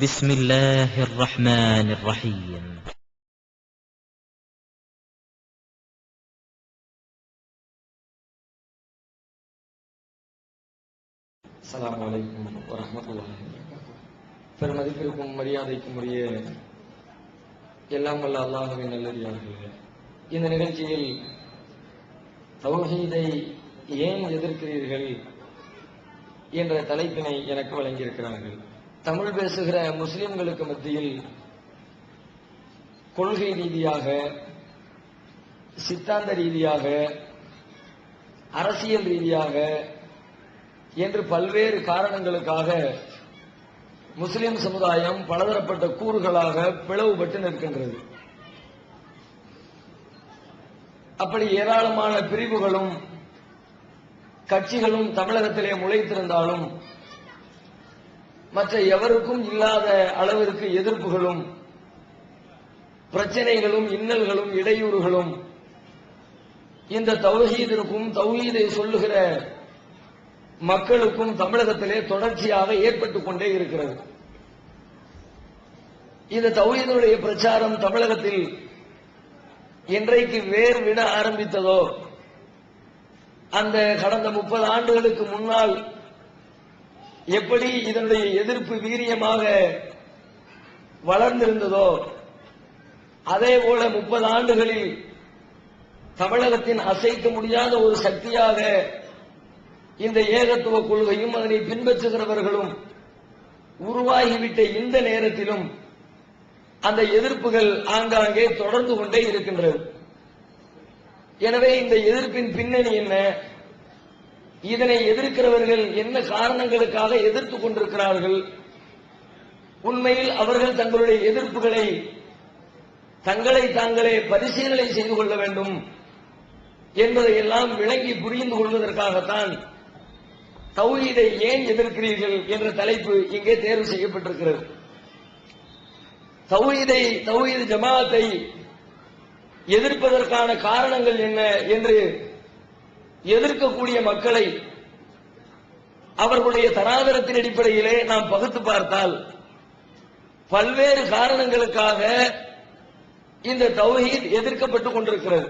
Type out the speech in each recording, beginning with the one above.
بسم الله الرحمن الرحيم. அஸ்ஸலாமு அலைக்கும் வரஹ்மத்துல்லாஹி வபரகாத்துஹு. பெருமதிப்பிற்கும் மரியாதைக்கும் உரிய எல்லாம் வல்ல அல்லாஹ்வின் நல்லடியார்களே, இந்த நிகழ்ச்சியில் தௌஹீதை ஏன் எதிர்க்கிறீர்கள் என்ற தலைப்பினை எனக்கு வழங்கியிருக்கிறார்கள். தமிழ் பேசுகிற முஸ்லிம்களுக்கு மத்தியில் கொள்கை ரீதியாக, சித்தாந்த ரீதியாக, அரசியல் ரீதியாக என்று பல்வேறு காரணங்களுக்காக முஸ்லிம் சமுதாயம் பலதரப்பட்ட கூறுகளாக பிளவுபட்டு நிற்கின்றது. அப்படி ஏராளமான பிரிவுகளும் கட்சிகளும் தமிழகத்திலே முளைத்திருந்தாலும் மற்ற எவருக்கும் இல்லாத அளவிற்கு எதிர்ப்புகளும் பிரச்சனைகளும் இன்னல்களும் இடையூறுகளும் இந்த தௌஹீதிற்கும் தௌஹீதை சொல்லுகிற மக்களுக்கும் தமிழகத்திலே தொடர்ச்சியாக ஏற்பட்டுக் கொண்டே இருக்கிறது. இந்த தௌஹீதுடைய பிரச்சாரம் தமிழகத்தில் என்றைக்கு வேர் விட ஆரம்பித்ததோ, அந்த கடந்த 30 ஆண்டுகளுக்கு முன்னால் எப்படி இதனுடைய எதிர்ப்பு வீரியமாக வளர்ந்திருந்ததோ, அதே போல 30 ஆண்டுகளில் தமிழகத்தின் அசைக்க முடியாத ஒரு சக்தியாக இந்த ஏகத்துவ கொள்கையும் அதனை பின்பற்றுகிறவர்களும் உருவாகிவிட்ட இந்த நேரத்திலும் அந்த எதிர்ப்புகள் ஆங்காங்கே தொடர்ந்து கொண்டே இருக்கின்றது. எனவே இந்த எதிர்ப்பின் பின்னணி என்ன, இதனை எதிர்க்கிறவர்கள் என்ன காரணங்களுக்காக எதிர்த்துக் கொண்டிருக்கிறார்கள், உண்மையில் அவர்கள் தங்களுடைய எதிர்ப்புகளை தங்களை தாங்களே பரிசீலனை செய்து கொள்ள வேண்டும் என்பதையெல்லாம் விளங்கி புரிந்து கொள்வதற்காகத்தான் தௌஹீதை ஏன் எதிர்க்கிறீர்கள் என்ற தலைப்பு இங்கே தேர்வு செய்யப்பட்டிருக்கிறது. தௌஹீது ஜமாஅத்தை எதிர்ப்பதற்கான காரணங்கள் என்ன என்று எதிர்க்கக்கூடிய மக்களை அவர்களுடைய தராதரத்தின் அடிப்படையிலே நாம் பகுத்து பார்த்தால் பல்வேறு காரணங்களுக்காக இந்த தௌஹீத் எதிர்க்கப்பட்டுக் கொண்டிருக்கிறது.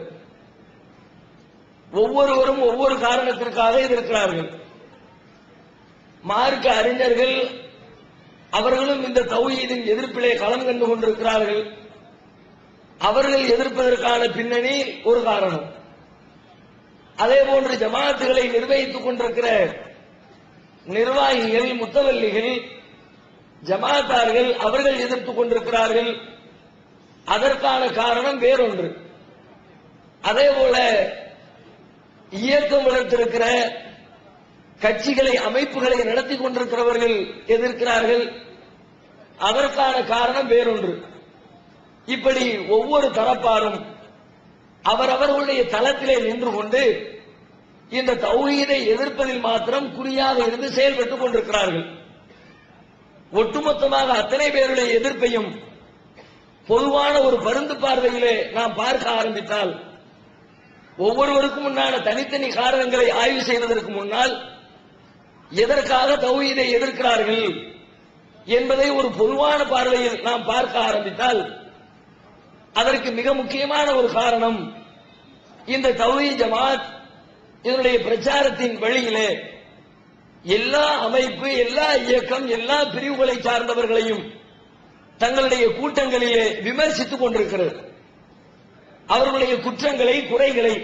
ஒவ்வொருவரும் ஒவ்வொரு காரணத்திற்காக எதிர்க்கிறார்கள். மார்க்க அறிஞர்கள் அவர்களும் இந்த தௌஹீதின் எதிர்ப்பிலே களம் கண்டு கொண்டிருக்கிறார்கள். அவர்கள் எதிர்ப்பதற்கான பின்னணி ஒரு காரணம். அதே போன்று ஜமாஅத்துகளை நிர்வகித்துக் கொண்டிருக்கிற நிர்வாகிகள், முத்தவல்லிகள், ஜமாஅத்தார்கள் அவர்கள் எதிர்த்துக் கொண்டிருக்கிறார்கள். அதற்கான காரணம் வேறொன்று. அதே போல இயக்கம் வளர்த்திருக்கிற கட்சிகளை, அமைப்புகளை நடத்தி கொண்டிருக்கிறவர்கள் எதிர்க்கிறார்கள். அதற்கான காரணம் வேறொன்று. இப்படி ஒவ்வொரு தரப்பாரும் அவரவர்களுடைய தளத்திலே நின்று கொண்டு இந்த தௌஹீதை எதிர்ப்பதில் மாத்திரம் குறியாக இருந்து செயல்பட்டுக் கொண்டிருக்கிறார்கள். ஒட்டுமொத்தமாக அத்தனை பேருடைய எதிர்ப்பையும் பொதுவான ஒரு பருந்து பார்வையிலே நாம் பார்க்க ஆரம்பித்தால், ஒவ்வொருவருக்கும் முன்னான தனித்தனி காரணங்களை ஆய்வு செய்வதற்கு முன்னால் எதற்காக தௌஹீதை எதிர்க்கிறார்கள் என்பதை ஒரு பொதுவான பார்வையில் நாம் பார்க்க ஆரம்பித்தால், அதற்கு மிக முக்கியமான ஒரு காரணம், இந்த தௌஹீத் ஜமாஅத் இதனுடைய பிரச்சாரத்தின் வழியிலே எல்லா அமைப்பு, எல்லா இயக்கம், எல்லா பிரிவுகளை சார்ந்தவர்களையும் தங்களுடைய கூட்டங்களிலே விமர்சித்துக் கொண்டிருக்கிறது. அவர்களுடைய குற்றங்களை, குறைகளை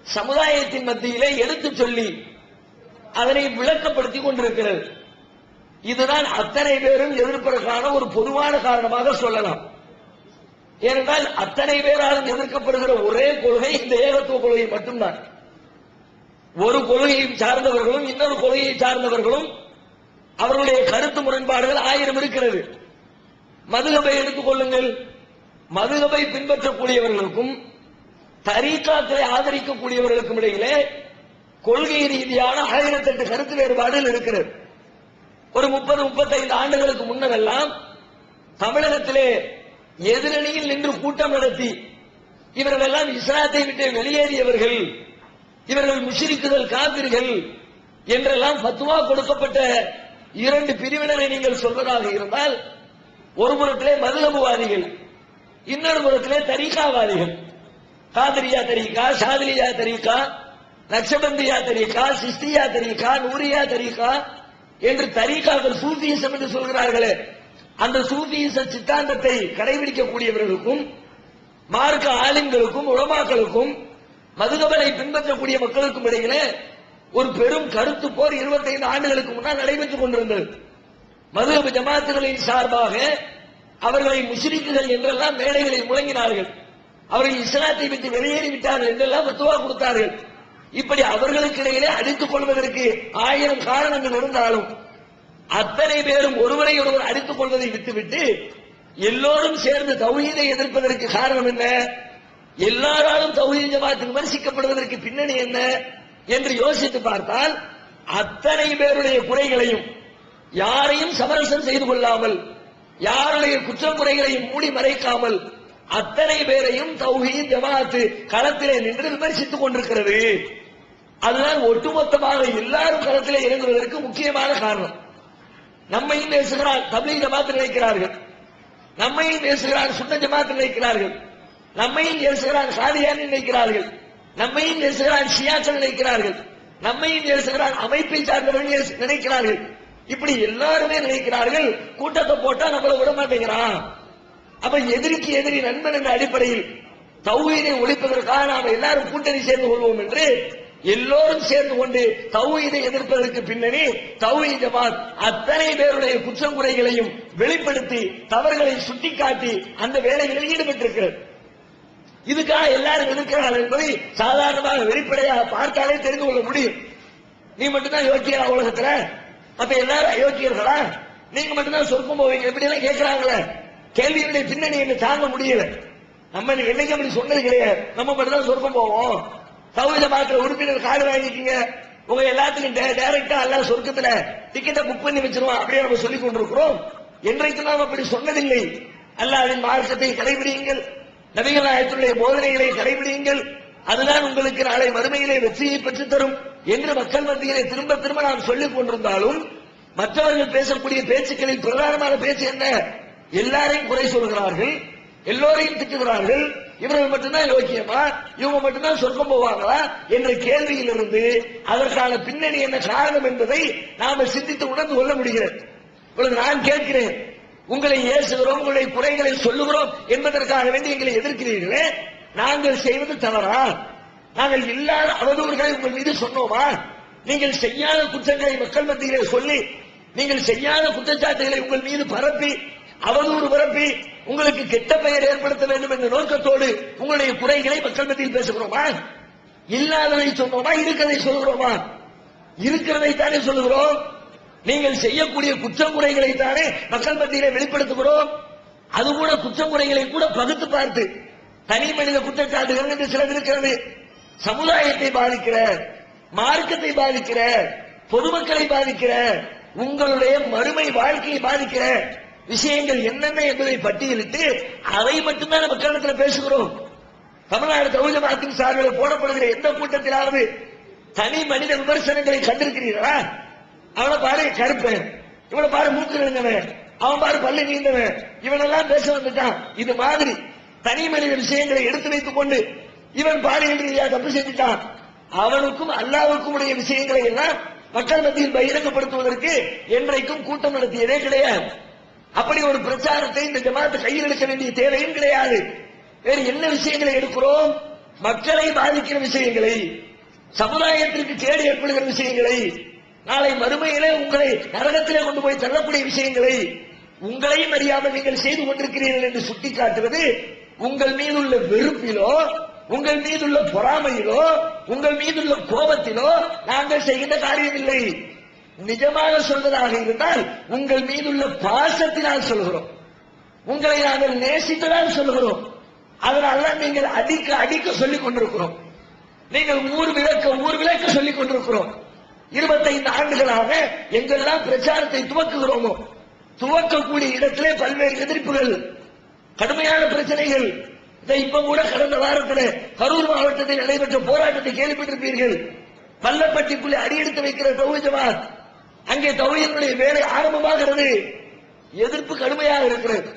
சமுதாயத்தின் மத்தியிலே எடுத்துச் சொல்லி அதனை விளக்கப்படுத்திக் கொண்டிருக்கிறது. இதுதான் அத்தனை பேரும் எதிர்ப்பதற்கான ஒரு பொதுவான காரணமாக சொல்லலாம். ஏனென்றால் அத்தனை பேராலும் எதிர்க்கப்படுகிற ஒரே கொள்கை இந்த ஏகத்துவ கொள்கை மட்டும்தான். ஒரு கொள்கையை சார்ந்தவர்களும் இன்னொரு கொள்கையை சார்ந்தவர்களும் அவர்களுடைய கருத்து முரண்பாடுகள் 1000 இருக்கிறது. மதுஹபை எடுத்துக் கொள்ளுங்கள். மதுஹபை பின்பற்றக்கூடியவர்களுக்கும் தரீகாக்களை ஆதரிக்கக்கூடியவர்களுக்கும் இடையிலே கொள்கை ரீதியான 1008 கருத்து வேறுபாடுகள் இருக்கிறது. ஒரு 30-35 ஆண்டுகளுக்கு முன்னரெல்லாம் தமிழகத்திலே எதிரணியில் நின்று கூட்டம் நடத்தி இவர்கள் எல்லாம் இஸ்லாத்தை விட்டு வெளியேறியவர்கள், இவர்கள் முஷ்ரிக்குகள், காபிர்கள் என்றெல்லாம் ஃபத்வா கொடுக்கப்பட்ட இரண்டு பிரிவினரை நீங்கள் சொல்வதாக இருந்தால், ஒரு புறத்திலே மதுஹபுவாதிகள், இன்னொரு புறத்திலே தரீகாவாதிகள், காதிரியா தரீகா, ஷாதிலியா தரீகா, நக்ஷபந்தியா தரீகா, சிஸ்தியா தரீகா, நூரியா தரீகா என்று தரீகாக்கள் சூஃபியிசம் என்று சொல்கிறார்களே, அந்த சூஃபியிச சித்தாந்தத்தை கடைபிடிக்கக்கூடியவர்களுக்கும் மார்க்க ஆலிம்களுக்கும் உலமாக்களுக்கும் மதுகபரை பின்பற்றக்கூடிய மக்களுக்கும் இடையிலே ஒரு பெரும் கருத்து போர் 25 ஆண்டுகளுக்கு முன்னால் நடைபெற்றுக் கொண்டிருந்தது. மதுஹப் ஜமாத்துகளின் சார்பாக அவர்களை முஷ்ரிக்குகள் என்றெல்லாம் மேடைகளில் முழங்கினார்கள். அவர்கள் இஸ்லாத்தை விட்டு வெளியேறிவிட்டார்கள் என்றெல்லாம் ஃபத்வா கொடுத்தார்கள். இப்படி அவர்களுக்கு இடையிலே அடித்துக் கொள்வதற்கு 1000 காரணங்கள் இருந்தாலும் அத்தனை பேரும் ஒருவரை ஒருவர் அடித்துக் கொள்வதை விட்டுவிட்டு எல்லோரும் சேர்ந்து தௌஹீதை எதிர்ப்பதற்கு காரணம் என்ன, எல்லாராலும் தௌஹீத் ஜமாத் விமர்சிக்கப்படுவதற்கு பின்னணி என்ன என்று யோசித்து பார்த்தால், அத்தனை பேருடைய குறைகளையும் யாரையும் சமரசம் செய்து கொள்ளாமல், யாருடைய குற்றம் குறைகளையும் மூடி மறைக்காமல் அத்தனை பேரையும் தௌஹீத் ஜமாத் களத்திலே நின்று விமர்சித்துக் கொண்டிருக்கிறது. அதுதான் ஒட்டுமொத்தமாக எல்லாரும் களத்திலே இறங்குவதற்கு முக்கியமான காரணம். நம்மையும் பேசுகிறார் தப்லீக் ஜமாத் நினைக்கிறார்கள், நம்மையும் பேசுகிறார் சுன்ன ஜமாத் நினைக்கிறார்கள், நம்மையும் பேசுகிறார் காதியானி நினைக்கிறார்கள், நம்மையும் பேசுகிறார் ஷியாக்கள் நினைக்கிறார்கள், நம்மையும் பேசுகிறார் அமைப்பை சார்ந்தவர்கள் நினைக்கிறார்கள். இப்படி எல்லாருமே நினைக்கிறார்கள். கூட்டத்தை போட்டா நம்மள விட மாட்டேங்கிறான். அப்ப எதிரிக்கு எதிரி நண்பன் என்ற அடிப்படையில் தௌஹீதை ஒழிப்பதற்காக நாம் எல்லாரும் கூட்டணி சேர்ந்து கொள்வோம் என்று எல்லோரும் சேர்ந்து கொண்டு தௌஹீதை எதிர்ப்பதற்கு பின்னணி தௌஹீத் ஜமாத் அத்தனை பேருடைய குற்றம் குறைகளையும் வெளிப்படுத்தி தவறுகளை சுட்டிக்காட்டி அந்த வேலைகளில் ஈடுபட்டிருக்கிறது. இதுக்காக எல்லாரும் எதிர்க்கிறார்கள் என்பதை சாதாரணமாக வெளிப்படையாக பார்த்தாலே தெரிந்து கொள்ள முடியும். நீ மட்டும்தான் யோக்கியா உலகத்துல, அப்ப எல்லாரும் அயோக்கியர்களா, நீங்க மட்டும்தான் சொர்க்கம் போவீங்க எப்படி எல்லாம் கேட்கிறாங்களே, கேள்வியுடைய பின்னணி என்ன தாங்க முடியல. நம்ம என்னைக்கு அப்படி சொன்னது கிடையாது. நம்ம மட்டும்தான் சொர்க்கம் போவோம், தௌஹீத் ஜமாத்ல உறுப்பினர் கார்டு வாங்கிக்கீங்க, உங்க எல்லாத்துக்கும் டைரக்டா எல்லாம் சொர்க்கத்துல டிக்கெட்டை புக் பண்ணி வச்சிருவோம் அப்படியே நம்ம சொல்லிக் கொண்டிருக்கிறோம். என்றைக்கு நாம் அப்படி சொன்னதில்லை. அல்லாஹ்வின் மார்க்கத்தை கடைபிடியுங்கள், நபிகள் நாயகத்துடைய போதனைகளை கடைபிடியுங்கள், அதுதான் உங்களுக்கு நாளை மறுமையிலே வெற்றியை பெற்றுத் தரும் என்று மக்கள் மத்தியிலே திரும்ப திரும்ப நாம் சொல்லிக் கொண்டிருந்தாலும், மற்றவர்கள் பேசக்கூடிய பேச்சுக்களில் பிரதானமான பேச்சு என்ன, எல்லாரையும் குறை சொல்கிறார்கள், எல்லோரையும் திட்டுகிறார்கள், இவர்கள் மட்டும்தான் யோக்கியமா, இவங்க மட்டும்தான் சொர்க்கம் போவாங்களா என்ற கேள்வியிலிருந்து அதற்கான பின்னணி என்ன காரணம் என்பதை நாம சிந்தித்து உணர்ந்து கொள்ள முடிகிறது. இப்பொழுது நான் கேட்கிறேன், உங்களை ஏசுகிறோம், உங்களுடைய குறைகளை சொல்லுகிறோம் என்பதற்காக வேண்டி எங்களை எதிர்க்கிறீர்களே, நாங்கள் செய்வது தவறா? நாங்கள் இல்லாத அவதூறுகளை உங்கள் மீது சொன்னோமா? நீங்கள் செய்யாத குற்றங்களை மக்கள் மத்தியிலே சொல்லி, நீங்கள் செய்யாத குற்றச்சாட்டுகளை உங்கள் மீது பரப்பி, அவதூறு பரப்பி உங்களுக்கு கெட்ட பெயர் ஏற்படுத்த வேண்டும் என்ற நோக்கத்தோடு உங்களுடைய குறைகளை மக்கள் மத்தியில் பேசுகிறோமா? இல்லாததை சொன்னோமா, இருக்கிறதை சொல்கிறோமா? இருக்கிறதை தானே சொல்லுகிறோம். நீங்கள் செய்யக்கூடிய குற்றம் குறைகளை தானே மக்கள் மத்தியிலே வெளிப்படுத்துகிறோம். அது கூட குற்றம் குறைகளை கூட பகுத்து பார்த்து, தனி மனித குற்றச்சாட்டுகள் என்று சிலது இருக்கிறது, சமுதாயத்தை பாதிக்கிற, மார்க்கத்தை பாதிக்கிற, பொதுமக்களை பாதிக்கிற, உங்களுடைய மறுமை வாழ்க்கையை பாதிக்கிற விஷயங்கள் என்னென்ன என்பதை பட்டியலிட்டு அதை மட்டும்தான் மக்களிடத்தில் பேசுகிறோம். தமிழ்நாடு தௌஹீத் ஜமாத்தின் சார்பில் போடப்படுகிற எந்த கூட்டத்திலாவது தனி மனித விமர்சனங்களை கண்டிருக்கிறீர்களா? அவனை பாரு கருப்பன், இவனை பாரு மூக்கு இருந்தவன், அவன் பாரு பள்ளி நீந்தவன், இவனெல்லாம் பேச வந்துட்டான். இது மாதிரி தனி மனித விஷயங்களை எடுத்து வைத்துக் கொண்டு இவன் பாலியல் ரீதியா தப்பு செஞ்சுட்டான், அவனுக்கும் அல்லாஹ்வுக்கும் உடைய விஷயங்களை எல்லாம் மக்கள் மத்தியில் பகிரங்கப்படுத்துவதற்கு என்றைக்கும் கூட்டம் நடத்தியதே கிடையாது. அப்படி ஒரு பிரச்சாரத்தை இந்த ஜமாத் கையில் எடுக்க வேண்டிய தேவையும் கிடையாது. வேறு என்ன விஷயங்களை எடுக்கிறோம்? மக்களை பாதிக்கிற விஷயங்களை, சமுதாயத்திற்கு கேடு ஏற்படுகிற விஷயங்களை, நாளை மறுமையிலே உங்களை நரகத்திலே கொண்டு போய் தள்ளக்கூடிய விஷயங்களை உங்களையும் அறியாமல் நீங்கள் செய்து கொண்டிருக்கிறீர்கள் என்று சுட்டிக்காட்டுவது உங்கள் மீதுள்ள வெறுப்பிலோ, உங்கள் மீதுள்ள பொறாமையிலோ, உங்கள் மீதுள்ள கோபத்திலோ நாங்கள் செய்கின்ற காரியம் இல்லை. நிஜமாக சொல்வதாக இருந்தால் உங்கள் மீதுள்ள பாசத்தினால் சொல்கிறோம், உங்களை நாங்கள் நேசித்ததால் சொல்கிறோம். அதனால நீங்கள் அடிக்க அடிக்க சொல்லிக் கொண்டிருக்கிறோம், நீங்கள் ஊர் விளக்க சொல்லிக் கொண்டிருக்கிறோம். 25 ஆண்டுகளாக எங்கெல்லாம் பிரச்சாரத்தை துவக்குகிறோமோ, துவக்கக்கூடிய இடத்திலே பல்வேறு எதிர்ப்புகள், கடுமையான பிரச்சனைகள். இப்ப கூட கடந்த வாரத்தில் கரூர் மாவட்டத்தில் நடைபெற்ற போராட்டத்தை கேள்விப்பட்டிருப்பீர்கள். பள்ளப்பட்டிக்குள்ளே அடியெடுத்து வைக்கிற தௌஹீத் ஜமாத் அங்கே தௌஹீதுடைய வேலை ஆரம்பமாகிறது. எதிர்ப்பு கடுமையாக இருக்கிறது.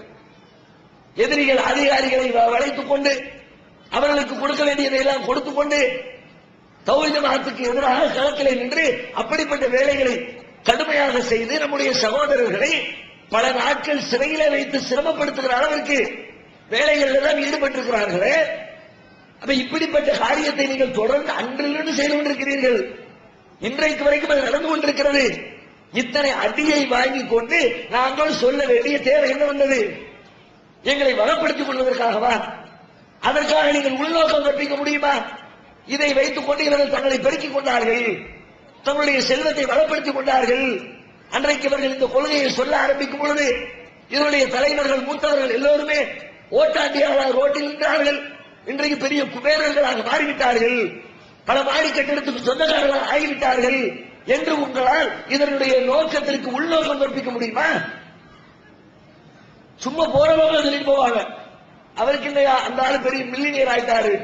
எதிரிகள் அதிகாரிகளை வளைத்துக் கொண்டு அவர்களுக்கு கொடுக்க வேண்டியதை எல்லாம் கொடுத்துக் கொண்டு தௌஹீத் ஜமாஅத்துக்கு எதிராக களத்திலே நின்று அப்படிப்பட்ட வேலைகளை கடுமையாக செய்து நம்முடைய சகோதரர்களை பல நாட்கள் சிறையிலே வைத்து சிரமப்படுத்துகிற அளவிற்கு வேலைகளில் எல்லாம் ஈடுபட்டிருக்கிறார்களே. அப்ப இப்படிப்பட்ட காரியத்தை நீங்கள் தொடர்ந்து அன்றிலிருந்து செய்து கொண்டிருக்கிறீர்கள். இன்றைக்கு வரைக்கும் அது நடந்து கொண்டிருக்கிறது. இத்தனை அடியை வாங்கிக் கொண்டு நாங்கள் சொல்ல வேண்டிய தேவை என்ன வந்தது? எங்களை வளப்படுத்திக் கொள்வதற்காகவா? அதற்காக நீங்கள் உள்நோக்கம் கற்பிக்க முடியுமா? இதை வைத்துக் கொண்டு இவர்கள் தங்களை பெருக்கிக் கொண்டார்கள், தங்களுடைய செல்வத்தை வளப்படுத்திக் கொண்டார்கள். அன்றைக்கு இவர்கள் இந்த கொள்கையை சொல்ல ஆரம்பிக்கும் பொழுது இதனுடைய தலைவர்கள் மூத்தவர்கள் எல்லோருமே ஓட்டாண்டியாக ரோட்டில் நின்றார்கள். இன்றைக்கு பெரிய குபேரர்களாக மாறிவிட்டார்கள், பல மாடி கட்டிடத்துக்கு சொந்தக்காரர்களாக ஆகிவிட்டார்கள் என்று உங்களால் இதனுடைய நோக்கத்திற்கு உள்நோக்கம் கற்பிக்க முடியுமா? சும்மா போறவங்க சொல்லிட்டு போவாங்க, அவருக்கு இல்லையா அந்த ஆளு பெரிய மில்லினியர் ஆயிட்டாரு,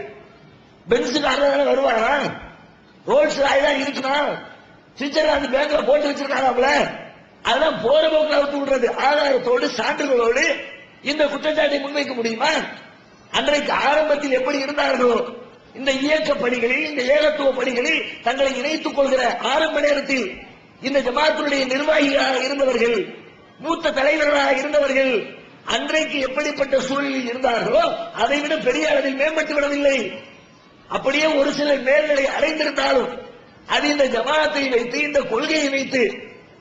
பென்ஸுக்காக வருவாரா, ரோல்ஸ் ராய்தான் இருக்கணும், சுவிட்சர்லாந்து பேங்க்ல போட்டு வச்சிருக்காங்க. அதெல்லாம் போற போக்கில் அவுத்து விடுறது. ஆதாரத்தோடு சான்றுகளோடு இந்த குற்றச்சாட்டை முன்வைக்க முடியுமா? அன்றைக்கு ஆரம்பத்தில் எப்படி இருந்தார்களோ இந்த இயக்க பணிகளில், இந்த ஏகத்துவ பணிகளில் தங்களை இணைத்துக் கொள்கிற ஆரம்ப நேரத்தில் இந்த ஜமாத்துடைய நிர்வாகிகளாக இருந்தவர்கள், மூத்த தலைவர்களாக இருந்தவர்கள் அன்றைக்கு எப்படிப்பட்ட சூழலில் இருந்தார்களோ அதை விட பெரிய அளவில் மேம்பட்டு விடவில்லை. அப்படியே ஒரு சிலர் மேல்நிலை அடைந்திருந்தாலும் அது இந்த ஜமாத்தை வைத்து, இந்த கொள்கையை வைத்து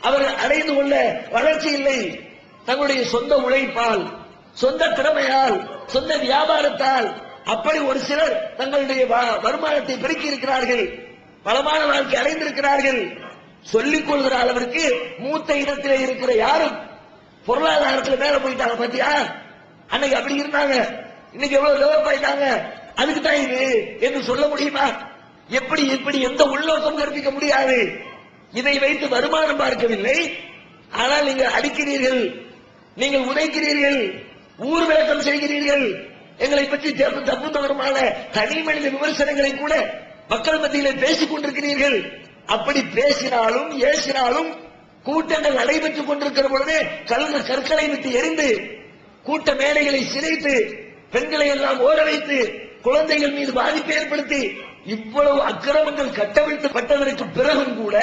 அவர்கள் அடைந்து கொள்ள வளர்ச்சி இல்லை. தங்களுடைய சொந்த உழைப்பால், சொந்த திறமையால், சொந்த வியாபாரத்தால் அப்படி ஒரு சிலர் தங்களுடைய வருமானத்தை பெருக்கி இருக்கிறார்கள், பலமான வாழ்க்கை அடைந்திருக்கிறார்கள். சொல்லிக் கொள்கிற அளவிற்கு மூத்த இடத்திலே இருக்கிற யாரும் பொருளாதாரத்தில் மேல போயிட்டாங்க. பாத்தியா, அன்னைக்கு அப்படி இருந்தாங்க, இன்னைக்கு எவ்வளவு டெவலப் ஆயிட்டாங்க, அதுக்கு தான் இது என்று சொல்ல முடியுமா? எப்படி இப்படி எந்த உள்நோக்கம் கற்பிக்க முடியாது. இதை வைத்து வருமானம் பார்க்கவில்லை, ஆனால் நீங்கள் அடிக்கிறீர்கள், நீங்கள் உதைக்கிறீர்கள், ஊர் விளக்கம் செய்கிறீர்கள், எங்களை பற்றி தப்பு தவறுமான தனி மனித விமர்சனங்களை கூட மக்கள் மத்தியிலே பேசிக் கொண்டிருக்கிறீர்கள். அப்படி பேசினாலும் ஏசினாலும் கூட்டங்கள் நடைபெற்றுக் கொண்டிருக்கிற பொழுது கற்களை விட்டு எரிந்து, கூட்ட மேடைகளை சிதைத்து, பெண்களை எல்லாம் ஓர வைத்து, குழந்தைகள் மீது பாதிப்பை ஏற்படுத்தி இவ்வளவு அக்கிரமங்கள் கட்டவிழ்க்கப்பட்டதற்கு பிறகும் கூட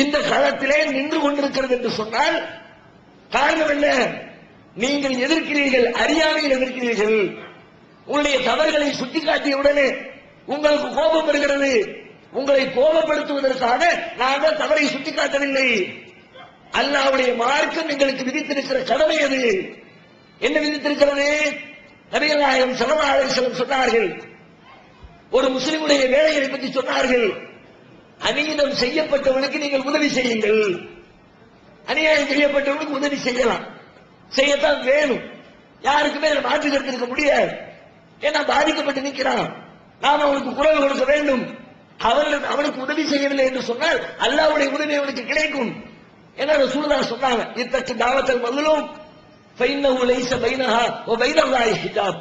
இந்த களத்திலே நின்று கொண்டிருக்கிறது என்று சொன்னால் காரணம் என்ன? நீங்கள் எதிர்க்கிறீர்கள், அறியாமையில் எதிர்க்கிறீர்கள். உங்களுடைய தவறுகளை சுட்டிக்காட்டிய உடனே உங்களுக்கு கோபம் வருகிறது. உங்களை கோபப்படுத்துவதற்காக நாங்கள் தவறை சுட்டிக்காட்டவில்லை. அல்லாஹ்வுடைய மார்க்கம் எங்களுக்கு விதித்திருக்கிற கடமை அது. என்ன விதித்திருக்கிறது? நபிகள் நாயகம் ஸல்லல்லாஹு அலைஹி வஸல்லம் சொன்னார்கள், ஒரு முஸ்லிமுடைய வேலைகளை பற்றி சொன்னார்கள், அநீதம் செய்யப்பட்டவனுக்கு நீங்கள் உதவி செய்யுங்கள். அநியாயம் செய்யப்பட்டவனுக்கு உதவி செய்யலாம், செய்யத்தான் வேணும். யாருக்குமே மாற்று கருத்து இருக்க முடியாது. ஏன்னா பாதிக்கப்பட்டு நிற்கிறான், நாம் அவனுக்கு குரல் கொடுக்க வேண்டும். அவனுக்கு உதவி செய்யவில்லை என்று சொன்னால் அல்லாஹ்வுடைய உதவி அவனுக்கு கிடைக்கும். ஏன்னா ரசூலுல்லாஹ் சொன்னாங்க, இத்தக்கு தாவத்தல் மظلوم فإنه ليس بينها وبين الله حجاب.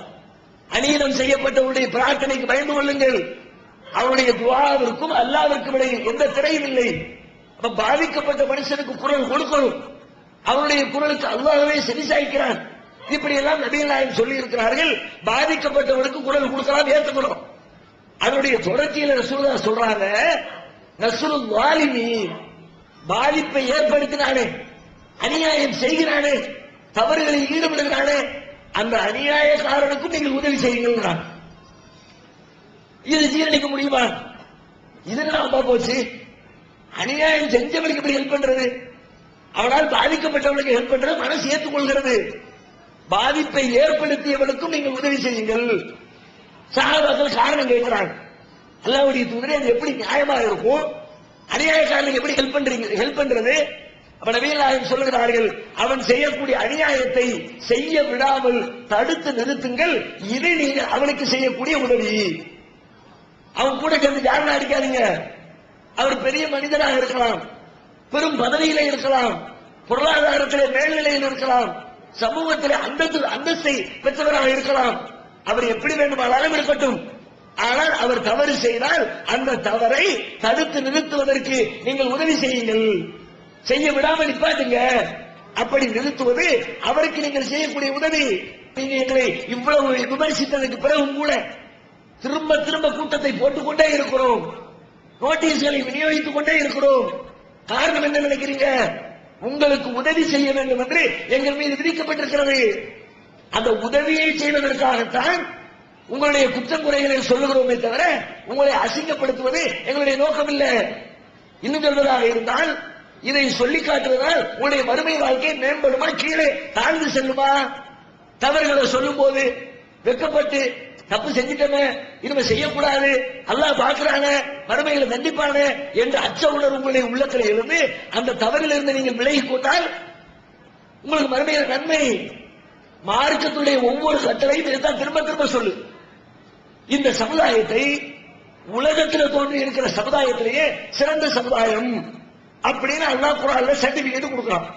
அநீதம் செய்யப்பட்டவருடைய பிரார்த்தனைக்கு பயந்து கொள்ளுங்கள், அவருடைய துஆவிற்கும் அல்லாஹ்விற்கும் இடையில் எந்த திரையும் இல்லை. அப்ப பாதிக்கப்பட்ட மனுஷனுக்கு குரல் கொடுக்கணும், அவருடைய குரலுக்கு அல்லாஹ்வே செவிசாய்க்கிறான். இப்படி எல்லாம் நபிகள் நாயகம் சொல்லி இருக்கிறார்கள். பாதிக்கப்பட்டவனுக்கு குரல் கொடுக்கலாம், ஏற்றுக்கணும். அதனுடைய தொடர்ச்சியில ரசூலுல்லாஹ் சொல்றாங்க, நஸ்ருல் வாலிமீன், பாதிப்பை ஏற்படுத்தினானே, அநியாயம் செய்கிறானே, தவறுகளில் ஈடுபடுகிறானே, அந்த அநியாயக்காரனுக்கும் நீங்கள் உதவி செய்யுங்கள். இது ஜீரணிக்க முடியுமா? இதெல்லாம் போச்சு. அநியாயம் செஞ்சவனுக்கு எப்படி ஹெல்ப் பண்றது? அவனால் பாதிக்கப்பட்டவனுக்கு ஹெல்ப் பண்றது மனசு ஏற்றுக்கொள்கிறது. பாதிப்பை ஏற்படுத்தியவனுக்கும் நீங்கள் உதவி செய்யுங்கள். சஹாபாக்கள் காரணம் கேட்கிறாங்க, அல்லாஹ்வுடைய தூதரே அது எப்படி நியாயமா இருக்கும்? அநியாயக்காரனுக்கு எப்படி ஹெல்ப் பண்றது? அப்ப நபிகள் நாயகம் சொல்லுகிறார்கள், அவன் செய்யக்கூடிய அநியாயத்தை செய்ய விடாமல் தடுத்து நிறுத்துங்கள், இதை நீங்கள் அவனுக்கு செய்யக்கூடிய உதவி. அவன் கூட சேர்ந்து யாருன்னு அடிக்காதீங்க. அவர் பெரிய மனிதனாக இருக்கலாம், பெரும் பதவியில இருக்கலாம், பொருளாதாரத்திலே மேல்நிலையில் இருக்கலாம், சமூகத்திலே அந்தஸ்தை பெற்றவராக இருக்கலாம், அவர் எப்படி வேண்டுமானாலும் இருக்கட்டும். ஆனால் அவர் தவறு செய்தால் அந்த தவறை தடுத்து நிறுத்துவதற்கு நீங்கள் உதவி செய்யுங்கள். செய்ய விடாம நிப்பாட்டுங்க. அப்படி நிறுத்துவது அவருக்கு நீங்கள் செய்யக்கூடிய உதவி. நீங்க எங்களை இவ்வளவு விமர்சித்ததுக்கு பிறகும் கூட திரும்ப திரும்ப கூட்டத்தை போட்டுக்கொண்டே இருக்கிறோம், நோட்டீஸ்களை விநியோகித்துக் கொண்டே இருக்கிறோம். காரணம் என்ன நினைக்கிறீங்க? உங்களுக்கு உதவி செய்ய வேண்டும் என்று எங்கள் மீது விதிக்கப்பட்டிருக்கிறது. அந்த உதவியை செய்வதற்காகத்தான் உங்களுடைய குற்றம் குறைகளை சொல்லுகிறோமே தவிர உங்களை அசிங்கப்படுத்துவது எங்களுடைய நோக்கம் இல்லை. இன்னும் சொல்வதாக இருந்தால் இதை சொல்லி காட்டுவதால் உங்களுடைய மறுமை வாழ்க்கை மேம்படுமா, கீழே தாழ்ந்து செல்லுமா? தவறுகளை சொல்லும் போது வெக்கப்பட்டு தப்பு செஞ்சிட்டமே, இனிமே செய்யக்கூடாது, அல்லாஹ் பார்க்கிறாங்க, மறுமைகளை தண்டிப்பாங்க என்ற அச்ச உணர்வு உங்களுடைய உள்ளத்தில் இருந்து அந்த தவறிலிருந்து நீங்கள் விலகிக் கொண்டால் உங்களுக்கு மறுமையில நன்மை. மார்க்கத்துடைய ஒவ்வொரு கட்டளையும் இதுதான் திரும்ப திரும்ப சொல்லு. இந்த சமுதாயத்தை உலகத்தில் தோன்றி இருக்கிற சமுதாயத்திலேயே சிறந்த சமுதாயம் அப்படின்னு அல்லாஹ் குர்ஆன்ல சர்டிபிகேட் கொடுக்கிறான்.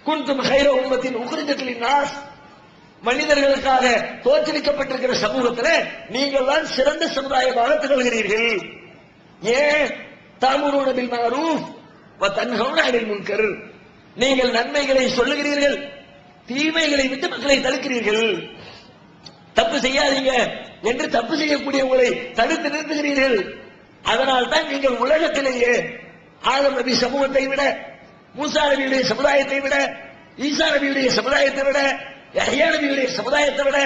குன்தும் கைர உம்மத்தின் உக்ரிஜத் லின்னாஸ், மனிதர்களுக்காக தோற்றுவிக்கப்பட்டிருக்கிற சமூகத்தில் நீங்கள் தான் சிறந்த சமுதாயமாக திகழ்கிறீர்கள். ஏன்? தஅமுருன பில் மஅரூஃப் வ தன்ஹவுன அனில் முன்கர், நீங்கள் நன்மைகளை சொல்லுகிறீர்கள், தீமைகளை விட்டு மக்களை தடுக்கிறீர்கள். தப்பு செய்யாதீங்க என்று தப்பு செய்யக்கூடியவங்களை தடுத்து நிறுத்துகிறீர்கள். அதனால் தான் நீங்கள் உலகத்திலேயே ஆதம் நபி சமூகத்தை விட, மூசா நபியுடைய சமுதாயத்தை விட, ஈசா நபியுடைய சமுதாயத்தை விட, யஹ்யா நபியுடைய சமுதாயத்தை விட,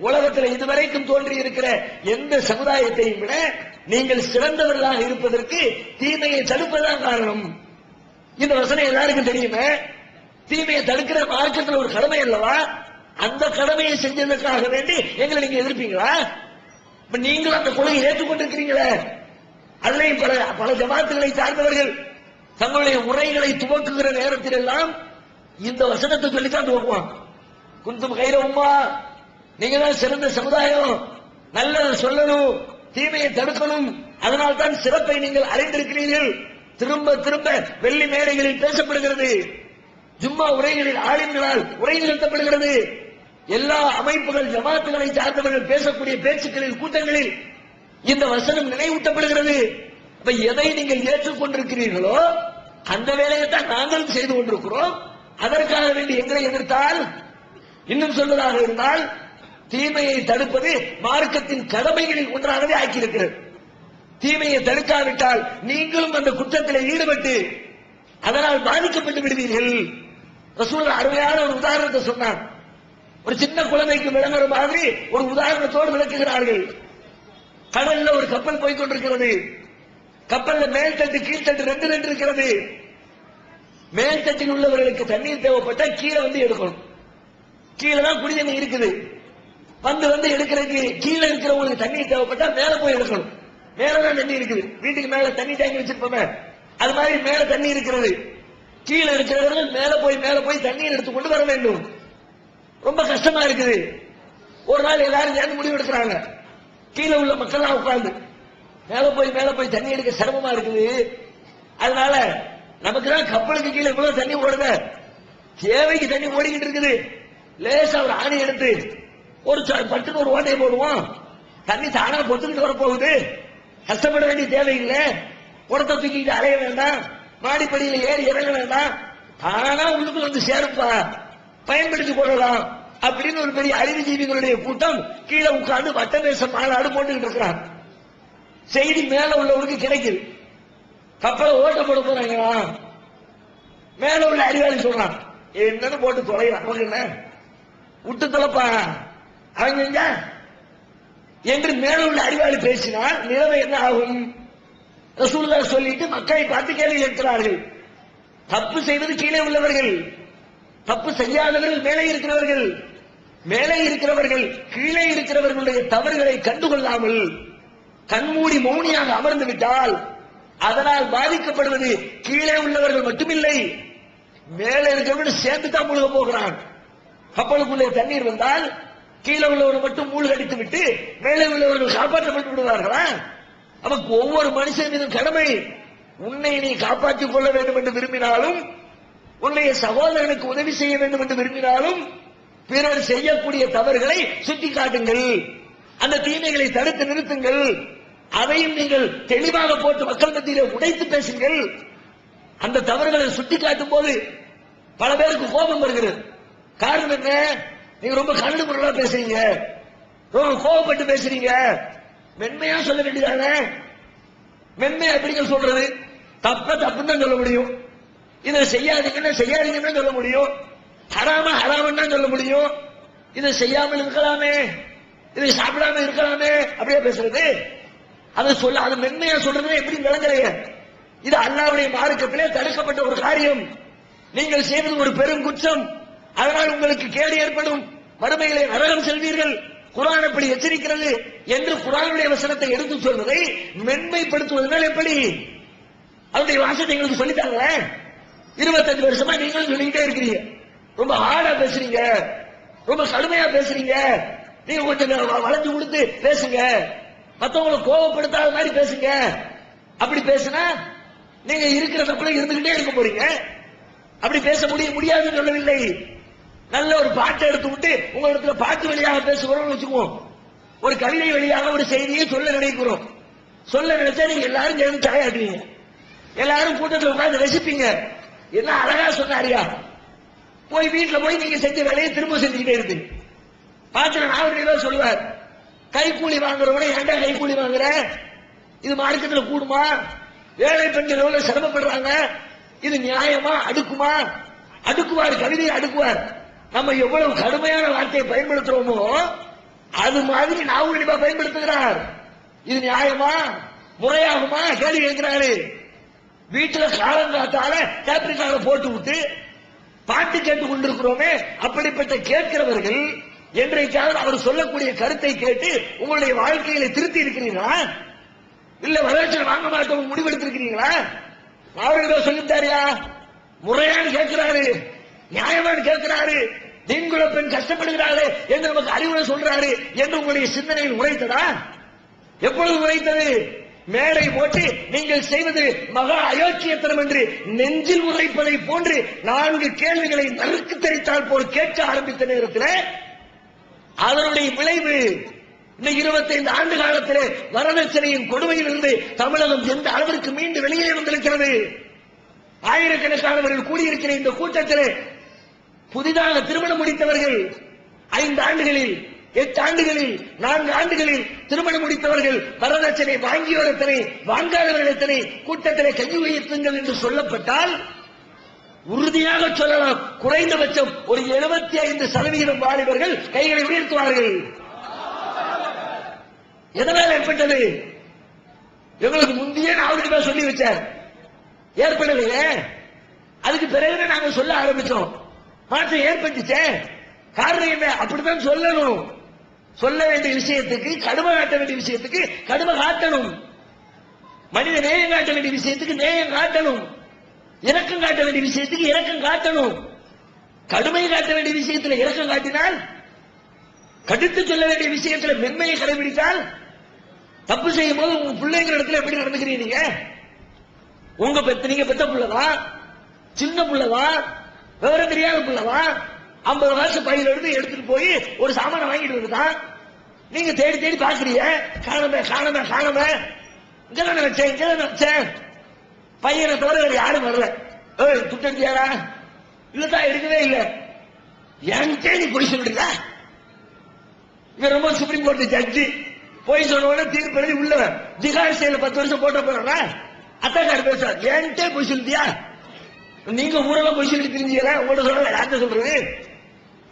உலகத்தில் இதுவரைக்கும் தோன்றி இருக்கிற எந்த சமுதாயத்தையும் விட நீங்கள் சிறந்தவர்களாக இருப்பதற்கு தீமையை தடுப்பதுதான் காரணம். இந்த வசனம் எல்லாருக்கும் தெரியுமே. தீமையை தடுக்கிற மார்க்கத்தில் ஒரு கடமை அல்லவா? அந்த கடமையை செஞ்சதற்காக வேண்டி எங்களை நீங்க எதிர்ப்பீங்களா? நீங்களும் அந்த கொள்கையை ஏற்றுக்கொண்டிருக்கிறீங்களே. அதிலேயும் பல ஜமாத்துகளை சார்ந்தவர்கள் தங்களுடைய உரைகளை துவக்குகிற நேரத்தில் எல்லாம் இந்த வசனத்தை சொல்லித்தான் துவக்குவான். குன்தும் கைர உம்மா, நீங்க தான் சிறந்த சமுதாயம், நல்லதை சொல்லணும், தீமையை தடுக்கணும், அதனால் தான் சிறப்பை நீங்கள் அறிந்திருக்கிறீர்கள். திரும்ப திரும்ப வெள்ளி மேடைகளில் பேசப்படுகிறது, ஜும்மா உரைகளில் ஆலிம்களால் உரை நிறுத்தப்படுகிறது, எல்லா அமைப்புகள் ஜமாத்துகளை சார்ந்தவர்கள் பேசக்கூடிய பேச்சுக்களில் கூட்டங்களில் இந்த வசனம் நினைவூட்டப்படுகிறது. அப்ப எதை நீங்கள் ஏற்றுக்கொண்டிருக்கிறீர்களோ அந்த வேலையை தான் நாங்களும் செய்து கொண்டிருக்கிறோம். அதற்காக வேண்டி எங்களை எதிர்த்தால், இன்னும் சொல்வதாக இருந்தால், தீமையை தடுப்பது மார்க்கத்தின் கடமைகளில் ஒன்றாகவே ஆக்கியிருக்கிறது. தீமையை தடுக்காவிட்டால் நீங்களும் அந்த குற்றத்தில் ஈடுபட்டு அதனால் பாதிக்கப்பட்டு விடுவீர்கள். ரசூலுல்லாஹ் அருமையான ஒரு உதாரணத்தை சொன்னார். ஒரு சின்ன குழந்தைக்கு விளங்குற மாதிரி ஒரு உதாரணத்தோடு விளக்குகிறார்கள். கடல்ல ஒரு கப்பல் போய் கொண்டிருக்கிறது. கப்பல்ல மேல் தட்டு கீழ் தட்டு ரெண்டு இருக்கிறது. மேல் தட்டில் உள்ளவர்களுக்கு தண்ணீர் தேவைப்பட்டா கீழே வந்து எடுக்கணும். கீழே தான் குடி தண்ணி இருக்குது. வந்து எடுக்கிறதுக்கு கீழே இருக்கிறவங்களுக்கு தண்ணீர் தேவைப்பட்டா மேல போய் எடுக்கணும். மேலதான் தண்ணி இருக்குது. வீட்டுக்கு மேல தண்ணி டேங்கி வச்சிருப்போமே, அது மாதிரி மேல தண்ணி இருக்கிறது. கீழே இருக்கிறவர்கள் மேல போய் தண்ணீர் எடுத்துக்கொண்டு வர வேண்டும். ரொம்ப கஷ்டமா இருக்குது. ஒரு நாள் எல்லாரும் சேர்ந்து முடிவு எடுக்கிறாங்க. கீழே உள்ள மக்கள் உட்கார்ந்து மேல போய் தண்ணி எடுக்க சிரமமா இருக்குது. அதனால நமக்கு தான் கப்பலுக்கு கீழே இவ்வளவு தண்ணி ஓடுத, தேவைக்கு தண்ணி ஓடிக்கிட்டு இருக்குது. லேசா ஒரு ஆணி எடுத்து ஒரு பட்டுன்னு ஒரு ஓட்டையை போடுவோம், தண்ணி தானா பொத்துக்கிட்டு வரப்போகுது, கஷ்டப்பட வேண்டிய தேவையில்லை, குடத்தை தூக்கிட்டு அலைய வேண்டாம், மாடிப்படியில் ஏறி இறங்க வேண்டாம், தானா உள்ளுக்குள்ள வந்து சேருப்பா, பயன்படுத்தி கொள்ளலாம் அப்படின்னு ஒரு பெரிய அறிவுஜீவிகளுடைய கூட்டம் கீழே உட்கார்ந்து வட்டமேச மாநாடு போட்டுக்கிட்டு இருக்கிறாங்க. செய்தி மேல உள்ளவருக்கு கிடைக்குது, கப்பலை ஓட்ட போட போறாங்களா? மேல உள்ள அறிவாளி சொல்றான், என்னன்னு போட்டு தொலைலாம், அவங்க என்ன விட்டு தொலைப்பா அவங்க என்று மேல உள்ள அறிவாளி பேசினால் நிலைமை என்ன ஆகும்? ரசூலுல்லாஹ் சொல்லிட்டு மக்களை பார்த்து கேள்வி கேட்கிறார்கள். தப்பு செய்வது கீழே உள்ளவர்கள், தப்பு செய்யாதவர்கள் மேலே இருக்கிறவர்கள், மேலே இருக்கிறவர்கள் கீழே இருக்கிறவர்களுடைய தவறுகளை கண்டுகொள்ளாமல் கண்மூடி மௌனியாக அமர்ந்து விட்டால் அதனால் பாதிக்கப்படுவது கீழே உள்ளவர்கள் மட்டுமில்லை, மேலே இருக்கிறவர்கள் சேர்ந்து தான் மூழ்க போகிறான். கப்பலுக்குள்ளே தண்ணீர் வந்தால் கீழே உள்ளவர்கள் மட்டும் மூழ்கடித்து விட்டு மேலே உள்ளவர்கள் காப்பாற்றப்பட்டு விடுவார்களா? நமக்கு ஒவ்வொரு மனுஷன் மீதும் கடமை. உன்னை நீ காப்பாற்றிக் கொள்ள வேண்டும் என்று விரும்பினாலும், உன்னுடைய சகோதரனுக்கு உதவி செய்ய வேண்டும் என்று விரும்பினாலும், பிறர் செய்யக்கூடிய தவறுகளை சுட்டி காட்டுங்கள், அந்த தீமைகளை தடுத்து நிறுத்துங்கள், அதையும் நீங்கள் தெளிவாக போட்டு மக்கள் மத்தியிலே உடைத்து பேசுங்கள். அந்த தவறுகளை சுட்டி காட்டும் போது பல பேருக்கு கோபம் வருகிறது. காரணம் என்ன? நீங்க ரொம்ப கரடு முரடா பேசுறீங்க, ரொம்ப கோபப்பட்டு பேசுறீங்க. மென்மையா சொல்ல வேண்டியதானே? மென்மையா எப்படிங்க சொல்றது? தப்புன்னு தான் சொல்ல முடியும். இதை செய்யாதீங்கன்னு சொல்ல முடியும். ஹராமன்னு தான் சொல்ல முடியும். இதை செய்யாமல் இருக்கலாமே, இதை சாப்பிடாம இருக்கலாமே, அப்படியே பேசுறது. அது மென்மையா சொல்றது எப்படி விளங்கலையே? இது அல்லாஹ்வுடைய மார்க்கத்திலே தடுக்கப்பட்ட ஒரு காரியம். நீங்கள் செய்வது ஒரு பெரும் குற்றம். அதனால் உங்களுக்கு கேடு ஏற்படும், மறுமையிலே நரகம் செல்வீர்கள், குர்ஆன் அப்படி எச்சரிக்கிறது என்று குர்ஆனுடைய வசனத்தை எடுத்து சொல்வதை மென்மைப்படுத்துவதனால் எப்படி? அவருடைய வாசத்தை எங்களுக்கு சொல்லித்தாங்க. 25 வருஷமா நீங்களும் சொல்லிக்கிட்டே இருக்கிறீங்க. ரொம்ப ஹார்டா பேசுறீங்க, ரொம்ப கடுமையா பேசுறீங்க. நீங்க கொஞ்சம் வளைஞ்சு கொடுத்து பேசுங்க, மத்தவங்களை கோபப்படுத்தாத மாதிரி பேசுங்க. அப்படி பேசினா நீங்க இருக்கிற தப்புல இருந்துகிட்டே இருக்க போறீங்க. அப்படி பேச முடியாதுன்னு சொல்லவில்லை. நல்ல ஒரு பாட்டை எடுத்து விட்டு உங்களிடத்துல பாட்டு வழியாக பேசுகிறோம் வச்சுக்குவோம். ஒரு கவிதை வழியாக ஒரு செய்தியை சொல்ல நினைக்கிறோம். சொல்ல நினைச்சா நீங்க எல்லாரும் சேர்ந்து தலையாட்டுவீங்க. எல்லாரும் கூட்டத்தில் உட்கார்ந்து ரசிப்பீங்க. என்ன அழகா சொன்னாரியா? போய் வீட்டுல போய் நீங்க செஞ்ச வேலையை திரும்ப செஞ்சுக்கிட்டே இருக்கு. பாத்திர நாகரிகம் சொல்லுவார், கைக்கூலி வாங்குறவன ஏன்டா கைக்கூலி வாங்குற? இது மார்க்கெட்டில் கூடுமா? ஏழை பெண்கள் எவ்வளவு சிரமப்படுறாங்க, இது நியாயமா? அடுக்குவார், கவிதையை அடுக்குவார். நம்ம எவ்வளவு கடுமையான வார்த்தையை பயன்படுத்துறோமோ அது மாதிரி நாகரிகமா பயன்படுத்துகிறார். இது நியாயமா, முறையாகுமா கேள்வி கேட்கிறாரு. வீட்டுல காலங்காத்தால கேப்ரிகால போட்டு விட்டு பாட்டு கேட்டுக் கொண்டிருக்கிறோமே, அப்படிப்பட்ட கேட்கிறவர்கள் என்றைக்காவது அவர் சொல்லக்கூடிய கருத்தை கேட்டு உங்களுடைய வாழ்க்கையில திருத்தி இருக்கிறீங்களா? இல்ல வரதட்சணை வாங்க மாட்டோம் முடிவெடுத்திருக்கிறீங்களா? அவர்கள் சொல்லித்தாரியா? முறையான கேட்கிறாரு, நியாயமான கேட்கிறாரு, நீங்குல பெண் கஷ்டப்படுகிறாரு என்று நமக்கு அறிவுரை சொல்றாரு என்று உங்களுடைய சிந்தனையில் உரைத்ததா? எப்பொழுது உரைத்தது? மேடை போட்டு நீங்கள் செய்வது மகா அயோக்கியத்தனம் என்று நெஞ்சில் உரைப்பதை போன்று 4 கேள்விகளை நறுக்கு தெரித்தால் போல் கேட்க ஆரம்பித்த நேரத்தில் அதனுடைய விளைவு இந்த 25 ஆண்டு காலத்திலே வரதட்சணையின் கொடுமையில் இருந்து தமிழகம் எந்த அளவிற்கு மீண்டு வெளியே வந்திருக்கிறது. ஆயிரக்கணக்கானவர்கள் கூடியிருக்கிற இந்த கூட்டத்திலே புதிதாக திருமணம் முடித்தவர்கள் 5 ஆண்டுகளில், 8 ஆண்டுகளில், 4 ஆண்டுகளில் திருமணம் முடித்தவர்கள் வரதட்சணை வாங்கியோர் எத்தனை, வாங்காதவர்கள் எத்தனை? கூட்டத்திலே கையை உயர்த்துங்கள் என்று சொல்லப்பட்டால் உறுதியாக சொல்லலாம், குறைந்தபட்சம் ஒரு 75% வாலிபர்கள் கைகளை உயர்த்துவார்கள். எதனால் ஏற்பட்டது? எங்களுக்கு முந்தைய நாவடிமா சொல்லி வச்சார், ஏற்படலையே. அதுக்கு பிறகு நாங்க சொல்ல ஆரம்பிச்சோம், மாற்றம் ஏற்பட்டுச்சே. காரணம் என்ன? அப்படித்தான் சொல்லணும். சொல்ல வேண்டிய விஷயத்துக்கு கடுமை காட்ட வேண்டிய விஷயத்துக்கு கடுமை காட்டணும். மனித நேயம் காட்ட வேண்டிய விஷயத்துக்கு நேயம் காட்டணும். இரக்கம் காட்ட வேண்டிய விஷயத்துக்கு இரக்கம் காட்டணும். கடுமை காட்ட வேண்டிய விஷயத்தில் இரக்கம் காட்டினால், கடித்து சொல்ல வேண்டிய விஷயத்தில் மென்மையை கடைபிடித்தால், தப்பு செய்யும் போது உங்க பிள்ளைங்கிற இடத்துல எப்படி நடந்துக்கிறீங்க? நீங்க நீங்க பெத்த பிள்ளைதான், சின்ன பிள்ளைதான், விவரம் தெரியாத பிள்ளைதான், 50 வருஷம் பையில இருந்து எடுத்துட்டு போய் ஒரு சாமான வாங்கிட்டு வருதான். நீங்க தேடி தேடி பாக்குறீங்க, காணாம இங்கதான் நினைச்சேன். பையனை தவிர வேற யாரும் வரல. துட்டடியாரா? இல்லதான், எடுக்கவே இல்லை. என்கிட்ட நீ போய் சொல்றீங்க. இங்க ரொம்ப சுப்ரீம் கோர்ட் ஜட்ஜி போய் சொன்ன தீர்ப்பு எழுதி உள்ளவன் ஜிகார் செயல 10 வருஷம் போட்ட போற அத்தாக்கார பேசுறார், என்கிட்ட போய் சொல்லியா? நீங்க ஊரெல்லாம் போய் சொல்லி தெரிஞ்சீங்க, உங்கள்ட்ட சொல்ல யார்கிட்ட சொல்றது?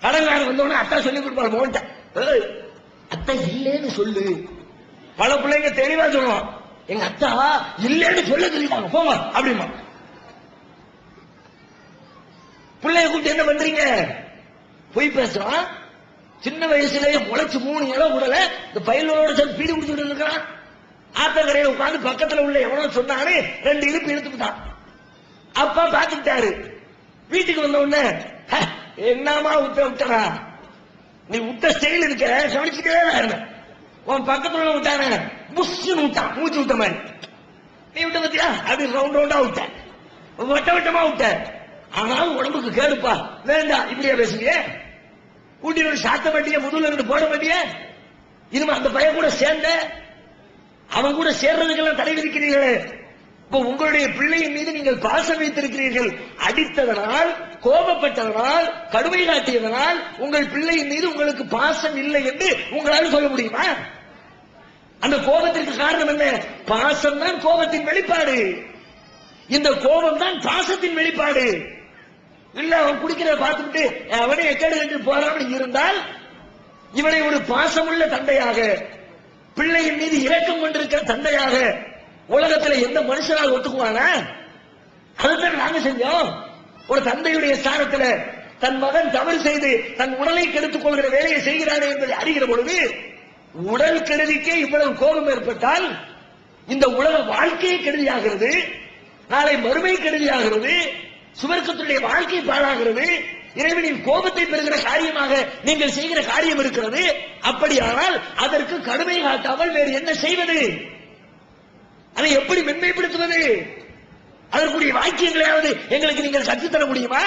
கடன்காரன் வந்தவொடனே அத்தா சொல்லி கொடுப்பாரு மோன்ட்ட, அத்தா இல்லேன்னு சொல்லு. பல பிள்ளைங்க தெளிவா சொல்லுவான், எங்க அத்தா இல்லேன்னு சொல்ல தெரியுமாங்க, போங்க அப்படிமா. பிள்ளைய கூப்பிட்டு என்ன பண்றீங்க? பொய் பேசுறான். சின்ன வயசுலேயே முளைச்சு 3 இடம் உடல இந்த பயிலோட சேர்ந்து பீடி குடிச்சுட்டு இருக்கிறான். ஆத்தங்கரையில உட்காந்து பக்கத்துல உள்ள எவனோ சொன்னாரு, 2 இழுப்பு இழுத்துட்டான். அப்பா பாத்துக்கிட்டாரு. வீட்டுக்கு வந்த உடனே, என்னமா விட்டா நீ விட்ட ஸ்டைல் இருக்க கவனிச்சுக்கவே வேணும். உன் பக்கத்துல விட்டான புஷ்னு விட்டான், மூச்சு விட்ட மாதிரி. நீ விட்ட பத்தியா? அப்படி ரவுண்டா விட்ட, வட்டமா விட்ட. ஆனாலும் உடம்புக்கு கேடுப்பா, வேண்டாம் இப்படியா பேசுங்க. கூட்டி ஒரு சாத்த மாட்டிய, முதுகுல இருந்து போட மாட்டிய. இனிமே அந்த பையன் கூட சேர்ந்த, அவன் கூட சேர்றதுக்கெல்லாம் தடை விதிக்கிறீங்களே. உங்களுடைய பிள்ளையின் மீது நீங்கள் பாசம் வைத்திருக்கிறீர்கள். அடித்ததனால், கோபப்பட்டதனால், கடுமை காட்டியதனால் உங்கள் பிள்ளையின் மீது உங்களுக்கு பாசம் இல்லை என்று உங்களால் சொல்ல முடியுமா? அந்த கோபத்திற்கு காரணம் என்ன? பாசம் தான் கோபத்தின் வெளிப்பாடு. இந்த கோபம் தான் பாசத்தின் வெளிப்பாடு. இல்ல அவன் குடிக்கிறத பார்த்துட்டு அவனே எக்கேடு என்று போறாமல் இருந்தால் இவனை ஒரு பாசமுள்ள தந்தையாக, பிள்ளையின் மீது இரக்கம் கொண்டிருக்கிற தந்தையாக உலகத்தில் எந்த மனுஷனால் ஒத்துக்குவானா? அதுதான் நாங்க செஞ்சோம். ஒரு தந்தையுடைய ஸ்தானத்தில் தன் மகன் தவறு செய்து தன் உடலை கெடுத்துக் கொள்கிற வேலையை செய்கிறானே என்பதை அறிகிற பொழுது உடல் கெடுதிக்கே இவ்வளவு கோபம் ஏற்பட்டால் இந்த உலக வாழ்க்கையை கெடுதியாகிறது, நாளை மறுமை கெடுதியாகிறது, சுவர்க்கத்துடைய வாழ்க்கை பாழாகிறது, இறைவனின் கோபத்தை பெறுகிற காரியமாக நீங்கள் செய்கிற காரியம் இருக்கிறது. அப்படியானால் அதற்கு கடுமை காட்டாமல் வேறு என்ன செய்வது? அதை எப்படி மென்மைப்படுத்துவது? அதற்குரிய வாக்கியங்களையாவது எங்களுக்கு நீங்கள் கற்றுத்தர முடியுமா?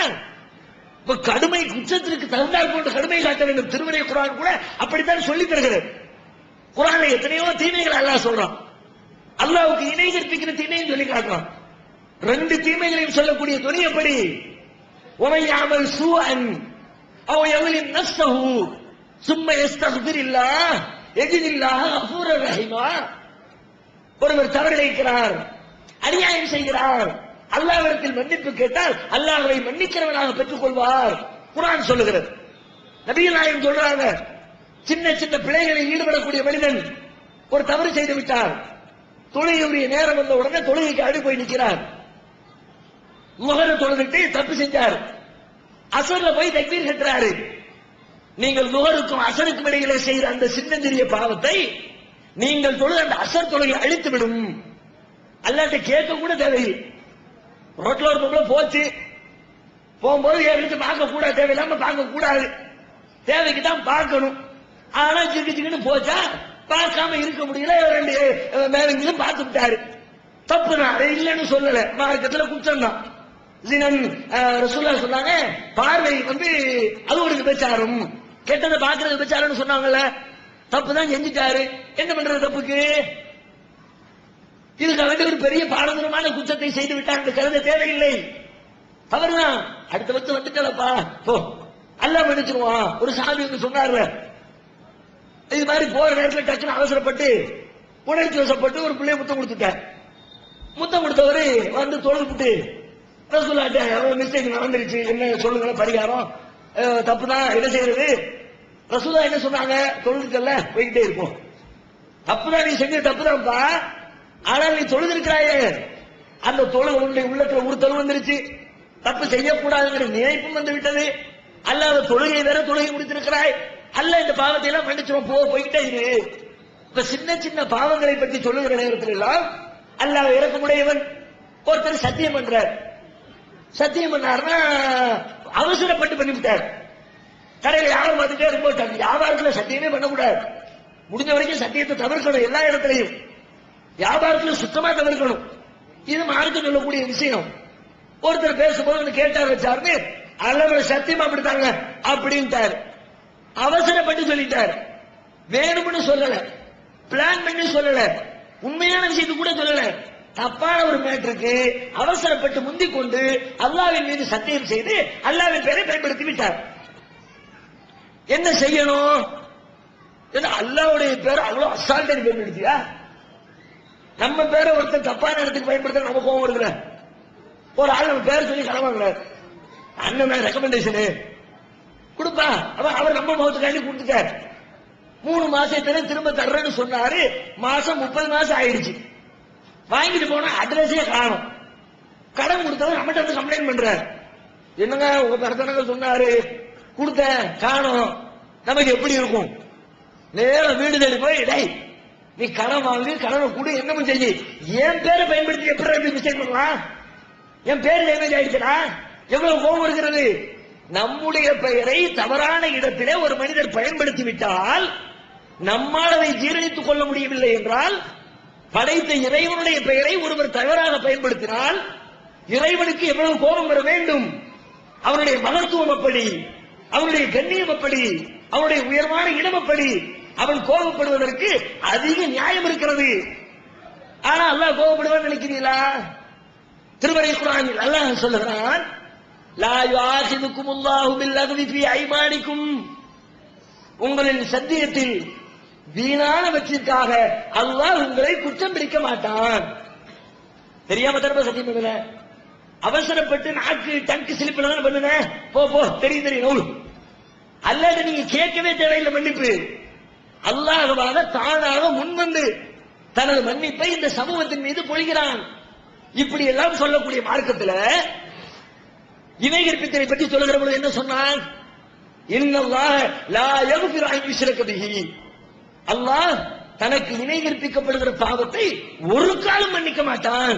இப்ப கடுமை குற்றத்திற்கு தகுந்தால் போன்ற கடுமை காட்ட வேண்டும். திருமறை குர்ஆன் கூட அப்படித்தான் சொல்லி தருகிறது. குர்ஆன்ல எத்தனையோ தீமைகள் அல்லாஹ் சொல்றான். அல்லாஹ்வுக்கு இணை கற்பிக்கிற தீமையும் சொல்லி காட்டுறான். ரெண்டு தீமைகளையும் சொல்லக்கூடிய துணை எப்படி? وَمَنْ يَعْمَلْ سُوءًا أَوْ يَظْلِمْ نَفْسَهُ ثُمَّ يَسْتَغْفِرِ اللَّهَ يَجِدِ اللَّهَ غَفُورًا رَحِيمًا. ஒருவர் தவறிழைக்கிறார், அநியாயம் செய்கிறார், அல்லாஹ்விடத்தில் மன்னிப்பு கேட்டால் அல்லாஹ்வை மன்னிக்கிறவனாக பெற்றுக் கொள்வார். குர்ஆன் சொல்லுகிறது. நபிகள் நாயகம் சொல்றாங்க, சின்ன சின்ன பிழைகளில் ஈடுபடக்கூடிய மனிதன் ஒரு தவறு செய்து விட்டார், தொழுகையுடைய நேரம் வந்த உடனே தொழுகைக்கு அடி போய் நிற்கிறார். முகர தொழுதுட்டு தப்பு செஞ்சார், அசர்ல போய் தக்பீர் கட்டுறாரு. நீங்கள் முகருக்கும் அசருக்கும் இடையிலே செய்கிற அந்த சின்னஞ்சிறிய பாவத்தை நீங்கள் தொழுது அந்த அசர் தொழுகை அழித்து விடும். அல்லாட்ட கேட்க கூட தேவை. ரோட்ல ஒரு பொம்பளை போச்சு, போகும்போது எடுத்து பார்க்க கூடாது, தேவையில்லாம பார்க்க கூடாது, தேவைக்கு தான் பார்க்கணும். ஆனா சிக்கு சிக்குன்னு போச்சா, பார்க்காம இருக்க முடியல, ரெண்டு மேலும் பார்த்து விட்டாரு. தப்பு தான், இல்லைன்னு சொல்லல, மார்க்கத்தில் குற்றம் தான். ரசூலுல்லாஹ் சொன்னாங்க, பார்வை அது ஒரு விபச்சாரம், கெட்டதை பார்க்கறது விபச்சாரம்னு சொன்னாங்கல்ல. தப்பு தான் செஞ்சுட்டாரு, என்ன பண்றது தப்புக்கு? இதுக்கு வேண்டிய ஒரு பெரிய பாரதூரமான குற்றத்தை செய்து விட்டாங்க, கருத தேவையில்லை, தவறுதான். அடுத்த வருஷம் வந்துட்டலப்பா போ, அல்லாஹ் மன்னிச்சிருவான். ஒரு சாமி சொன்னார்ல, இது மாதிரி போற நேரத்தில் டக்குன்னு அவசரப்பட்டு உணர்ச்சி வசப்பட்டு ஒரு பிள்ளைய முத்தம் கொடுத்துட்டார். முத்தம் கொடுத்தவரு வந்து தொழுதுட்டு ரசூலுல்லாஹ்ட்ட மிஸ்டேக் நடந்துருச்சு, என்ன சொல்லுங்க பரிகாரம், தப்பு தான், என்ன செய்யறது? ரசூலுல்லாஹ் என்ன சொன்னாங்க? தொழுதுக்கல்ல, போய்கிட்டே இருக்கும். தப்புதான், நீ செஞ்ச தப்புதான்ப்பா, ஆனால் நீ தொழுதிருக்கிறாயே, அந்த தொழுகை உன்னுடைய உள்ளத்துல உறுத்தல் வந்துருச்சு, தப்பு செய்யக்கூடாதுங்கிற நினைப்பும் வந்து விட்டது. அல்லாஹ் தொழுகை வேற தொழுகை முடித்திருக்கிறாய், அல்லாஹ் இந்த பாவத்தை எல்லாம் மன்னிச்சிரும், போய்கிட்டே இரு. இப்ப சின்ன சின்ன பாவங்களை பற்றி சொல்லுகிற நேரத்தில் எல்லாம் அல்லாஹ் இரக்கமுடையவன். ஒருத்தர் சத்தியம் பண்றார், சத்தியம் பண்ணாருன்னா அவசரப்பட்டு பண்ணிவிட்டார். கடையில் யாரும் பார்த்துட்டே ரொம்ப வியாபாரத்துல சத்தியமே பண்ணக்கூடாது, முடிஞ்ச வரைக்கும் சத்தியத்தை தவிர்க்கணும். எல்லா இடத்துலையும் வியாபாரத்துல சுத்தமா தவிர்க்கணும். இது மார்க்கம் சொல்லக்கூடிய விஷயம். ஒருத்தர் பேசும்போது கேட்டார் வச்சாருன்னு அல்ல சத்தியமா அப்படித்தாங்க அப்படின்ட்டாரு. அவசரப்பட்டு சொல்லிட்டார், வேணும்னு சொல்லல, பிளான் பண்ணி சொல்லல, உண்மையான விஷயத்துக்கு கூட சொல்லல, தப்பான ஒரு மேட்டருக்கு அவசரப்பட்டு முந்திக் கொண்டு அல்லாஹ்வின் மீது சத்தியம் செய்து அல்லாஹ்வின் பெயரை பயன்படுத்தி விட்டார். என்ன செய்யணும்? அல்லாஹ்வுடைய பேரை அவ்வளவு அசால்ட்டா பயன்படுத்தியா? நம்ம பேரை ஒருத்தர் தப்பான இடத்துக்கு பயன்படுத்த நம்ம கோவம் வருதுல. ஒரு ஆள் நம்ம பேரை சொல்லி கிளம்புங்கள, அண்ணன் ரெக்கமெண்டேஷனு கொடுப்பா, அவர் நம்ம முகத்துக்காண்டி கொடுத்துட்டார். 3 மாசத்துல திரும்ப தர்றேன்னு சொன்னாரு, மாசம் 30 மாசம் ஆயிடுச்சு. வாங்கிட்டு போனா அட்ரஸே காணும். கடன் கொடுத்தவங்க நம்மகிட்ட வந்து கம்ப்ளைண்ட் பண்றாரு, என்னங்க உங்க தரத்தனங்க சொன்னாரு, கொடுத்த காணும், நமக்கு எப்படி இருக்கும்? நேரம் வீடு தேடி போய், டேய் நீ கடன் வாங்கி கடனை கூட என்னமும் செய்ய, என் பேரை பயன்படுத்தி எப்படி மிஸ்டேக் பண்ணலாம்? என் பேர் டேமேஜ் ஆயிடுச்சுனா எவ்வளவு கோபம் இருக்கிறது? நம்முடைய பெயரை தவறான இடத்திலே ஒரு மனிதர் பயன்படுத்தி விட்டால், நம்மால் அதை ஜீரணித்துக் கொள்ள முடியவில்லை என்றால், படைத்த இறைவனுடைய பெயரை ஒருவர் தவறாக பயன்படுத்தினால் இறைவனுக்கு எவ்வளவு கோபம் வர வேண்டும்? அவருடைய மகத்துவம் அப்படி, அவருடைய கண்ணியம் அப்படி, அவருடைய உயர்வான இடம் அப்படி, அவன் கோபப்படுவதற்கு அதிக நியாயம் இருக்கிறது. ஆனா அல்லாஹ் கோபப்படுவான்னு நினைக்கிறீங்களா? திருமறை குர்ஆனில் அல்லாஹ் சொல்லுகிறான், லா யுஆஹிதுகுமுல்லாஹு பில்லக்வி ஃபீ ஐமானிக்கும், உங்களின் சத்தியத்தில் வீணானவற்றிற்காக அல்லாஹ் உங்களை குற்றம் பிடிக்க மாட்டான். தெரியாம தரப்ப சத்தியம் பண்ணுங்க, அவசரப்பட்டு நாக்கு டங்கு சிலிப்பில் தான் பண்ணுங்க, போ போ தெரியும் தெரியும் நூல் அல்லது நீங்க கேட்கவே தேவையில்லை மன்னிப்பு. அல்லாஹ்வாக தானாக முன்வந்து தனது மன்னிப்பை இந்த சமூகத்தின் மீது பொழிகிறான். இப்படி எல்லாம் சொல்லக்கூடிய மார்க்கத்தில் இணை கற்பித்தலை பற்றி சொல்லுகிற பொழுது என்ன சொன்னான்? இன்னல்லாஹ் லா யக்ஃபிரு அன் யுஷ்ரக பிஹி, அல்லாஹ் தனக்கு இணை கற்பிக்கப்படுகிற பாவத்தை ஒரு காலம் மன்னிக்க மாட்டான்.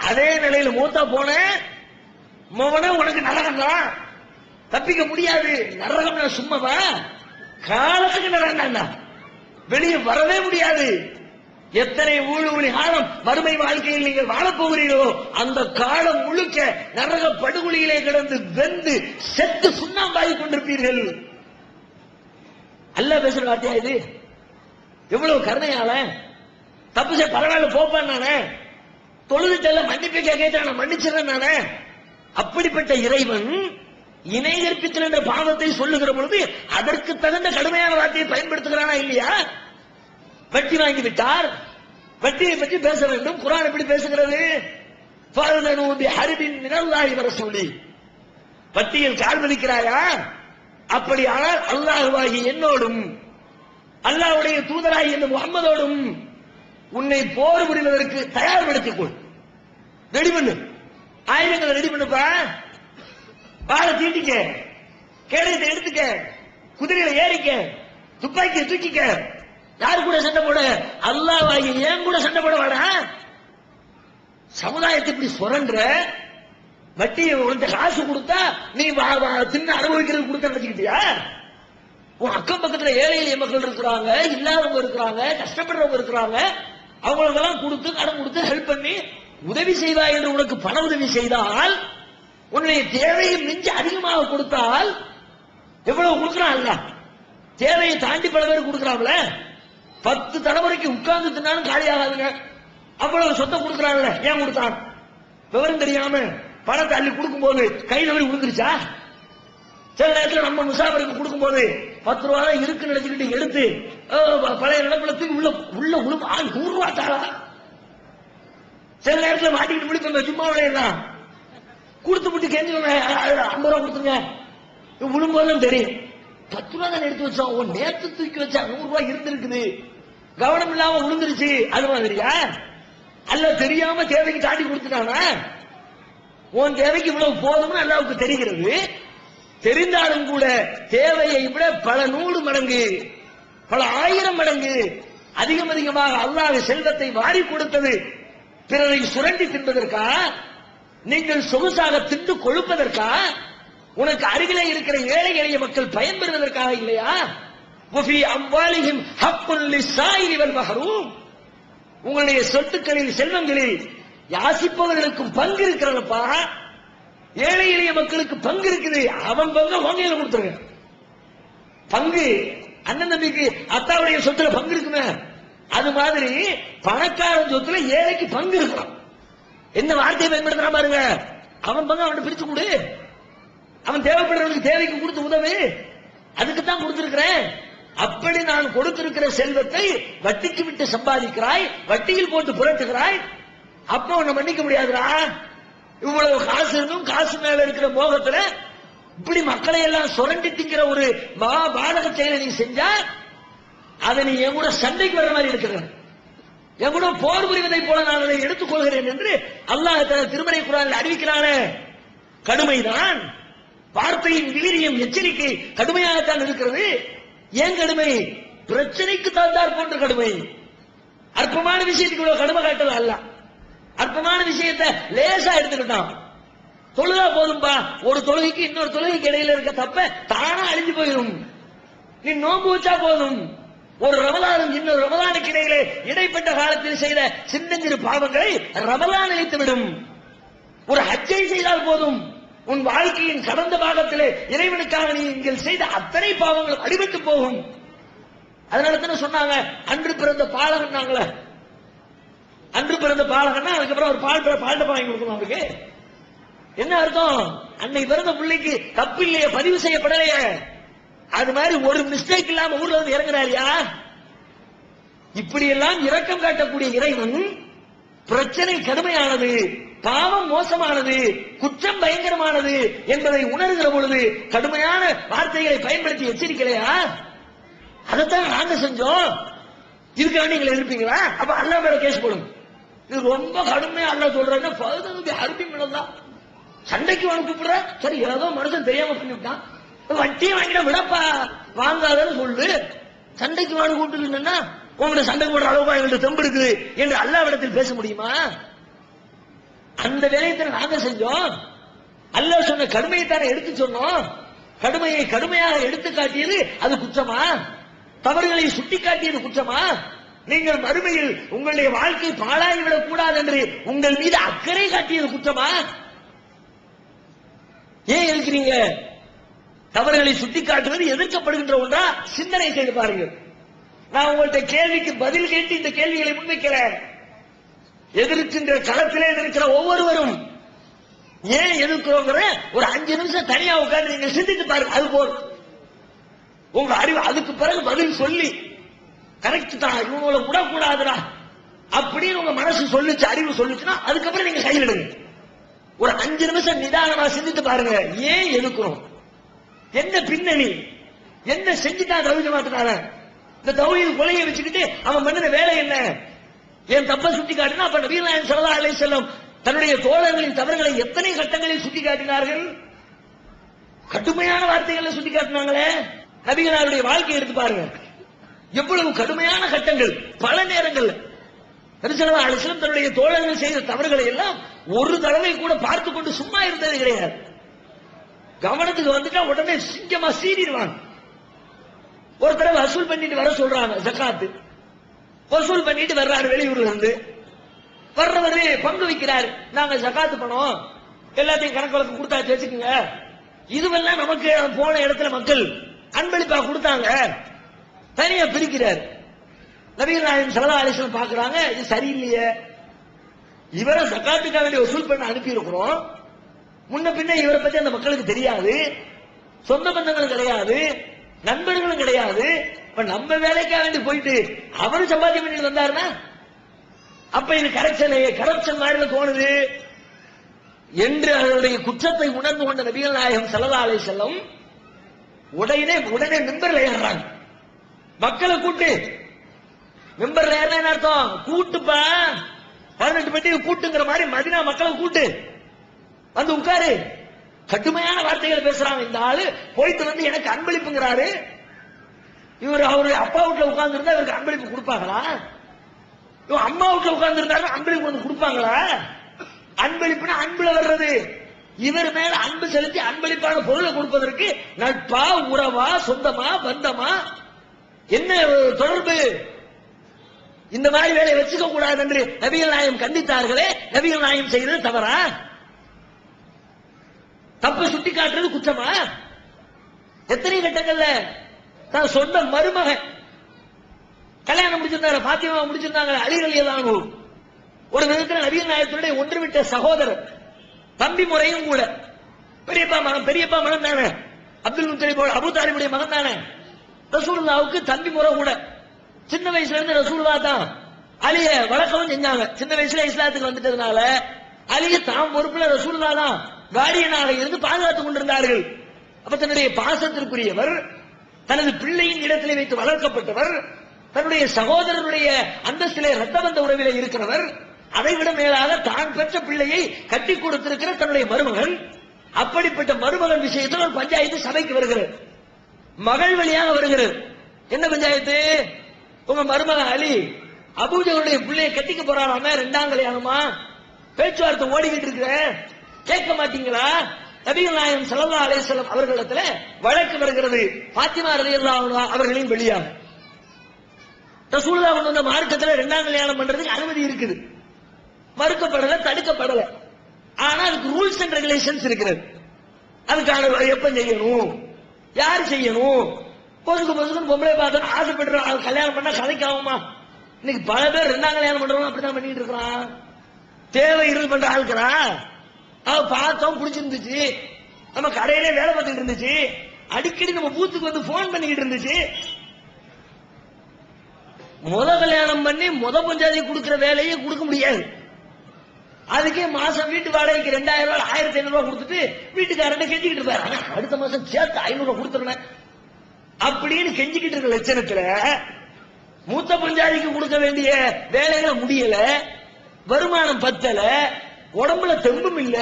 அதே நிலையில மூத்தா போன மோவன உனக்கு நரகம் தான், தப்பிக்க முடியாது. நரகம்னா சும்மாவா? காலத்துக்கு நரகம் தான், வெளியே வரவே முடியாது. எத்தனை ஊழி காலம் மறுமை வாழ்க்கையில் நீங்கள் வாழப் போகிறீர்களோ அந்த காலம் முழுக்க நரக படுகொலியிலே கிடந்து வெந்து செத்து சுண்ணாம்பாகி கொண்டிருப்பீர்கள். அல்லாஹ் பேசுற வார்த்தையா இது? எவ்வளவு கருணையால தப்பு செய்ய பரவாயில்ல போப்பான் நானே, தொழுதுட்டல மன்னிப்பு கேட்க மன்னிச்சிடறேன் நானே. அப்படிப்பட்ட இறைவன் இணை கற்பித்தல் என்ற பாவத்தை சொல்லுகிற பொழுது அதற்கு தகுந்த கடுமையான வார்த்தையை பயன்படுத்துகிறானா இல்லையா? வட்டி வாங்கி விட்டார், வட்டியை பற்றி பேச வேண்டும். குர்ஆன் எப்படி பேசுகிறது? ஃபஅதனு பிஹர்பின் மினல்லாஹி வ ரசூலி, வட்டியில் கால் வலிக்கிறாயா? அப்படியானால் அல்லாஹ்வாகி என்னோடும் அல்லாஹ்வுடைய தூதராகி இந்த முஹம்மதோடும் உன்னை போர் புரிவதற்கு தயார்படுத்திக் கொள். ரெடி பண்ணு, ஆயுதங்களை ரெடி பண்ணுப்பா, வாளை தீட்டிக்க, கேடயத்தை எடுத்துக்க, குதிரையில ஏறிக்க, துப்பாக்கியை தூக்கிக்க. யாரு கூட சண்டை போட? அல்லாஹ்வாகி ஏன் கூட சண்டை போட வாடா. சமுதாயத்தை இப்படி சுரண்ட, வட்டியை உனக்கு காசு கொடுத்தா நீ தின்ன அனுபவிக்கிறது கொடுத்த நினைச்சுக்கிட்டியா? உன் அக்கம் பக்கத்துல ஏழை எளிய மக்கள் இருக்கிறாங்க, இல்லாதவங்க இருக்கிறாங்க, கஷ்டப்படுறவங்க இருக்கிறாங்க, அவங்களுக்கெல்லாம் கொடுத்து கடன் கொடுத்து ஹெல்ப் பண்ணி உதவி செய்வாய் என்று உனக்கு பண உதவி செய்தால், உன்னுடைய தேவையை மிஞ்சி அதிகமாக கொடுத்தால் எவ்வளவு கொடுக்கிறான் அல்ல? தேவையை தாண்டி பல பேர் கொடுக்கிறாங்கள. 10 தலைமுறைக்கு உட்கார்ந்து தின்னாலும் காலியாகாதுங்க, அவ்வளவு சொத்தை கொடுக்கிறான்ல. ஏன் கொடுத்தான்? விவரம் தெரியாம பணத்தை அள்ளி கொடுக்கும் போது கையில போய் விழுந்துருச்சா? சில நேரத்தில் நம்ம முசாபருக்கு கொடுக்கும் போது 10 ரூபா தான் இருக்கு நினைச்சுக்கிட்டு எடுத்து பழைய நிலப்பலத்துக்கு உள்ள உள்ள உழுப்பு 100 ரூபா தாரா. சில நேரத்தில் மாட்டிக்கிட்டு விழுக்க சும்மாவே எல்லாம் கொடுத்து விட்டு கேஞ்சுக்கோங்க, 50 ரூபா கொடுத்துங்க. விழும்போதும் தெரியும் 10 ரூபா தான் எடுத்து வச்சோம், உன் நேரத்து தூக்கி வச்சா 100 ரூபாய் இருந்திருக்குது, கவனம் இல்லாம விழுந்துருச்சு. அது மாதிரியா? அல்ல தெரியாம தேவைக்கு தாண்டி கொடுத்துட்டானா? உன் தேவைக்கு இவ்வளவு போதும்னு அல்லாவுக்கு தெரிகிறது. தெரிந்தாலும் கூட தேவையை விட பல 100 மடங்கு பல 1000 மடங்கு அதிகமாக அல்லாஹ் செல்வத்தை வாரி கொடுத்தது பிறரை சுரண்டி தின்பதற்கா? நீங்கள் சொகுசாக தின்று கொழுப்பதற்கா? உனக்கு அருகிலே இருக்கிற ஏழை எளிய மக்கள் பயன்பெறுவதற்காக இல்லையா? வஃபி அம்வாலிஹிம் ஹக்குன் லிஸ்ஸாயிலி வல் மஹ்ரூம், உங்களுடைய சொத்துக்களில் செல்வங்களில் யாசிப்பவர்களுக்கும் பங்கு இருக்கிறதப்பா. ஏழை எளிய மக்களுக்கு பங்கு இருக்குது, அவன் பங்கு வங்கியில கொடுத்துருங்க. பங்கு அண்ணன் தம்பிக்கு அத்தாவுடைய சொத்துல பங்கு இருக்குமே, அது மாதிரி பணக்காரன் சொத்துல ஏழைக்கு பங்கு இருக்கலாம். என்ன வார்த்தையை பயன்படுத்துறான் பாருங்க, அவன் பங்கு அவன் பிரிச்சு கொடு, அவன் தேவைப்படுறவனுக்கு தேவைக்கு கொடுத்து உதவு, அதுக்கு தான் கொடுத்திருக்கிறேன். அப்படி நான் கொடுத்திருக்கிற செல்வத்தை வட்டிக்கு விட்டு சம்பாதிக்கிறாய், வட்டியில் போட்டு புரட்டுகிறாய், அப்போ உன்னை மன்னிக்க முடியாதுடா. இவ்வளவு காசு இருந்தும் காசு மேல இருக்கிற மோகத்துல இப்படி மக்களை எல்லாம் சுரண்டி திங்கிற ஒரு பாதக செயலை நீ செஞ்சா அதை நீ என் கூட சண்டைக்கு வர மாதிரி இருக்கிற, என் கூட போர் புரிவதை போல நான் அதை எடுத்துக் கொள்கிறேன் என்று அல்லாஹ் திருமறை குர்ஆனில் அறிவிக்கிறானே. கடுமைதான், வார்த்தையின் வீரியம் எச்சரிக்கை கடுமையாகத்தான் இருக்கிறது. ஏன் கடுமை? பிரச்சனைக்கு தகுந்தார் போன்ற கடுமை. அற்பமான விஷயத்துக்கு இவ்வளவு கடுமை காட்டல அல்ல. அற்பமான விஷயத்தை லேசா எடுத்துக்கிட்டான். தொழுதா போதும்பா, ஒரு தொழுகைக்கு இன்னொரு தொழுகைக்கு இடையில இருக்க தப்ப தானா அழிஞ்சு போயிடும். நீ நோன்பு வச்சா போதும், ஒரு ரமலானும் இன்னொரு ரமலானுக்கு இடையிலே இடைப்பட்ட காலத்தில் செய்த சின்னஞ்சிறு பாவங்களை ரமலான் அழித்துவிடும். ஒரு ஹஜ்ஜை செய்தால் போதும், உன் வாழ்க்கையின் கடந்த பாகத்திலே இறைவனுக்காக நீ நீங்கள் செய்த அத்தனை பாவங்கள் அடிபட்டு போகும். அதனால தானே சொன்னாங்க, அன்று பிறந்த பாலகன்னாங்களே, அன்று பிறந்த பாலகன்னா அதுக்கப்புறம் ஒரு பால் டப்பா வாங்கி கொடுக்கணும் அவருக்கு. என்ன அர்த்தம்? அன்னைக்கு பிறந்த பிள்ளைக்கு தப்பு இல்லையே, பதிவு செய்யப்படலையே. அது மாதிரி ஒரு மிஸ்டேக் இல்லாம ஊர்ல வந்து இறங்குறாரியா? இப்படி எல்லாம் இரக்கம் காட்டக்கூடிய இறைவன் பிரச்சனை கடுமையானது, பாவம் மோசமானது, குற்றம் பயங்கரமானது என்பதை உணர்கிற பொழுது கடுமையான வார்த்தைகளை பயன்படுத்தி எச்சரிக்கலையா? அதைத்தான் நாங்க செஞ்சோம். இதுக்கு வேண்டி நீங்க எதிர்ப்பீங்களா? அப்ப அல்லாஹ் மேல கேஸ் போடுங்க. இது ரொம்ப கடுமையா அல்லாஹ் சொல்றாங்க. அருப்பி மேலதான் சண்டைக்கு வாங்க கூப்பிடுற, சரி ஏதோ மனுஷன் தெரியாம பண்ணிவிட்டான், வட்டியை வாங்கிட விடப்பா, வாங்காதன்னு சொல்லு. சண்டைக்கு வாங்க கூப்பிட்டு உங்களை சண்டை போடுற அளவுக்கு எங்களுக்கு தெம்பு இருக்குது என்று அல்லாஹ்விடத்தில் பேச முடியுமா? அந்த வேலையை நாங்க செஞ்சோம். அல்லாஹ் சொன்ன கடுமையை தானே எடுத்து சொன்னோம். கடுமையை கடுமையாக எடுத்து காட்டியது அது குற்றமா? தவறுகளை சுட்டி காட்டியது குற்றமா? நீங்கள் மறுமையில் உங்களுடைய வாழ்க்கை பாழாகிவிடக் கூடாது என்று உங்கள் மீது அக்கறை காட்டியது குற்றமா? ஏன் இருக்கிறீங்க? தவறுகளை சுட்டி காட்டுவது எதிர்க்கப்படுகின்ற ஒன்றா? சிந்தனை செய்து பாருங்கள். நான் உங்கள்கிட்ட கேள்விக்கு பதில் கேட்டு இந்த கேள்விகளை முன்வைக்கிறேன். எதிர்க்கின்ற களத்திலே இருக்கிற ஒவ்வொருவரும் ஏன் எதிர்க்கிறோங்கிற ஒரு 5 நிமிஷம் தனியா உட்கார்ந்து நீங்க சிந்தித்து பாருங்க. அது போதும். உங்க அறிவு அதுக்கு பிறகு பதில் சொல்லி கரெக்ட் தான், இவங்கள விடக்கூடாதுடா அப்படின்னு உங்க மனசு சொல்லிச்சு, அறிவு சொல்லிச்சுன்னா அதுக்கப்புறம் நீங்க கையிலிடுங்க. ஒரு 5 நிமிஷம் நிதானமா சிந்தித்து பாருங்க. ஏன் எதுக்குறோம்? என்ன பின்னணி? என்ன செஞ்சுட்டான் தௌஹீத் ஜமாத்துக்கார? இந்த தௌஹீத் கொலையை வச்சுக்கிட்டு அவன் பண்ணின வேலை என்ன? என் தப்ப சுட்டி காட்டினா அப்ப நபி நாயகம் ஸல்லல்லாஹு அலைஹி வஸல்லம் தன்னுடைய தோழர்களின் தவறுகளை எத்தனை கட்டங்களில் சுட்டி காட்டினார்கள்? கடுமையான வார்த்தைகளை சுட்டி காட்டினாங்களே. நபிகளாருடைய வாழ்க்கையை எடுத்து பாருங்க. எவ்வளவு கடுமையான கட்டங்கள். பல நேரங்கள் நபி ஸல்லல்லாஹு அலைஹி வஸல்லம் தன்னுடைய தோழர்கள் செய்த தவறுகளை எல்லாம் ஒரு தடவை கூட பார்த்து கொண்டு சும்மா இருந்தது கிடையாது. கவனத்துக்கு வந்துட்டா உடனே சிங்கமா சீறிடுவாங்க. ஒரு தடவை வசூல் பண்ணிட்டு வர சொல்றாங்க, ஜகாத்து வசூல் பண்ணிட்டு வர்றாரு வெளியூர்ல இருந்து. வர்றவரு பங்கு வைக்கிறாரு. நாங்க ஜகாத்து பணம் எல்லாத்தையும் கணக்கு வழக்கு கொடுத்தாச்சு வச்சுக்கோங்க. இதுவெல்லாம் நமக்கு போன இடத்துல மக்கள் அன்பளிப்பா கொடுத்தாங்க. தனியா பிரிக்கிறார். நபிகள் நாயகம் ஸல்லல்லாஹு அலைஹி வஸல்லம் பாக்குறாங்க, இது சரியில்லையே. இவரை ஜகாத்துக்காக வேண்டிய வசூல் பண்ண அனுப்பி இருக்கிறோம். முன்ன பின்ன இவரை பத்தி அந்த மக்களுக்கு தெரியாது, சொந்த பந்தங்களும் கிடையாது, நண்பர்களும் கிடையாது. இப்ப நம்ம வேலைக்காக வேண்டி போயிட்டு அவரும் சம்பாத்தியம் பண்ணிட்டு வந்தாருன்னா அப்ப இது கரப்ஷன் மாதிரி தோணுது என்று அவருடைய குற்றத்தை உணர்ந்து கொண்ட நபிகள் நாயகம் ஸல்லல்லாஹு அலைஹி வஸல்லம் உடனே மிம்பர்ல ஏறுறாங்க. மக்களை கூட்டு மிம்பர்ல ஏறினா என்ன அர்த்தம்? கூட்டுப்பா, 18 பெட்டி கூட்டுங்கிற மாதிரி மதீனா மக்களை கூட்டு வந்து உட்காரு. கடுமையான வார்த்தைகள் பேசுறாங்க. இந்த ஆளு போயிட்டு வந்து எனக்கு அன்பளிப்புங்கிறாரு. இவர் அவரு அப்பா வீட்டுல உட்கார்ந்து இருந்தா இவருக்கு அன்பளிப்பு கொடுப்பாங்களா? இவன் அம்மா வீட்டுல உட்கார்ந்து இருந்தாரு அன்பளிப்பு வந்து கொடுப்பாங்களா? அன்பளிப்புனா அன்புல வர்றது. இவர் மேல அன்பு செலுத்தி அன்பளிப்பான பொருளை கொடுப்பதற்கு நட்பா, உறவா, சொந்தமா, பந்தமா, என்ன தொடர்பு? இந்த மாதிரி வேலையை வச்சுக்க கூடாது என்று நபிகள் நாயகம் கண்டித்தார்களே. நபிகள் நாயகம் செய்யறது தவறா? தப்பு சுட்டி காட்டுறது குற்றமா? எத்தனை கட்டங்கள்ல தான் சொந்த மருமகன் கல்யாணம் முடிச்சிருந்தாங்க, பாத்திமா முடிச்சிருந்தாங்க, அலி ரலியல்லாஹு அன்ஹு ஒரு விதத்தில் நபிகள் நாயகத்துடைய ஒன்றுவிட்ட சகோதரர், தம்பி முறையும் கூட. பெரியப்பா மகன் தானே, அப்துல் முத்தலிப் அபூ தாலிபுடைய மகன் தானே. ரசூலுல்லாஹ்வுக்கு தம்பி முறை கூட. சின்ன வயசுல இருந்து ரசூலுல்லாஹ் தான் அலிய வளர்க்கவும் செஞ்சாங்க. சின்ன வயசுல இஸ்லாத்துக்கு வந்துட்டதுனால அலிய தாம் பொறுப்புல ரசூலுல்லாஹ் தான் கார்டியனாக இருந்து பாதுகாத்துக் கொண்டிருந்தார்கள். அப்ப தன்னுடைய பாசத்திற்குரியவர், தனது பிள்ளையின் இடத்திலே வைத்து வளர்க்கப்பட்டவர், தன்னுடைய சகோதரருடைய அந்தஸ்திலே ரத்தபந்த உறவிலே இருக்கிறவர், அதைவிட மேலாக தான் பெற்ற பிள்ளையை கட்டி கொடுத்திருக்கிற தன்னுடைய மருமகன். அப்படிப்பட்ட மருமகன் விஷயத்தில் ஒரு பஞ்சாயத்து சபைக்கு வருகிறது. மகள் வழியாக வருகிறது. என்ன பஞ்சாயத்து? உங்க மருமகன் அலி அபூஜலுடைய பிள்ளையை கட்டிக்க போறாராம, 2ஆம் கல்யாணமா, பேச்சுவார்த்தை ஓடிக்கிட்டு இருக்கிற, கேட்க மாட்டீங்களா? நபிகள் நாயகம் ஸல்லல்லாஹு அலைஹி வஸல்லம் அவர்களிடத்துல வழக்கு வருகிறது. பாத்திமா ரலியல்லாஹு அன்ஹா அவர்களின் வெளியாக ரசூலுல்லாஹ் கொண்டு வந்த மார்க்கத்துல 2ஆம் கல்யாணம் பண்றதுக்கு அனுமதி இருக்குது. மறுக்கப்படல, தடுக்கப்படல. ஆனா அதுக்கு ரூல்ஸ் அண்ட் ரெகுலேஷன்ஸ் இருக்கிறது. அதுக்கான எப்ப செய்யணும், யார் செய்யணும், பொசுக்கு பொசுக்குன்னு பொம்பளை பார்த்தா ஆசைப்படுற கல்யாணம் பண்ணா கதைக்காகுமா? இன்னைக்கு பல பேர் ரெண்டாம் கல்யாணம் பண்றவங்க அப்படிதான் பண்ணிட்டு இருக்கிறான். தேவை இருந்து பண்ற ஆளுக்கிறா. அவ பார்த்தோம் பிடிச்சிருந்துச்சு, நம்ம கடையிலே வேலை பார்த்துட்டு இருந்துச்சு, அடிக்கடி நம்ம பூத்துக்கு வந்து போன் பண்ணிக்கிட்டு இருந்துச்சு. கல்யாணம் பண்ணி பஞ்சாதி கொடுக்கிற வேலையை கொடுக்க முடியாது. அதுக்கே மாசம் வீட்டு வாடகைக்கு 2000 ரூபாய் 1500 ரூபாய் கொடுத்துட்டு வீட்டுக்காரன் கெஞ்சிக்கிட்டு இருப்பாரு, அடுத்த மாசம் சேர்த்து 500 ரூபாய் கொடுத்துருவேன் அப்படின்னு கெஞ்சிக்கிட்டு இருக்க லட்சணத்துல மூத்த பஞ்சாதிக்கு கொடுக்க வேண்டிய வேலைகளை முடியல, வருமானம் பத்தல, உடம்புல தெம்பும் இல்ல.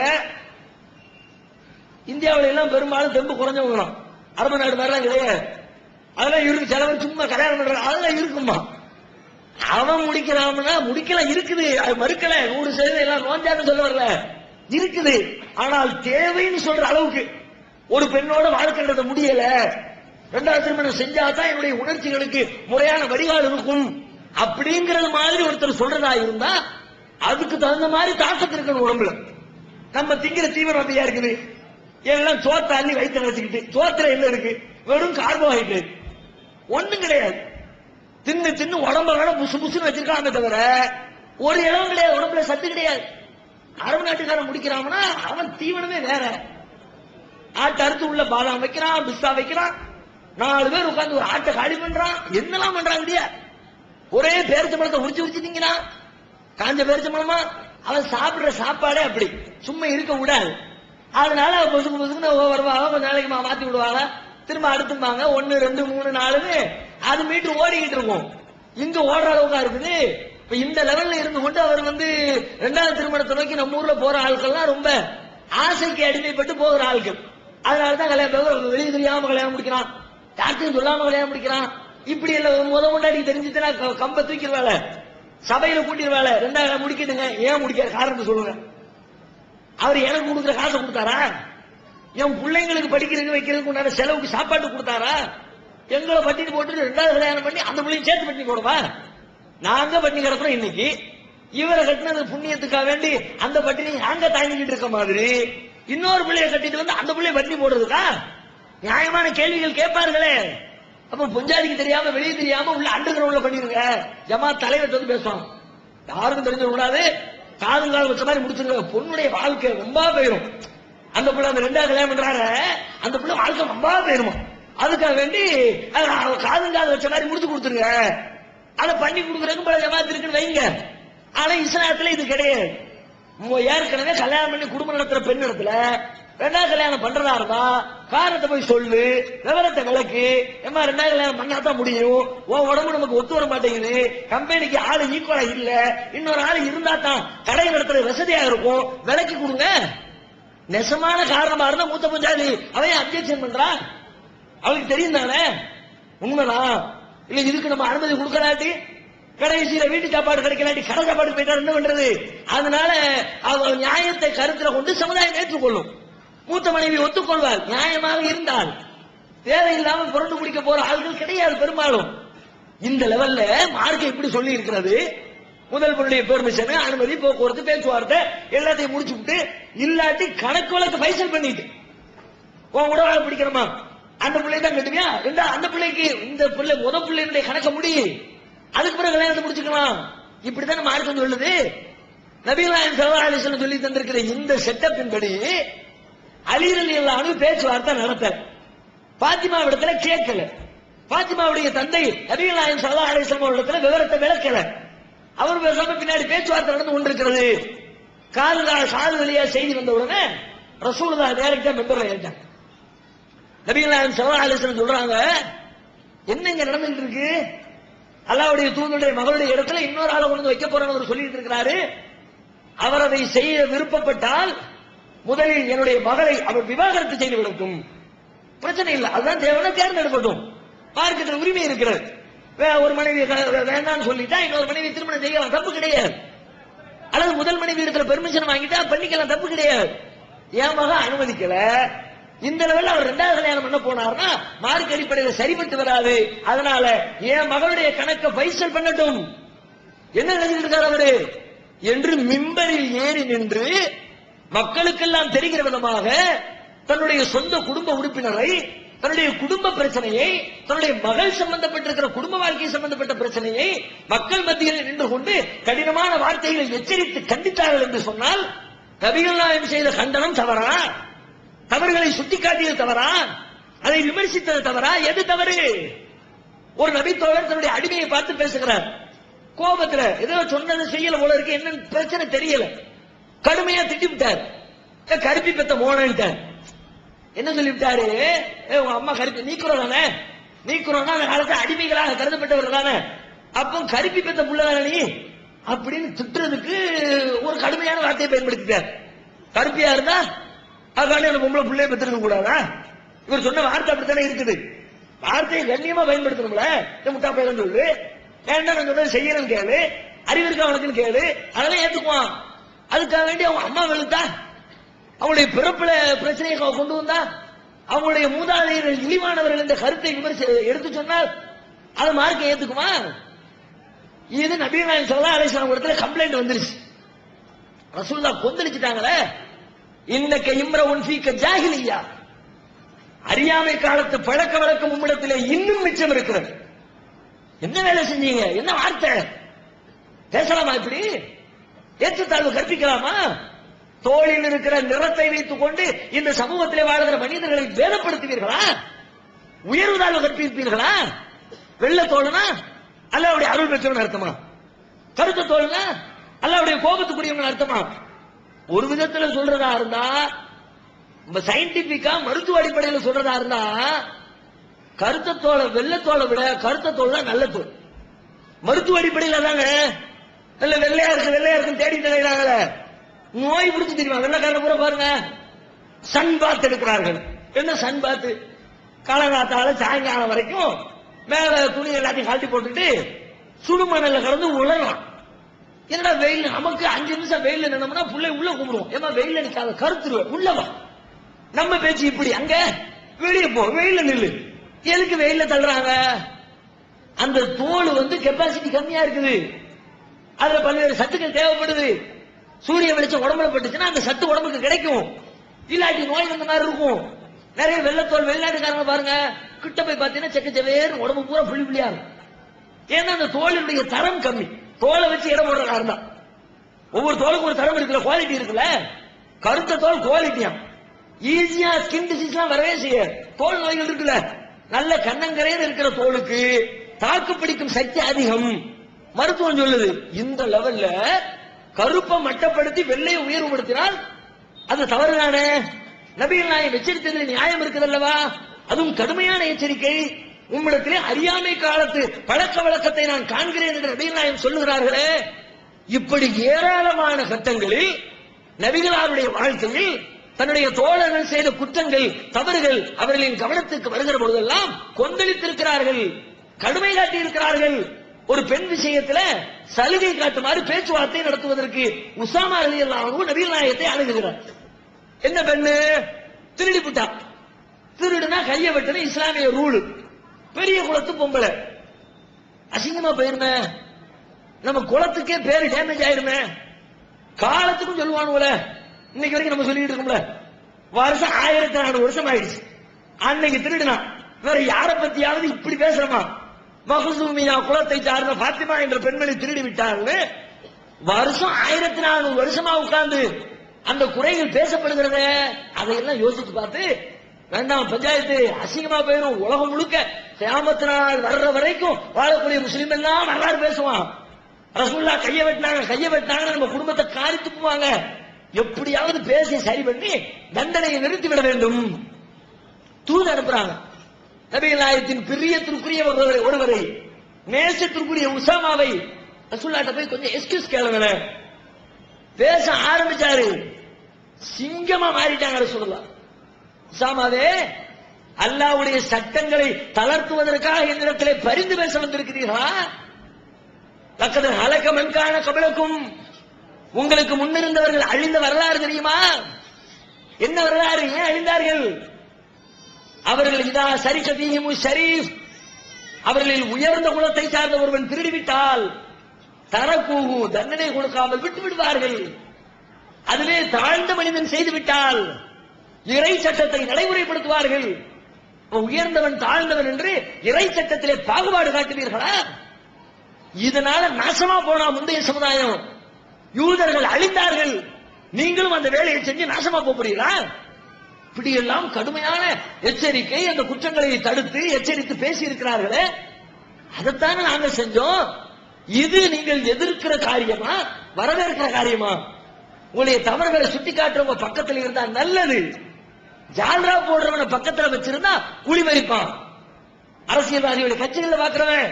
இந்தியாவில எல்லாம் பெரும்பாலும் தெம்பு குறைஞ்சவங்க, அரபு நாடு மாதிரிலாம் கிடையாது. அதெல்லாம் இருக்கு. சிலவர் சும்மா கல்யாணம் பண்ற அதெல்லாம் இருக்குமா. அவன் முடிக்கிறான்னா முடிக்கலாம், இருக்குது, அது மறுக்கல, 100% எல்லாம் நோஞ்சான்னு சொல்ல வரல, இருக்குது. ஆனால் தேவைன்னு சொல்ற அளவுக்கு ஒரு பெண்ணோட வாழ்க்கைன்றத முடியல, 2வது திருமணம் செஞ்சாதான் என்னுடைய உணர்ச்சிகளுக்கு முறையான வடிகால் இருக்கும் அப்படிங்கறது மாதிரி ஒருத்தர் சொல்றதா இருந்தா அதுக்கு தகுந்த மாதிரி தாக்கத்து இருக்கணும் உடம்புல. நம்ம திங்கிற தீவிரம் அப்படியா இருக்குது, எல்லாம் சோத்த அள்ளி வயிற்று நினைச்சுக்கிட்டு, சோத்துல என்ன இருக்கு, வெறும் கார்போஹைட்ரேட் ஒண்ணும் கிடையாது. தின்னு தின்னு உடம்ப வேற புசு புசுன்னு வச்சிருக்காங்க தவிர ஒரு இடம் கிடையாது, உடம்புல சத்து கிடையாது. அரபு நாட்டுக்காரன் முடிக்கிறான்னா அவன் தீவனமே வேற. ஆட்டை அறுத்து உள்ள பாதாம் வைக்கிறான், பிஸ்தா வைக்கிறான், 4 பேர் உட்கார்ந்து ஒரு ஆட்டை காலி பண்றான், என்னெல்லாம் பண்றான் இல்லையா. ஒரே பேரிச்சம்பழத்தை உரிச்சு உரிச்சுட்டீங்கன்னா காஞ்ச பேரிச்சம்பழமா, அவன் சாப்பிடுற சாப்பாடே அப்படி சும்மா இருக்க விடாது. அதனால பொசுக்கு பொசுக்குன்னு வருவாங்க, கொஞ்ச நாளைக்கு மாத்தி விடுவாங்க, திரும்ப அடுத்துப்பாங்க, 1 2 3 4 அது மீட்டு ஓடிக்கிட்டு இருக்கும். இங்க ஓடுற அளவுக்கா இருக்குது. இப்ப இந்த லெவல்ல இருந்து கொண்டு அவர் 2வது திருமணத்தை நோக்கி நம்ம ஊர்ல போற ஆட்கள்லாம் ரொம்ப ஆசைக்கு அடிமைப்பட்டு போகிற ஆட்கள். அதனாலதான் கல்யாணம் வெளியே தெரியாம கல்யாணம் முடிக்கிறான், யாருக்கும் சொல்லாம கல்யாணம் முடிக்கிறான். இப்படி எல்லாம் முன்னாடி தெரிஞ்சுச்சுன்னா கம்ப தூக்கிடுவாள, சபையில கூட்டிடுவாள, 2வது முடிக்கிட்டுங்க. ஏன் முடிக்கிற காரணத்தை சொல்லுங்க. அவர் எனக்கு கொடுக்குற காசை கொடுத்தாரா? என் பிள்ளைங்களுக்கு படிக்கிறதுக்கு வைக்கிறதுக்கு உண்டான செலவுக்கு சாப்பாட்டு கொடுத்தாரா? எங்களை பட்டினி போட்டு 2வது கல்யாணம் பண்ணி அந்த பிள்ளையும் சேர்த்து பட்டினி போடுவா? நாங்க பட்டினி கிடக்கிறோம். இன்னைக்கு இவரை கட்டினது புண்ணியத்துக்காக வேண்டி அந்த பட்டினி நாங்க தாங்கிட்டு இருக்க மாதிரி இன்னொரு பிள்ளைய கட்டிட்டு வந்து அந்த பிள்ளைய பட்டினி போடுறதுக்கா? நியாயமான கேள்விகள் கேட்பார்களே. அப்ப பொஞ்சாதிக்கு தெரியாம வெளியே தெரியாம உள்ள அண்டர் கிரவுண்ட்ல பண்ணிருங்க. ஜமாத் தலைவர் வந்து பேசுவான், யாருக்கும் தெரிஞ்ச கூடாது, காதுங்கால் வச்ச மாதிரி முடிச்சிருக்க. பொண்ணுடைய வாழ்க்கை ரொம்ப போயிடும். அந்த பிள்ளை அந்த 2வது கல்யாணம் பண்றாரு, அந்த பிள்ளை வாழ்க்கை ரொம்ப போயிருமா, அதுக்காக வேண்டி காதுங்கால் வச்ச மாதிரி முடிச்சு கொடுத்துருங்க. அதை பண்ணி கொடுக்குறதுக்கு பல ஜமாத் இருக்குன்னு வைங்க. ஆனா இஸ்லாத்துல இது கிடையாது. ஏற்கனவே கல்யாணம் பண்ணி குடும்பம் நடத்துற பெண் இடத்துல 2வது கல்யாணம் பண்றதா இருந்தா காரணத்தை போய் சொல்லு, விவரத்தை விளக்கு. ஏமா 2வது கல்யாணம் பண்ணாதான் முடியும், உன் உடம்பு நமக்கு ஒத்து வர மாட்டேங்குது, கம்பெனிக்கு ஆளு ஈக்குவலா இல்ல, இன்னொரு ஆளு இருந்தா தான் கடை நடத்துற வசதியா இருக்கும், விலைக்கு கொடுங்க. நெசமான காரணமா இருந்தா மூத்த பஞ்சாதி அவன் அப்ஜெக்ஷன் பண்றா, அவளுக்கு தெரியும் தானே உண்மைதான். இல்ல இதுக்கு நம்ம அனுமதி கொடுக்கலாட்டி கடைசியில வீட்டு சாப்பாடு கிடைக்கலாட்டி கடை சாப்பாடு போயிட்டா என்ன பண்றது? அதனால அவ நியாயத்தை கருத்துல கொண்டு சமுதாயம் ஏற்றுக்கொள்ளும். மூத்த மனைவி ஒத்துக்கொள்வார் நியாயமாக இருந்தால். தேவையில்லாம புரண்டு பிடிக்க போற ஆள்கள் கிடையாது பெரும்பாலும். இந்த லெவல்ல மார்க்க இப்படி சொல்லி இருக்கிறது. முதல் பொருளுடைய பெர்மிஷன், அனுமதி, போக்குவரத்து, பேச்சுவார்த்தை எல்லாத்தையும் முடிச்சுட்டு இல்லாட்டி கணக்கு வழக்கு பைசல் பண்ணிட்டு உன் உடவாள பிடிக்கிறமா அந்த பிள்ளை தான் கட்டுவியா, அந்த பிள்ளைக்கு இந்த பிள்ளை முதல் பிள்ளைகளுடைய கணக்க முடியும், அதுக்கு பிறகு கல்யாணத்தை முடிச்சுக்கலாம். இப்படித்தானே மார்க்கம் சொல்லுது. நபிகள் நாயகம் ஸல்லல்லாஹு அலைஹி வஸல்லம் சொல்லி தந்திருக்கிற இந்த செட்டப்பின் படி அலி ரலியல்லாஹு அன்ஹு பேச்சுவார்த்தை நடத்த பாத்திமாவிடத்துல கேட்கல. பாத்திமாவுடைய தந்தை நபிகள் நாயகம் ஸல்லல்லாஹு அலைஹி வஸல்லம் இடத்துல விவரத்தை விளக்கல. அவர் பேசாம பின்னாடி பேச்சுவார்த்தை நடந்து கொண்டிருக்கிறது. காது வழியா செய்தி வந்த உடனே ரசூலுல்லாஹ் டைரக்டா மெம்பர்ல ஏறிட்டாங்க. நபிகள் நாயகம் ஸல்லல்லாஹு அலைஹி வஸல்லம் சொல்றாங்க, என்னங்க நடந்துட்டு இருக்கு? அல்லாஹ்வுடைய தூதருடைய மகளுடைய இடத்துல இன்னொரு ஆளை கொண்டு வைக்க போறன்னு சொல்லிட்டு இருக்கிறாரு. அவர் அதை செய்ய விருப்பப்பட்டால் முதலில் என்னுடைய மகளை அவர் விவாகரத்து செய்து விடட்டும், பிரச்சனை இல்லை, அதுதான் தேவையான தேர்ந்தெடுக்கட்டும், மார்க்கத்தில் உரிமை இருக்கிறது. ஒரு மனைவி வேண்டாம்னு சொல்லிட்டா இன்னொரு மனைவி திருமணம் செய்யலாம், தப்பு கிடையாது. அல்லது முதல் மனைவி இடத்துல பெர்மிஷன் வாங்கிட்டா பண்ணிக்கலாம், தப்பு கிடையாது. என் மக அனுமதிக்கல, இந்த லெவல்ல அவர் 2வது கல்யாணம் பண்ண போனார்னா மார்க் அடிப்படையில் சரிபட்டு வராது. அதனால என் மகளுடைய கணக்கை பைசல் பண்ணட்டும். என்ன நினைச்சிருக்காரு அவரு என்று மிம்பரில் ஏறி நின்று மக்களுக்கெல்லாம் தெரிகிற விதமாக தன்னுடைய சொந்த குடும்ப உறுப்பினரை தன்னுடைய குடும்ப பிரச்சனையை, தன்னுடைய மகள் சம்பந்தப்பட்டிருக்கிற குடும்ப வாழ்க்கை சம்பந்தப்பட்ட பிரச்சனையை மக்கள் மத்தியில் நின்று கொண்டு கடினமான வார்த்தைகளை எச்சரித்து கண்டித்தார்கள் என்று சொன்னால் நபிகள் நாயகம் செய்த கண்டனம் தவறா? தவறுகளை சுட்டிக்காட்டியது தவறா? அதை விமர்சித்தது தவறா? எது தவறு? ஒரு நபித்தோழர் தன்னுடைய அடிமையை பார்த்து பேசுகிறார். கோபத்துல ஏதோ சொன்னது செய்யல போல இருக்கு, என்ன பிரச்சனை தெரியல, கடுமையா திட்டிவிட்டார். கருப்பி பெத்த மோனன்ட்டார். என்ன சொல்லிவிட்டாரு? உங்க அம்மா கருப்பி நீக்குறோம் தானே, நீக்குறோம்னா அந்த காலத்துல அடிமைகளாக கருதப்பட்டவர் தானே, அப்போ கருப்பி பெத்த புள்ள தானே நீ அப்படின்னு திட்டுறதுக்கு ஒரு கடுமையான வார்த்தையை பயன்படுத்திட்டார். கருப்பியா இருந்தா அதுக்காண்டி அந்த பொம்பளை பிள்ளைய பெற்றிருக்க கூடாதா? இவர் சொன்ன வார்த்தை அப்படித்தானே இருக்குது. வார்த்தையை கண்ணியமா பயன்படுத்தணும்ல. முட்டா பையன் சொல்லு, ஏன்னா நான் சொன்னது செய்யணும் கேளு, அறிவு இருக்கா அவனுக்குன்னு கேளு, அதெல்லாம் ஏத்துக்குவான். அதுக்காக வேண்டி அவங்க அம்மா வெளுத்தா, அவங்களுடைய பிறப்புல பிரச்சனையை கொண்டு வந்தா, அவங்களுடைய மூதாதையர்கள் இழிவானவர்கள் என்ற கருத்தை எடுத்து சொன்னால் அது மார்க்க ஏத்துக்குமா? இது நபி நாயகம் ஸல்லல்லாஹு அலைஹி வஸல்லம் இடத்துல கம்ப்ளைண்ட் வந்துருச்சு. ரசூலுல்லாஹ் கொந்தளிச்சிட்டாங்களே, இன்னக இம்ரஉன் ஃபீக ஜாஹிலியா, அறியாமை காலத்து பழக்க வழக்கம் உம்மிடத்திலே இன்னும் மிச்சம் இருக்கிறது. என்ன வேலை செஞ்சீங்க? என்ன வார்த்தை பேசலாமா? இப்படி ஏற்றத்தாழ்வு கற்பிக்கலாமா? தோளில் இருக்கிற நிறத்தை வைத்துக் கொண்டு இந்த சமூகத்திலே வாழ்கிற மனிதர்களை வேதப்படுத்துவீர்களா? உயர்வு தாழ்வு கற்பிப்பீர்களா? வெள்ள தோழனா அல்லாஹ்வுடைய அருள் பெற்றவன் அர்த்தமா? கருத்த தோழனா அல்லாஹ்வுடைய கோபத்துக்குரியவன் அர்த்தமா? ஒரு விதத்துல சொல்றதா இருந்தா, சயின்டிபிக்கா மருத்துவ அடிப்படையில் சொல்றதா இருந்தா, கருத்த தோலை வெள்ளத்தோலை விட கருத்த தோல் தான் நல்ல தோல். மருத்துவ அடிப்படையில் தாங்க. நல்ல வெள்ளையா இருக்கு தேடி நிலையிறாங்கள, நோய் பிடிச்சு தெரியுமா? வெள்ளக்காரன் பூரா பாருங்க சன் பாத் எடுக்கிறார்கள். என்ன சன் பாத்? காலங்காத்தால சாயங்காலம் வரைக்கும் மேல துணி எல்லாத்தையும் கழட்டி போட்டுட்டு சுடுமணல்ல கலந்து உழலாம். என்னடா வெயில், நமக்கு 5 நிமிஷம் வெயில நின்னோம்னா புள்ளை உள்ள கும்பிடுவோம். ஏமா வெயில நிக்காத, கருத்துருவேன் உள்ளவா. நம்ம பேச்சு இப்படி, அங்க வெளியே போ, வெயில நில்லு. எதுக்கு வெயில தள்ளுறாங்க? அந்த தோல் கெப்பாசிட்டி கம்மியா இருக்குது, அதுல பல்வேறு சத்துக்கள் தேவைப்படுது. சூரிய வெளிச்சம் உடம்புல பட்டுச்சுன்னா அந்த சத்து உடம்புக்கு கிடைக்கும், இல்லாட்டி நோய் வந்த மாதிரி இருக்கும். நிறைய வெள்ளத்தோல் வெளிநாட்டுக்காரங்க பாருங்க, கிட்ட போய் பார்த்தீங்கன்னா செக்கச்சவேறு உடம்பு பூரா புள்ளி புள்ளியா இருக்கும். ஏன்னா அந்த தோலினுடைய தரம் கம்மி. தோலை வச்சு இடம் போடுற காரணம் தான். ஒவ்வொரு தோலுக்கும் ஒரு தரம் இருக்குல்ல, குவாலிட்டி இருக்குல்ல. கருத்த தோல் குவாலிட்டியா, ஈஸியா ஸ்கின் டிசீஸ் எல்லாம் வரவே செய்யாது. தோல் நோய்கள் இருக்குல்ல, நல்ல கண்ணங்கரையில் இருக்கிற தோலுக்கு தாக்கு பிடிக்கும் சக்தி அதிகம். மருத்துவம் சொல்லுது இந்த லெவல்ல கருப்பை மட்டப்படுத்தி வெள்ளையை உயர்வுபடுத்தினால் அது தவறுதானே? நபிகள் நாயகம் எச்சரித்ததில் நியாயம் இருக்குதல்லவா? அதுவும் கடுமையான எச்சரிக்கை. உம்மிடத்திலே அறியாமை காலத்து பழக்க வழக்கத்தை நான் காண்கிறேன் என்று நபிகள் நாயகம் சொல்லுகிறார்களே. இப்படி ஏராளமான கட்டங்களில் நபிகளாருடைய வாழ்க்கையில் தன்னுடைய தோழர்கள் செய்த குற்றங்கள், தவறுகள் அவர்களின் கவனத்துக்கு வருகிற பொழுதெல்லாம் கொந்தளித்திருக்கிறார்கள், கடுமை காட்டி இருக்கிறார்கள். ஒரு பெண் விஷயத்துல சலுகை காட்டுமாறு பேச்சுவார்த்தை நடத்துவதற்கு உசாமா ரலியல்லாஹு அன்ஹு நபிகள் நாயகத்தை அணுகுகிறார். என்ன பெண்ணு? திருடி புட்டா. திருடுனா கைய வெட்டணும், இஸ்லாமிய ரூல். பெரிய குலத்து பொம்பளை, அசிங்கமா போயிருமே, நம்ம குலத்துக்கே பேரு டேமேஜ் ஆயிருமே. காலத்துக்கும் சொல்லுவானுல, இன்னைக்கு வரைக்கும் நம்ம சொல்லிட்டு இருக்கோம்ல, வருஷம் 1400 வருஷம் ஆயிடுச்சு. அன்னைக்கு திருடுனா வேற யார பத்தியாவது இப்படி பேசுறமா? மஹ்சூமியா குலத்தை சார்ந்த பாத்திமா என்ற பெண்மணி திருடி விட்டார்கள். வருஷம் 1400 வருஷமா உட்கார்ந்து அந்த குறைகள் பேசப்படுகிறத அதையெல்லாம் யோசிச்சு பார்த்து, வேண்டாம் பஞ்சாயத்து, அசிங்கமா போயிடும். உலகம் முழுக்க கியாமத் நாள் வர்ற வரைக்கும் வாழக்கூடிய முஸ்லிம் எல்லாம் வரலாறு பேசுவான். ரசூலுல்லாஹ் கைய வெட்டினாங்க நம்ம குடும்பத்தை காரி துப்புவாங்க. எப்படியாவது பேசி சரி பண்ணி தண்டனையை நிறுத்திவிட வேண்டும். தூது அனுப்புறாங்க. நபிகள் நாயகத்தின் பிரியத்திற்குரிய ஒருவரை, நேசத்திற்குரிய உசாமாவை ரசூலுல்லாஹ் போய் கொஞ்சம் எக்ஸ்கியூஸ் கேளுங்களேன். பேச ஆரம்பிச்சாரு, சிங்கமா மாறிட்டாங்க ரசூலுல்லாஹ். உசாமாவே, அல்லாஹ்வுடைய சட்டங்களை தளர்த்துவதற்காக என்னிடத்திலே பரிந்து பேச வந்திருக்கிறீர்களா? லக்கத் ஹலக மன் கான கபலக்கும், உங்களுக்கு முன்னிருந்தவர்கள் அழிந்த வரலாறு தெரியுமா? என்ன வரலாறு? ஏன் அழிந்தார்கள்? அவர்கள் இதா சரிக ஃபீஹிமு ஷரீஃப், அவர்களில் உயர்ந்த குலத்தை சார்ந்த ஒருவன் திருடிவிட்டால் தரக்கூஹு, தண்டனை கொடுக்காமல் விட்டு விடுவார்கள். அதுவே தாழ்ந்த மனிதன் செய்து விட்டால் இறை சட்டத்தை நடைமுறைப்படுத்துவார்கள். உயர்ந்தவன் தாழ்ந்தவன் என்று இறை சட்டத்திலே பாகுபாடு காட்டுவீர்களா? இதனால நாசமா போனா முந்தைய சமுதாயம். யூதர்கள் அழிந்தார்கள், நீங்களும் அந்த வேலையை செஞ்சு நாசமா போறீங்களா? இப்படி எல்லாம் கடுமையான எச்சரிக்கை, அந்த குற்றங்களை தடுத்து எச்சரித்து பேசி இருக்கிறார்களே, அதைத்தானே நாங்க செஞ்சோம். இது நீங்கள் எதிர்க்கிற காரியமா, வரவேற்கிற காரியமா? உங்களுடைய தவறுகளை சுட்டி காட்டுறவங்க பக்கத்தில் இருந்தா நல்லது. ஜால்ரா போடுறவன பக்கத்துல வச்சிருந்தா குழி மறிப்பான். அரசியல்வாதிகளுடைய கட்சிகளை பாக்குறவன்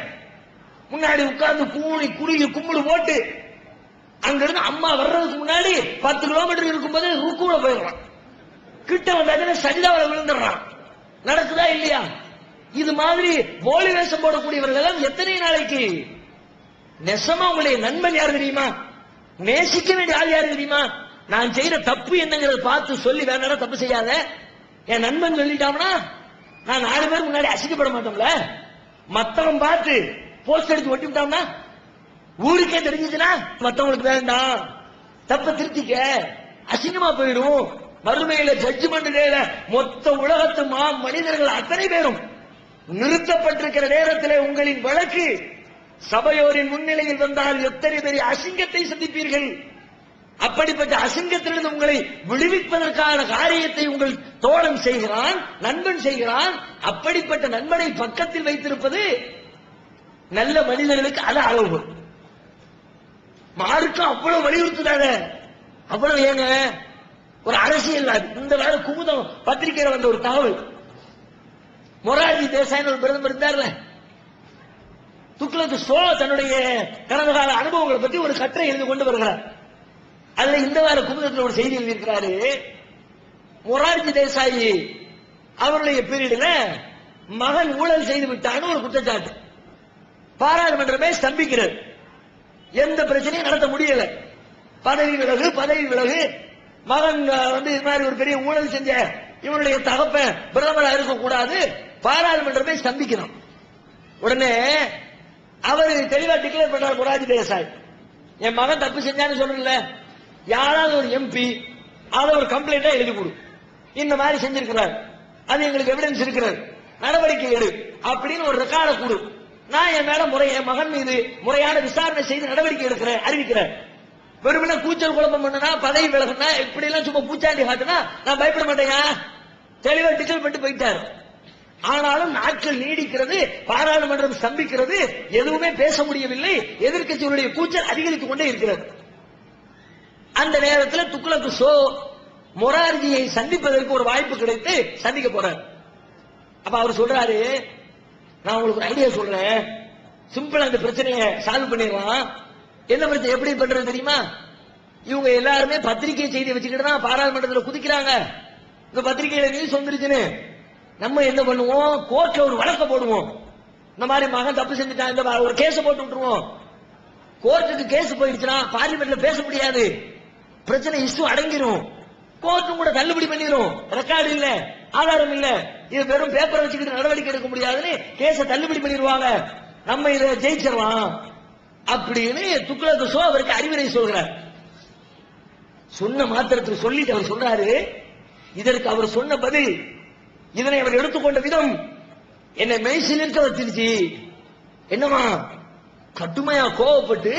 முன்னாடி உட்கார்ந்து கூணி குறுகி கும்பிடு போட்டு அங்கிருந்து அம்மா வர்றதுக்கு முன்னாடி 10 கிலோமீட்டர் இருக்கும்போது ருக்குல போயிடுறான். கிட்ட வந்தாச்சுன்னா சஜிதாவில் விழுந்துடுறான். நடக்குதா இல்லையா? இது மாதிரி போலி வேஷம் போடக்கூடியவர்கள் எல்லாம் எத்தனை நாளைக்கு? நெசமா உங்களுடைய நண்பன் யாரு தெரியுமா? நேசிக்க வேண்டிய ஆள் யாரு தெரியுமா? நான் செய்யற தப்பு என்னங்கிறத பார்த்து சொல்லி வேணா தப்பு செய்யாத. என் நண்பன் சொல்லிட்டான்னா நான் 4 பேர் முன்னாடி அசிக்கப்பட மாட்டோம்ல. மத்தவன் பார்த்து போஸ்ட் எடுத்து ஒட்டி விட்டான்னா ஊருக்கே தெரிஞ்சுச்சுன்னா மத்தவங்களுக்கு வேண்டாம், தப்ப திருத்திக்க, அசிங்கமா போயிடும். மறுமையில ஜட்ஜ்மெண்ட் டேல மொத்த உலகத்து மனிதர்கள் அத்தனை பேரும் நிறுத்தப்பட்டிருக்கிற நேரத்தில் உங்களின் வழக்கு சபையோரின் முன்னிலையில் வந்தால் எத்தனை பெரிய அசிங்கத்தை சந்திப்பீர்கள். அப்படிப்பட்ட அசிங்கத்திலிருந்து உங்களை விடுவிப்பதற்கான காரியத்தை உங்கள் தோழன் செய்கிறான், நண்பன் செய்கிறான். அப்படிப்பட்ட நண்பனை பக்கத்தில் வைத்திருப்பது நல்ல மனிதர்களுக்கு அது அளவு. மார்க்கம் அவ்வளவு வலியுறுத்துறாங்க. அவ்வளவு ஏங்க ஒரு அரசியல்வாதி இந்த வேற குமுதம் பத்திரிகையில வந்த ஒரு தகவல், மொரார்ஜி தேசாய் ஒரு பிரதமர் இருந்தார்ல, துக்ளக் ஷோ தன்னுடைய கடந்த கால அனுபவங்களை பத்தி ஒரு கட்டுரை எழுதி கொண்டு வருகிறார். அதுல இந்த வார குமுதத்தில் ஒரு செய்தி எழுதியிருக்கிறாரு. மொரார்ஜி தேசாய் அவருடைய பீரியட்ல மகன் ஊழல் செய்து விட்டான்னு ஒரு குற்றச்சாட்டு. பாராளுமன்றமே ஸ்தம்பிக்கிறது, எந்த பிரச்சனையும் நடத்த முடியல. பதவி விலகு, மகன் வந்து இது மாதிரி ஒரு பெரிய ஊழல் செஞ்ச இவனுடைய தகப்பன் பிரதமராக இருக்கக்கூடாது, பாராளுமன்றமே ஸ்தம்பிக்கணும். உடனே அவர் தெளிவா டிக்ளேர் பண்றார் மொரார்ஜி தேசாய், என் மகன் தப்பு செஞ்சான்னு சொல்லல, யாராவது ஒரு எம்பி அதை ஒரு கம்ப்ளைண்டா எழுதி கொடு, இந்த மாதிரி செஞ்சிருக்கிறார், அது எங்களுக்கு எவிடன்ஸ் இருக்கிறது, நடவடிக்கை எடு அப்படின்னு ஒரு ரெக்கார்டை கொடு. நான் என் மேல என் மகன் மீது முறையான விசாரணை செய்து நடவடிக்கை எடுக்கிறேன், அறிவிக்கிறேன். வெறுமனே கூச்சல் குழப்பம் பண்ணா, பதவி விலகுனா, இப்படி எல்லாம் சும்மா பூச்சாண்டி காட்டுனா நான் பயப்பட மாட்டேங்க. தெளிவா டிக்கல் பண்ணிட்டு போயிட்டார். ஆனாலும் நாட்கள் நீடிக்கிறது, பாராளுமன்றம் ஸ்தம்பிக்கிறது, எதுவுமே பேச முடியவில்லை. எதிர்க்கட்சிகளுடைய கூச்சல் அதிகரித்துக் கொண்டே இருக்கிறது. அந்த நேரத்தில் துக்ளக் ஷோ மொரார்ஜியை சந்திப்பதற்கு ஒரு வாய்ப்பு கிடைத்து சந்திக்க போறார். அப்ப அவர் சொல்றாரு, நான் உங்களுக்கு ஒரு ஐடியா சொல்றேன், சிம்பிளா அந்த பிரச்சனையை சால்வ் பண்ணிடலாம். என்ன பிரச்சனை எப்படி பண்றது தெரியுமா? இவங்க எல்லாருமே பத்திரிகை செய்தி வச்சுக்கிட்டு தான் பாராளுமன்றத்தில் குதிக்கிறாங்க. இந்த பத்திரிகையில நியூஸ் வந்துருச்சுன்னு நம்ம என்ன பண்ணுவோம், கோர்ட்ல ஒரு வழக்க போடுவோம். இந்த மாதிரி மகன் தப்பு செஞ்சுட்டான், இந்த ஒரு கேஸ் போட்டு விட்டுருவோம். கோர்ட்டுக்கு கேஸ் போயிடுச்சுன்னா பார்லிமெண்ட்ல பேச முடியாது, பிரச்சனை இஷ்யூ அடங்கிரும், கோர்ட்டும் கூட தள்ளுபடி பண்ணிரும். ரெக்கார்டு இல்ல, ஆதாரம் இல்ல, இது வெறும் பேப்பரை வச்சுக்கிட்டு நடவடிக்கை எடுக்க முடியாதுன்னு கேஸ தள்ளுபடி பண்ணிடுவாங்க, நம்ம இதை ஜெயிச்சிடலாம் அப்படின்னு துக்ளக் ஷோ அவருக்கு அறிவுரை சொல்கிறார். சொன்ன மாத்திரத்தில் சொல்லிட்டு அவர் சொல்றாரு, இதற்கு அவர் சொன்ன பதில், இதனை அவர் எடுத்துக்கொண்ட விதம் என்னை மெய்சில் இருக்க வச்சிருச்சு. என்னமா கட்டுமையா கோவப்பட்டு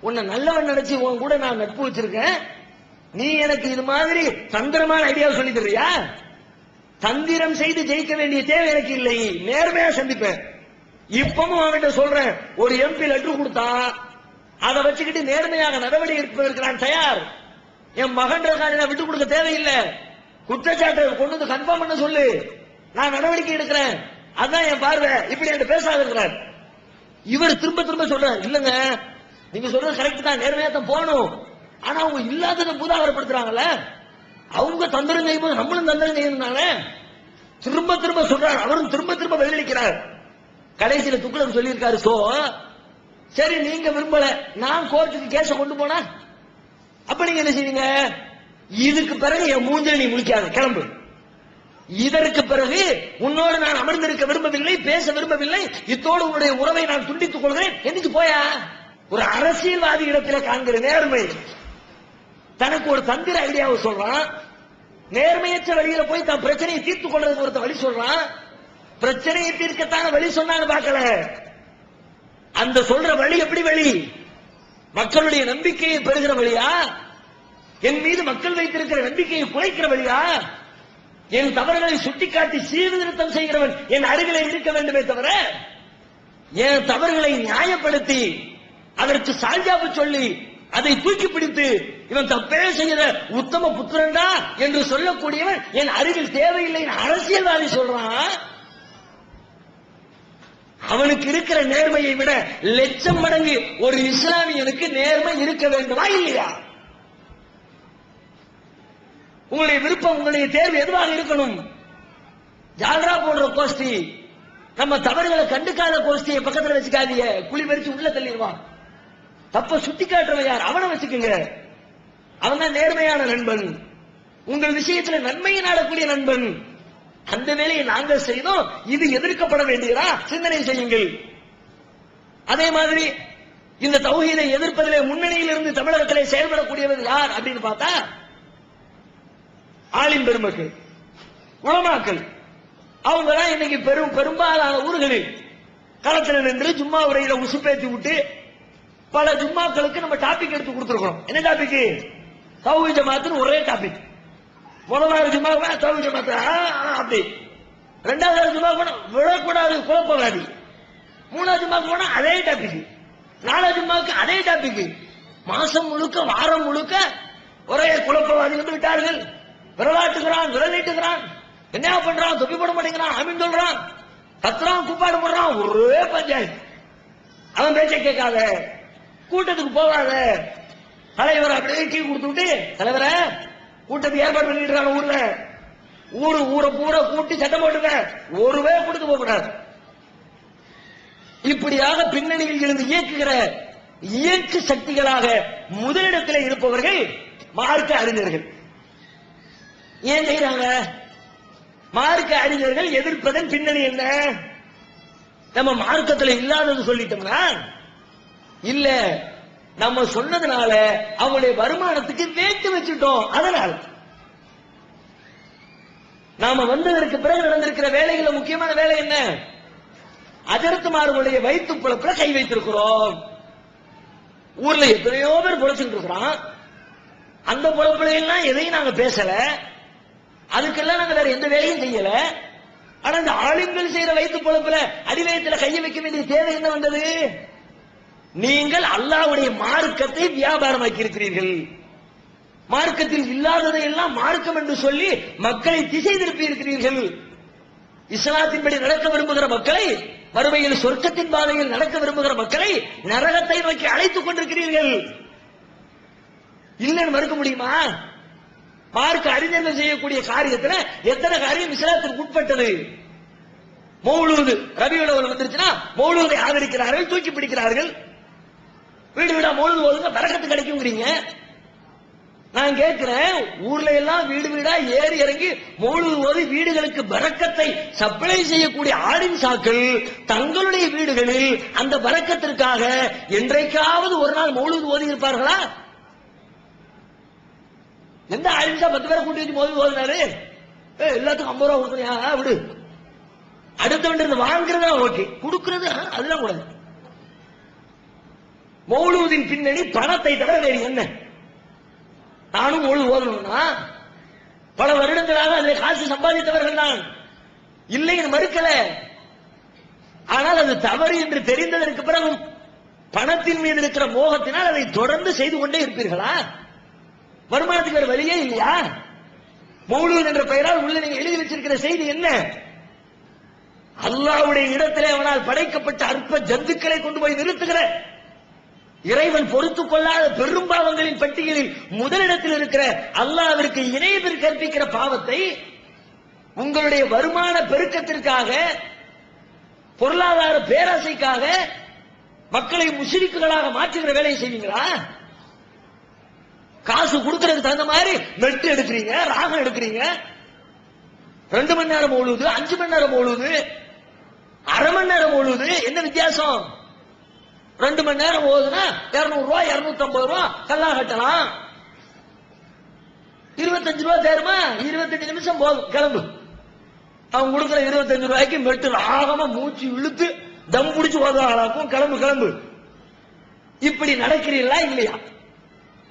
உன்னை நல்லவன் நினைச்சு உன் கூட நான் நட்பு வச்சிருக்கேன், நீ எனக்கு இது மாதிரி தந்திரமான ஐடியா சொல்லி தர்றியா? தந்திரம் செய்து ஜெயிக்க வேண்டிய தேவை எனக்கு இல்லை, நேர்மையா சந்திப்பேன். இப்பவும் அவன்கிட்ட சொல்றேன், ஒரு எம்பி லெட்டர் கொடுத்தா அதை வச்சுக்கிட்டு நேர்மையாக நடவடிக்கை எடுப்பதற்கு நான் தயார். என் மகன் விட்டு கொடுக்க தேவையில்லை, குற்றச்சாட்டை கொண்டு வந்து கன்ஃபார்ம் பண்ண சொல்லு, நான் நடவடிக்கை எடுக்கிறேன், அதான் என் பார்வை. இப்படி என்கிட்ட பேசாத இருக்கிறார். இவர் திரும்ப திரும்ப சொல்றார், இல்லங்க நீங்க சொல்றது கரெக்ட் தான், நேர்மையா தான் போகணும். ஆனா அவங்க இல்லாததை பூதாகரப்படுத்துறாங்கல்ல, அவங்க தந்திரம் செய்யும் போது நம்மளும் தந்திரம் செய்யணும்னால திரும்ப திரும்ப சொல்றார். அவரும் திரும்ப திரும்ப பதிலளிக்கிறார். கடைசியில துக்ளக் சொல்லியிருக்காரு, சோ சரி நீங்க விரும்பல, நான் கோர்ட்டுக்கு கேஸ கொண்டு போனா அப்ப நீங்க என்ன செய்வீங்க? இதுக்கு பிறகு என் மூஞ்சல் நீ முழிக்காத, கிளம்பு. இதற்கு பிறகு உன்னோடு நான் அமர்ந்திருக்க விரும்பவில்லை, பேச விரும்பவில்லை, இத்தோடு உன்னுடைய உறவை நான் துண்டித்துக் கொள்கிறேன், என்னைக்கு போயா? ஒரு அரசியல்வாதி இடத்துல காண்கிற நேர்மை. தனக்கு ஒரு தந்திர ஐடியாவை சொல்றான், நேர்மையற்ற வழியில போய் தான் பிரச்சனையை தீர்த்துக் கொள்றதுக்கு ஒருத்த வழி சொல்றான். பிரச்சனையை தீர்க்கத்தான வழி சொன்னான்னு பார்க்கல. அந்த சொல்ற வழி எப்படி வழி? மக்களுடைய நம்பிக்கையை பெறுகிற வழியா? என் மீது மக்கள் வைத்திருக்கிற நம்பிக்கையை குறைக்கிற வழியா? என் தவறுகளை சுட்டிக்காட்டி சீர்திருத்தம் செய்கிறவன் என் அருகிலே இருக்க வேண்டுமே தவிர, என் தவறுகளை நியாயப்படுத்தி அதற்கு சால்ஜாப்பு சொல்லி அதை தூக்கி பிடித்து இவன் தப்பே செய்கிற உத்தம புத்திரன்டா என்று சொல்லக்கூடியவன் என் அருகில் தேவையில்லை. அரசியல்வாதி சொல்றான். அவனுக்கு இருக்கிற நேர்மையை விட லட்சம் மடங்கு ஒரு இஸ்லாமியனுக்கு நேர்மை இருக்க வேண்டுமா இல்லையா? உங்களுடைய விருப்பம், உங்களுடைய தேர்வு எதுவாக இருக்கணும்? ஜால்ரா போடுற கோஷ்டி, நம்ம தவறுகளை கண்டுக்காத கோஷ்டியை பக்கத்தில் வச்சுக்காதீங்க. குழி பறிச்சு உள்ள தள்ளிடுவான். தப்ப சுட்டி காட்டுறவன் யார்? அவனை வச்சுக்கோங்க. அவன் தான் நேர்மையான நண்பன், உங்கள் விஷயத்தில் நன்மையை நாடக்கூடிய நண்பன். அந்த வேலையை நாங்கள் செய்தோம், இது எதிர்க்கப்பட வேண்டியதா? சிந்தனை செய்யுங்கள். அதே மாதிரி இந்த தௌஹீதை எதிர்ப்பதிலே முன்னணியில் இருந்து தமிழகத்திலே செயல்படக்கூடியவர் யார் அப்படின்னு பார்த்தா, ஆலிம் பெருமக்கள், உலமாக்கள். அவங்க தான் இன்னைக்கு பெரும்பாலான ஊர்களில் களத்தில் நின்று ஜும்மா உரையில உசுப்பேத்தி விட்டு பல ஜும்மாக்களுக்கு நம்ம டாபிக் எடுத்து கொடுத்திருக்கிறோம். என்ன டாபிக்? தௌஹீத் ஜமாத்துன்னு ஒரே டாபிக். முதலாவது ஜும்மா தௌஹீத் ஜமாத் அப்படி, ரெண்டாவது ஜும்மா போனா விழக்கூடாது குழப்பவாதி, மூணாவது ஜும்மாக்கு போனா அதே டாபிக், நாலாவது ஜும்மாவுக்கு அதே டாபிக். மாசம் முழுக்க வாரம் முழுக்க ஒரே குழப்பவாதி வந்து விட்டார்கள். விரலாட்டுகிறான், விரல் நீட்டுகிறான், என்ன பண்றான், தொப்பி போட மாட்டேங்கிறான், அமீன் சொல்றான், கத்துறான், கூப்பாடு போடுறான், ஒரே பஞ்சாயத்து. அவன் பேச்ச கேட்காத, கூட்டத்துக்கு போகாத, தலைவர் அப்படியே கீ கொடுத்துட்டு, தலைவரை கூட்டத்துக்கு ஏற்பாடு பண்ணிட்டு இருக்காங்க ஊர்ல, ஊரை பூரா கூட்டி சட்டம் போட்டுங்க, ஒருவே கொடுத்து போக கூடாது. இப்படியாக பின்னணியில் இருந்து இயக்குகிற இயக்கு சக்திகளாக முதலிடத்தில் இருப்பவர்கள் மார்க்க அறிஞர்கள். ஏன் செய்யறாங்க? மார்க்க அறிஞர்கள் எதிர்ப்பதன் பின்னணி என்ன? நம்ம மார்க்கத்தில் இல்லாதது சொல்லிட்டோம்னா இல்ல, நம்ம சொன்னதுனால அவங்களுடைய வருமானத்துக்கு வேட்டு வச்சுட்டோம். அதனால் நாம வந்ததற்கு பிறகு நடந்திருக்கிற வேலைகளை முக்கியமான வேலை என்ன? அஜரத்துமார்களுடைய வயிற்று பிழப்புல கை வைத்திருக்கிறோம். ஊர்ல எத்தனையோ பேர் பொழைச்சுட்டு இருக்கிறான். அந்த பொழப்புல எல்லாம் எதையும் நாங்க பேசல, அதுக்கெல்லாம் நாங்க வேற எந்த வேலையும் செய்யல. ஆனா இந்த ஆளுங்கள் செய்யற வயிற்று பொழப்புல அடிவயத்துல கையை வைக்க வேண்டிய தேவை என்ன வந்தது? நீங்கள் அல்லாஹ்வுடைய மார்க்கத்தை வியாபாரமாக்கி இருக்கிறீர்கள். மார்க்கத்தில் இல்லாததை எல்லாம் மார்க்கம் என்று சொல்லி மக்களை திசை திருப்பி இருக்கிறீர்கள். இஸ்லாத்தின்படி நடக்க விரும்புகிற மக்களை, மறுமையில் சொர்க்கத்தின் பாதையில் நடக்க விரும்புகிற மக்களை நரகத்தை நோக்கி அழைத்துக் கொண்டிருக்கிறீர்கள். இல்லைன்னு மறுக்க முடியுமா? மார்க்க அறிஞர்கள் செய்யக்கூடிய காரியத்துல எத்தனை காரியம் இஸ்லாத்திற்கு உட்பட்டது? மௌலூது ரபியுல் அவல் வந்துருச்சுன்னா மௌலூதை ஆதரிக்கிறார்கள், தூக்கி பிடிக்கிறார்கள். வீடு வீடா மௌலூது ஓதுங்க, பரக்கத்து கிடைக்குங்கிறீங்க. நான் கேட்கிறேன், ஊர்ல எல்லாம் வீடு வீடா ஏறி இறங்கி மௌலூது ஓதி வீடுகளுக்கு பரக்கத்தை சப்ளை செய்யக்கூடிய ஆலிம்சாக்கள் தங்களுடைய வீடுகளில் அந்த பரக்கத்திற்காக என்றைக்காவது ஒரு நாள் மௌலூது ஓதி இருப்பார்களா? எந்த ஆலிம்சா 10 பேரை கூட்டி வச்சு மௌலூது ஓதினாரு? எல்லாத்துக்கும் 50 ரூபா கொடுக்குறியா? விடு. அடுத்தவன் வாங்குறதா ஓகே, கொடுக்கிறது அதெல்லாம் கூடாது. மௌலூதின் பின்னணி பணத்தை தவிர வேறு என்ன? நானும் மௌலூது ஓதணும்னா பல வருடங்களாக அதில் காசு சம்பாதித்தவர்கள் தான், இல்லைன்னு மறுக்கல. ஆனால் அது தவறு என்று தெரிந்ததற்கு பிறகும் பணத்தின் மீது இருக்கிற மோகத்தினால் அதை தொடர்ந்து செய்து கொண்டே இருப்பீர்களா? வருமானத்துக்கு வேறு வழியே இல்லையா? மௌலூத் என்ற பெயரால் உள்ள நீங்க எழுதி வச்சிருக்கிற செய்தி என்ன? அல்லாஹ்வுடைய இடத்திலே அவனால் படைக்கப்பட்ட அற்ப ஜந்துக்களை கொண்டு போய் நிறுத்துகிற, இறைவன் பொறுத்துக் கொள்ளாத பெரும்பாவங்களின் பட்டியலில் முதலிடத்தில் இருக்கிற அல்லாஹ்விற்கு இணை கற்பிக்கிற பாவத்தை உங்களுடைய வருமான பெருக்கத்திற்காக, பொருளாதார பேராசைக்காக மக்களை முஷ்ரிக்குகளாக மாற்றுகிற வேலையை செய்வீங்களா? காசு கொடுக்கறதுக்கு தகுந்த மாதிரி மெட்டு எடுக்கிறீங்க, ராகம் எடுக்கிறீங்க. 2 மணி நேரம் மௌலூது, 5 மணி நேரம் மௌலூது, அரை மணி நேரம் மௌலூது, என்ன வித்தியாசம்? 2 மணி நேரம் ஓதுனா 200 ரூபாய், 250 ரூபாய் கல்லா கட்டலாம். 25 ரூபாய் தேருமா, 25 நிமிஷம் போதும், கிளம்பு. அவன் கொடுக்குற 25 ரூபாய்க்கு மெட்டு ராகமா மூச்சு இழுத்து தம் பிடிச்சு ஓதுவாங்களாக்கும், கிளம்பு கிளம்பு. இப்படி நடக்கிறீங்களா இல்லையா?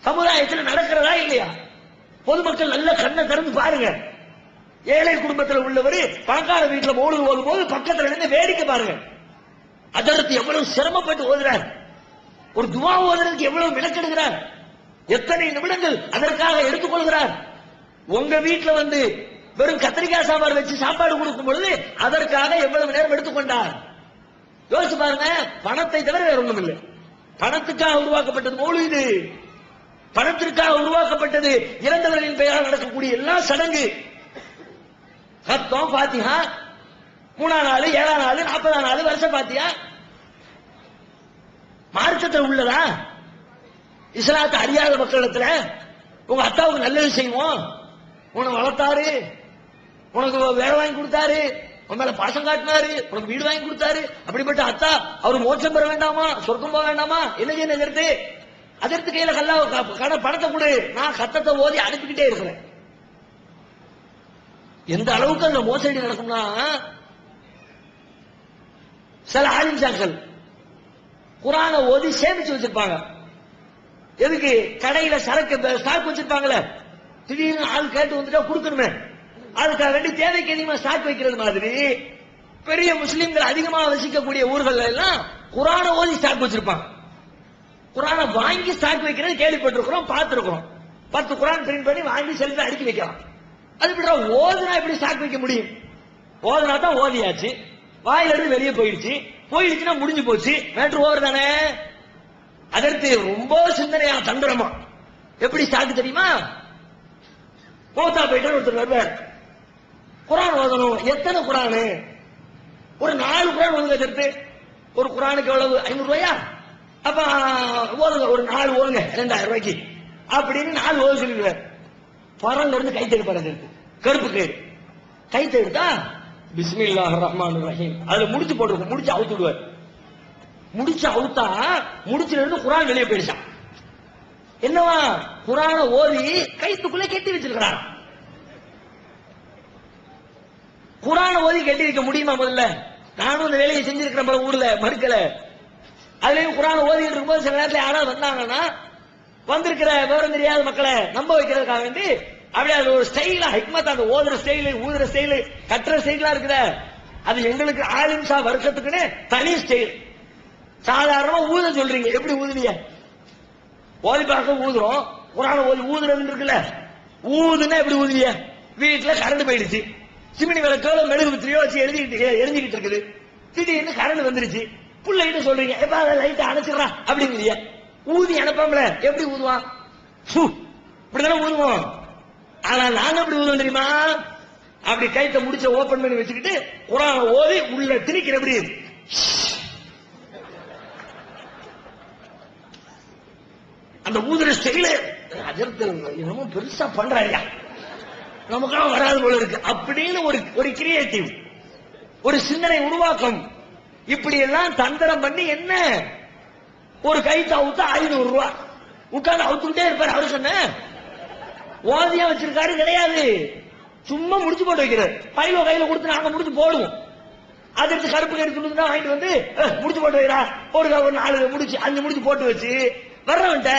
சமுதாயத்தில் நடக்கிறதா இல்லையா? பொதுமக்கள் நல்ல கண்ணை திறந்து பாருங்க. ஏழை குடும்பத்தில் உள்ளவர் பணக்கார வீட்டுல மௌலிது ஓதும் போது பக்கத்துல இருந்து வேடிக்கை பாருங்க. அதற்கு எவ்வளவு சிரமப்பட்டு ஓதுறார், ஒரு துவா ஓதுறதுக்கு எவ்வளவு மெனக்கெடுகிறார், எத்தனை நிமிடங்கள் அதற்காக எடுத்துக்கொள்கிறார். உங்க வீட்டுல வந்து வெறும் கத்திரிக்காய் சாம்பார் வச்சு சாப்பாடு கொடுக்கும் பொழுது அதற்காக எவ்வளவு நேரம் எடுத்துக்கொண்டார் யோசிச்சு பாருங்க. பணத்தை தவிர வேற ஒண்ணும் இல்லை. பணத்துக்காக உருவாக்கப்பட்டது மௌலிது, பணத்திற்காக உருவாக்கப்பட்டது இறந்தவர்களின் பெயரால் நடக்கக்கூடிய எல்லா சடங்கு. கத்தம் பாத்தியா 3ஆம் நாள் 7ஆம் நாள் 40ஆம் நாள் வருஷம் பாத்தியா மார்க்கத்தில் உள்ளதா? இஸ்லாத்தை அறியாத மக்களிடத்துல உங்க அத்தாவுக்கு நல்லது செய்வோம், உனக்கு வளர்த்தாரு, உனக்கு வேலை வாங்கி கொடுத்தாரு, உன் மேல பாசம் காட்டினாரு, உனக்கு வீடு வாங்கி கொடுத்தாரு, அப்படிப்பட்ட அத்தா அவர் மோட்சம் பெற வேண்டாமா, சொர்க்கம் போக வேண்டாமா, என்ன செய்ய எதிர்த்து அதற்கு கையில கல்லா பணத்தை கொடு, நான் கத்தத்தை ஓதி அனுப்பிக்கிட்டே இருக்கிறேன். எந்த அளவுக்கு அந்த மோசடி நடக்கும்னா, சில ஆலிம்சாக்கள் குரானை ஓதி சேமிச்சு வச்சிருப்பாங்க. எதுக்கு? கடையில சரக்கு ஸ்டாக் வச்சிருப்பாங்களே, திடீர்னு ஆள் கேட்டு வந்துட்டா கொடுக்கணுமே, அதுக்காக வேண்டி தேவைக்கு அதிகமா ஸ்டாக் வைக்கிறது மாதிரி பெரிய முஸ்லிம்கள் அதிகமாக வசிக்கக்கூடிய ஊர்கள் எல்லாம் குரானை ஓதி ஸ்டாக் வச்சிருப்பாங்க. குரானை வாங்கி ஸ்டாக் வைக்கிறது கேள்விப்பட்டிருக்கிறோம், பார்த்திருக்கிறோம். 10 குரான் பிரிண்ட் பண்ணி வாங்கி செல்ஃபில் அடுக்கி வைக்கலாம். அது விட ஓதுனா எப்படி ஸ்டாக் வைக்க முடியும்? ஓதுனா தான் ஓதியாச்சு, வாயில இருந்து வெளியே போயிடுச்சுன்னா முடிஞ்சு போச்சு, மேட்ரு ஓவர் தானே. அதற்கு ரொம்ப சிந்தனையா தந்திரமா எப்படி ஸ்டாக் தெரியுமா? மோத்தா போயிட்டு ஒருத்தர் வருவார், குரான் ஓதணும். எத்தனை குரானு? ஒரு 4 குரான் ஓதுங்க. எடுத்து ஒரு குரானுக்கு எவ்வளவு? 500 ரூபாயா? அப்ப ஓதுங்க, ஒரு 4 ஓதுங்க 2000 ரூபாய்க்கு அப்படின்னு 4 ஓது சொல்லிடுவார். பரங்க இருந்து கைத்தெடுப்பாரு, கருப்பு கயிறு கைத்தெடுத்தா பிஸ்மில்லாஹிர் ரஹ்மானிர் ரஹீம் அதுல முடிச்சு போட்டுருக்கும், முடிச்சு அவுத்து விடுவார். முடிச்சு அவுத்தா முடிச்சுல இருந்து குரான் வெளியே போயிடுச்சான். என்னவா? குரான ஓதி கைத்துக்குள்ள கெட்டி வச்சிருக்கிறான். குரான ஓதி கெட்டி வைக்க முடியுமா? முதல்ல நானும் இந்த வேலையை செஞ்சிருக்கிறேன் பல ஊர்ல, மறுக்கல. அதுலயும் குரான ஓதிட்டு இருக்கும்போது சில நேரத்தில் யாராவது வந்தாங்கன்னா வந்திருக்கிற விவரம் தெரியாத மக்களை நம்ப வைக்கிறதுக்காக வேண்டி அப்படியே அது ஒரு ஸ்டைலா ஹிக்மத், அந்த ஓதுற ஸ்டைலு, ஊதுற ஸ்டைலு, கட்டுற ஸ்டைலா இருக்குத, அது எங்களுக்கு ஆலிம்சா வருஷத்துக்குன்னு தனி ஸ்டைல். சாதாரணமா ஊத சொல்றீங்க, எப்படி ஊதுவீங்க? ஓதி பார்க்க ஊதுறோம், குரான ஓதி ஊதுறது இருக்குல்ல, ஊதுன்னா எப்படி ஊதுவீங்க? வீட்டுல கரண்ட் போயிடுச்சு, சிமினி விளக்கோ மெழுகுத்திரியோ வச்சு எரிஞ்சுக்கிட்டு இருக்குது, திடீர்னு கரண்ட் வந்துருச்சு, புள்ளைகிட்ட சொல்றீங்க எப்ப லைட்டை அணைச்சிடறா அப்படிங்கிறீங்க. ஊதி அனுப்பாமல எப்படி ஊதுவான்? இப்படிதானே ஊதுவோம். ஆனா நாங்க எப்படி ஊதுவோம் தெரியுமா? அப்படி கைத்தை முடிச்ச ஓபன் பண்ணி வச்சுக்கிட்டு குரானை ஓதி உள்ள திணிக்கிற எப்படி அந்த ஊதுற ஸ்டைல என்னமோ பெருசா பண்றாயா, நமக்கெல்லாம் வராது போல இருக்கு அப்படின்னு ஒரு கிரியேட்டிவ், ஒரு சிந்தனை உருவாக்கம். இப்படி எல்லாம் தந்திரம் பண்ணி என்ன ஒரு கைத்து அவுத்தா 500 ரூபாய் உட்கார்ந்து அவுத்துக்கிட்டே இருப்பார். அவரு சொன்ன ஓதியா வச்சிருக்காரு கிடையாது, சும்மா முடிச்சு போட்டு வைக்கிறார். கையில கொடுத்து நாங்க முடிச்சு போடுவோம். அதற்கு கருப்பு கருத்து வாங்கிட்டு வந்து முடிச்சு போட்டு வைக்கிறா, ஒரு 4 முடிச்சு 5 முடிச்சு போட்டு வச்சு வர்றவன்ட்ட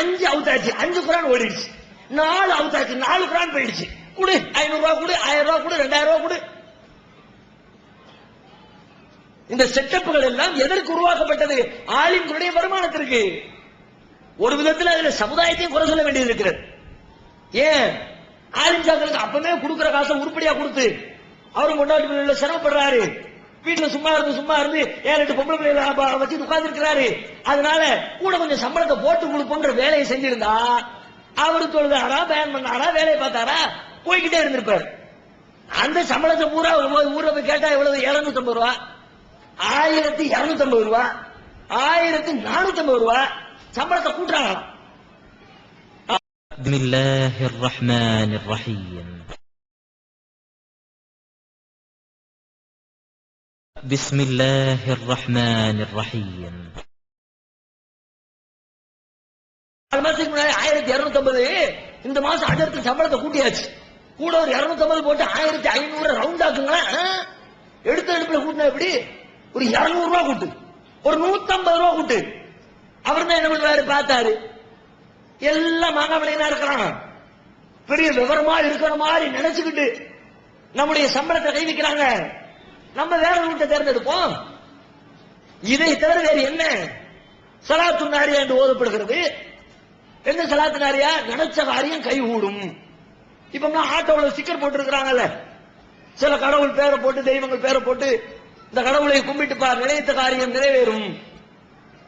5 அவுத்தாச்சு, 5 குரான் ஓடிடுச்சு, 4 அவுத்தாச்சு, 4 குரான் போயிடுச்சு. கொடு 500 ரூபாய் கொடு, 1000 ரூபாய் கொடு, 2000 ரூபாய் கொடு. இந்த செட்டப்புகள் எல்லாம் எதற்கு உருவாக்கப்பட்டது? ஆலிம்களுடைய வருமானத்திற்கு. ஒரு விதத்தில் அதுல சமுதாயத்தையும் குறை சொல்ல வேண்டியது இருக்கிறது. ஏன்? ஆலிம்களுக்கு அப்பவே கொடுக்கிற காசை உருப்படியா கொடுத்து அவரும் கொண்டாடி சிரமப்படுறாரு, வீட்டுல சும்மா இருந்து 7-8 பொம்பளை பிள்ளைகளை வச்சு உட்கார்ந்து இருக்கிறாரு. அதனால கூட கொஞ்சம் சம்பளத்தை போட்டு கொடுப்போன்ற வேலையை செஞ்சிருந்தா அவரு தொழுதாரா, பயன் பண்ணாரா, வேலையை பார்த்தாரா, போய்கிட்டே இருந்திருப்பாரு. அந்த சம்பளத்தை பூரா ஊரை போய் கேட்டா எவ்வளவு? 750 ரூபாய், 1250 ரூபாய், 1450 ரூபாய் சம்பளத்தை கூட்டுறாங்க. பிஸ்மில்லாஹிர் ரஹ்மானிர் ரஹீம். பிஸ்மில்லாஹிர் ரஹ்மானிர் ரஹீம். 4 மாசத்துக்கு முன்னாடி 1250 இந்த மாசம் அஜர்த்து சம்பளத்தை கூட்டியாச்சு, கூட ஒரு 250 போட்டு 1500 ரவுண்ட் ஆக்குங்களேன். எடுத்த எடுப்புல கூட்டினா எப்படி? ஒரு 200 ரூபாய் கூட்டு, ஒரு 150 ரூபாய் கூட்டு. அவர் தான் என்ன பண்ணுவாரு பார்த்தாரு, எல்லாம் மாங்காமலையா இருக்கிறான், பெரிய விவரமா இருக்கிற மாதிரி நினைச்சுக்கிட்டு நம்முடைய சம்பளத்தை கை வைக்கிறாங்க. நம்ம வேற ரூட்டை தேர்ந்தெடுப்போம். இதை தவிர வேறு என்ன? சலாத்து நாரியா என்று ஓதப்படுகிறது. என்ன சலாத்து நாரியா? நினைச்ச காரியம் கைகூடும். இப்ப ஆட்டோவில் ஸ்டிக்கர் போட்டு இருக்கிறாங்கல்ல, சில கடவுள் பேரை போட்டு தெய்வங்கள் பேரை போட்டு, இந்த கடவுளை கும்பிட்டு பார், நினைத்த காரியம் நிறைவேறும்,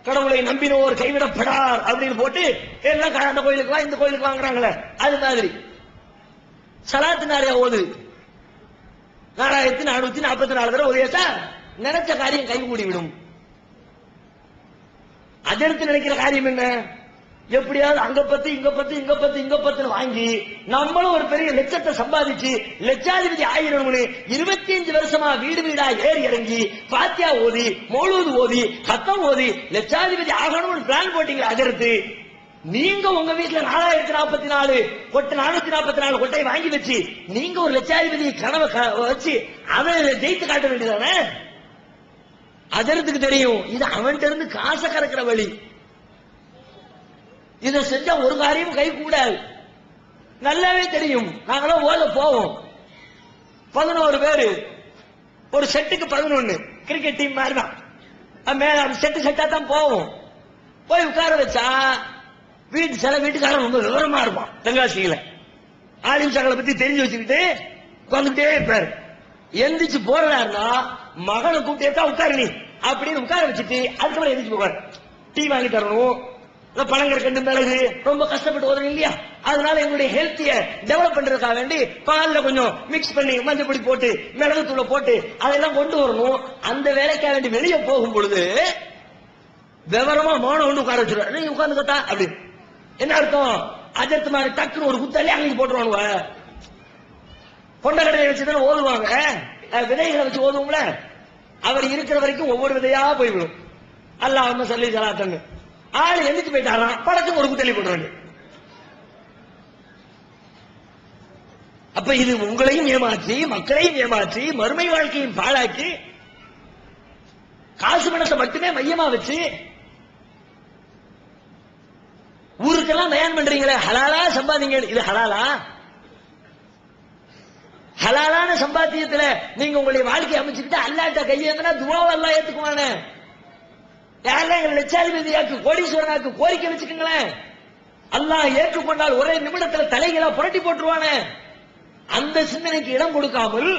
கடவுளை நம்பினோர் கைவிடப்படார் அப்படின்னு போட்டு எல்லாம் அந்த கோயிலுக்கு வா இந்த கோயிலுக்கு வாங்குறாங்களே, அது மாதிரி சலாத்து நாரியா ஓது 4444 தடவை ஓதியாச்சா நினைச்ச காரியம் கைகூடி விடும். அதற்கு நினைக்கிற காரியம் என்ன? எப்படியாவது அங்க பத்து இங்க பத்து இங்க பத்து இங்க பத்து வாங்கி நம்மளும் ஒரு பெரிய லட்சத்தை சம்பாதிச்சு லட்சாதிபதி ஆயிரம்னு 25 வருஷமா வீடு வீடா ஏறி இறங்கி பாத்தியா ஓதி மௌலூது ஓதி கத்தம் ஓதி லட்சாதிபதி ஆகணும்னு பிளான் போட்டீங்க. அதற்கு நீங்க உங்க வீட்டுல 4044 கொட்டை 444 கொட்டையை வாங்கி வச்சு நீங்க ஒரு லட்சாதிபதி கனவை வச்சு அதை ஜெயித்து காட்ட வேண்டியதானே? அதற்கு தெரியும் இது அவன்கிட்ட இருந்து காசை கறக்கிற வழி. இதை செஞ்சா ஒரு காரியம் கை கூடாது, நல்லாவே தெரியும். நாங்களும் ஓத போவோம், 11 பேரு, ஒரு செட்டுக்கு 11, கிரிக்கெட் டீம் மாதிரி தான். மேல செட்டு செட்டா தான் போவோம். போய் உட்கார வச்சா சில வீட்டுக்காரன் ரொம்ப விவரமா இருப்பான், தென்காசியில ஆலிம் சகலை பத்தி தெரிஞ்சு வச்சுக்கிட்டு உட்காந்துக்கிட்டே இருப்பாரு. எந்திரிச்சு போறாருன்னா மகனை கூப்பிட்டே உட்காரு நீ அப்படின்னு உட்கார வச்சுட்டு அதுக்கப்புறம் எந்திரிச்சு போவார். டீ வாங்கி தரணும், பழங்கற்கண்டு மிளகு ரொம்ப கஷ்டப்பட்டு ஓதுறோம் இல்லையா, அதனால எங்களுடைய ஹெல்த்திய டெவலப் பண்றதுக்காக வேண்டி பால்ல கொஞ்சம் மிக்ஸ் பண்ணி மஞ்சள் பொடி போட்டு மிளகு தூளை போட்டு அதெல்லாம் கொண்டு வரணும். அந்த வேலைக்காக வேண்டி வெளியே போகும் பொழுது விவரமா மௌனம் ஒன்று உட்கார வச்சிருவாரு. நீ உட்கார்ந்து கத்தா அப்படி என்ன அர்த்தம்? அஜத்து மாதிரி டக்குன்னு ஒரு குத்தாலே அங்கே போட்டுருவானுவ. கொண்ட கடையை வச்சுதானே ஓதுவாங்க, விதைகளை வச்சு ஓதுவோம்ல. அவர் இருக்கிற வரைக்கும் ஒவ்வொரு விதையா போய்விடும். அல்லாஹ் சொல்லி சலாத்தன்னு ஆளு எந்திரிச்சு போயிட்டாராம், படத்துக்கு ஒரு குத்தலி போட்டுருவாங்க. அப்ப இது உங்களையும் ஏமாற்றி மக்களையும் ஏமாற்றி மறுமை வாழ்க்கையும் பாழாக்கி காசு பணத்தை மட்டுமே மையமா வச்சு ஊருக்கெல்லாம் பயன் பண்றீங்களே, ஹலாலா சம்பாதிங்க. இது ஹலாலா? ஹலாலான சம்பாத்தியத்துல நீங்க உங்களுடைய வாழ்க்கை அமைச்சுக்கிட்டு அல்லாட்ட கையேந்தினா துவாவை எல்லாம் ஏத்துக்குவானே. யாரெல்லாம் எங்க லட்சாதிபதியாக்கு கோடீஸ்வரனாக்கு கோரிக்கை வச்சுக்கங்களேன், அல்லாஹ் ஏற்றுக்கொண்டால் ஒரே நிமிடத்துல தலைகளா புரட்டி போட்டுருவானே. அந்த சிந்தனைக்கு இடம் கொடுக்காமல்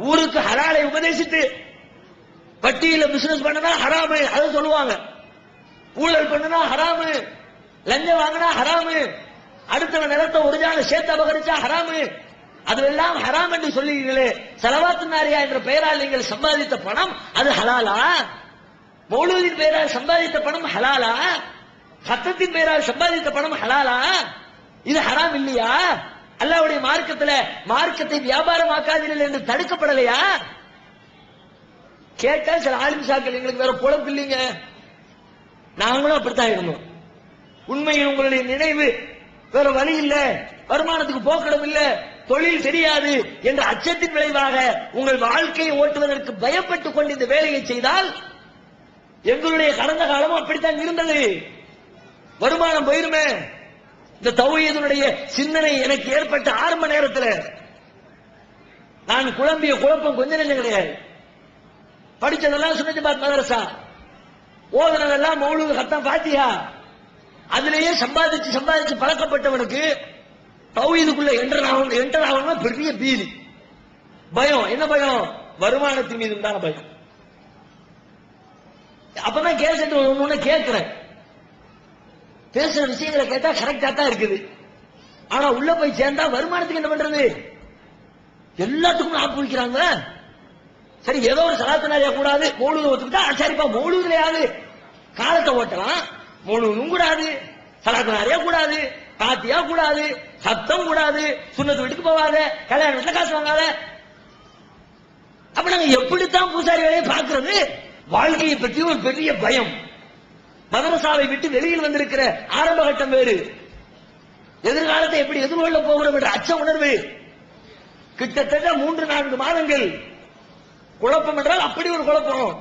ஊருக்கு ஹலாலை உபதேசித்து வட்டியில பிசினஸ் பண்ணனா ஹராமு அதை சொல்லுவாங்க, ஊழல் பண்ணனா ஹராமு, லஞ்சம் வாங்கினா ஹராமு, அடுத்தவன் நிலத்தை ஒரு ஜான சேர்த்து அபகரிச்சா ஹராமு, அதுவெல்லாம் ஹராம் என்று சொல்லுவீங்களே. சலவாத்து நாரியா என்ற பெயரால் நீங்கள் சம்பாதித்த பணம் அது ஹலாலா? மௌலூதின் பெயரால் சம்பாதித்த பணம் ஹலாலா? சத்தத்தின் பெயரால் சம்பாதித்த பணம் ஹலாலா? இது ஹராம் இல்லையா? அல்லாஹ்வுடைய மார்க்கத்துல மார்க்கத்தை வியாபாரமாக்காதீர்கள் என்று தடுக்கப்படலையா? கேட்டா சில ஆலிம் சாக்கள் எங்களுக்கு வேற பொழப்பு இல்லைங்க, நாங்களும் அப்படித்தான் இருந்தோம். உண்மையில் உங்களுடைய நினைவு வேற வழி இல்ல, வருமானத்துக்கு போக்கிடம் இல்ல, தொழில் தெரியாது என்ற அச்சத்தின் விளைவாக உங்கள் வாழ்க்கையை ஓட்டுவதற்கு பயப்பட்டுக் கொண்டு இந்த வேலையை செய்தால் எங்களுடைய கடந்த காலம் அப்படித்தான் இருந்தது. வருமானம் போயிருமே. இந்த தௌஹீதுடைய சிந்தனை எனக்கு ஏற்பட்ட ஆரம்ப நேரத்தில் நான் குழம்பிய குழப்பம் கொஞ்ச நெஞ்சம் கிடையாது. படிச்சதெல்லாம் சுன்னத் ஜமாத் மதரசா, ஓதுனதெல்லாம் மௌலூது கத்தம் ஃபாத்திஹா, அதிலேயே சம்பாதிச்சு சம்பாதிச்சு பழக்கப்பட்டவனுக்கு தௌஹீதுக்குள்ள என்டர் ஆகணும் பெரிய பீதி, பயம். என்ன பயம்? வருமானத்தின் மீது உண்டான பயம். அப்பதான் கேசட் ஒண்ணு கேட்கிறேன், பேசுற விஷயங்களை கேட்டா கரெக்டா தான் இருக்குது. ஆனா உள்ள போய் சேர்ந்தா வருமானத்துக்கு என்ன பண்றது? எல்லாத்துக்கும் ஆப்பு வைக்கிறாங்க. சரி, ஏதோ ஒரு சலாத்து நாரியா கூடாது, மௌலூது ஒத்துக்கிட்டா சரிப்பா, மௌலூதுலயாவது காலத்தை ஓட்டலாம், மௌலூதும் கூடாது, சலாத்து நாரியா கூடாது, பாத்தியா கூடாது, சத்தம் கூடாது, சுன்னத்து வீட்டுக்கு போவாத, கல்யாண வீட்டுல காசு வாங்காத. அப்ப நாங்க எப்படித்தான் பூசாரி வேலையை பார்க்கிறது? வாழ்க்கையை பற்றி ஒரு பெரிய பயம். மதரசாவை விட்டு வெளியில் வந்திருக்கிற ஆரம்ப கட்டம் வேறு, எதிர்காலத்தை எப்படி எதிர்கொள்ள போகிறோம் என்ற அச்ச உணர்வு. கிட்டத்தட்ட 3-4 மாதங்கள் குழப்பம் என்றால் அப்படி ஒரு குழப்பம்.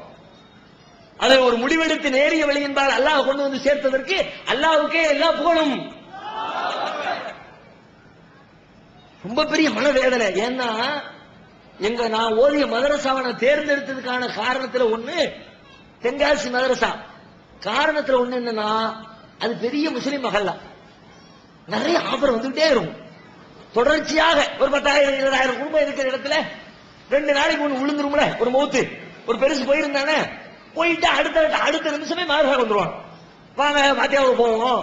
அதை ஒரு முடிவெடுத்து நேரிய வழி என்பால் அல்லாஹ் கொண்டு வந்து சேர்த்ததற்கு அல்லாஹ்வுக்கே எல்லா புகழும். ரொம்ப பெரிய மனவேதனை. ஏன்னா நான் ஓதிய மதரசாவை நான் தேர்ந்தெடுத்ததுக்கான காரணத்துல ஒண்ணு தென்காசி மதரசா. காரணத்துல ஒண்ணு என்னன்னா அது பெரிய முஸ்லிம் மகல்லா, நிறைய ஆஃபர் வந்துகிட்டே இருக்கும். தொடர்ச்சியாக ஒரு 10,000-20,000 குடும்பம் இருக்கிற இடத்துல 2 நாளைக்கு ஒண்ணு விழுந்துரும்ல, ஒரு மௌத்து ஒரு பெருசு போயிருந்தானே, போயிட்டு அடுத்த நிமிஷமே மாதம் வந்துருவான். வாங்க பாத்தியாவுக்கு போவோம்.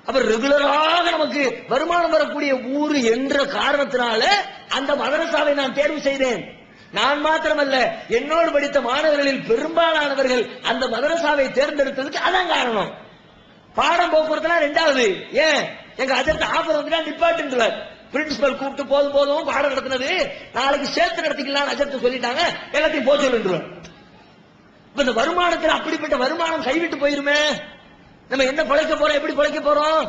அப்புறம் ரெகுலராக நமக்கு வருமானம் வரக்கூடிய ஊரு என்ற காரணத்தினால அந்த மதரசாவை நான் தேர்வு செய்தேன். நான் மாத்திரமல்ல, என்னோடு படித்த மாணவர்களில் பெரும்பாலானவர்கள் அந்த மதரசாவை தேர்ந்தெடுத்ததுக்கு அதான் காரணம். பாடம் போக்குவரத்துலாம் ரெண்டாவது. ஏன் எங்க அஜர்த்த ஆஃபர் வந்துட்டா நிப்பாட்டுன்றார். பிரின்சிபல் கூப்பிட்டு போதும் பாடம் நடத்தினது நாளைக்கு சேர்த்து நடத்திக்கலாம் அஜர்த்த சொல்லிட்டாங்க, எல்லாத்தையும் போக சொல்லுன்றார். இந்த வருமானத்தில் அப்படிப்பட்ட வருமானம் கைவிட்டு போயிருமே, நம்ம என்ன பழைக்க போறோம், எப்படி பழைக்க போறோம்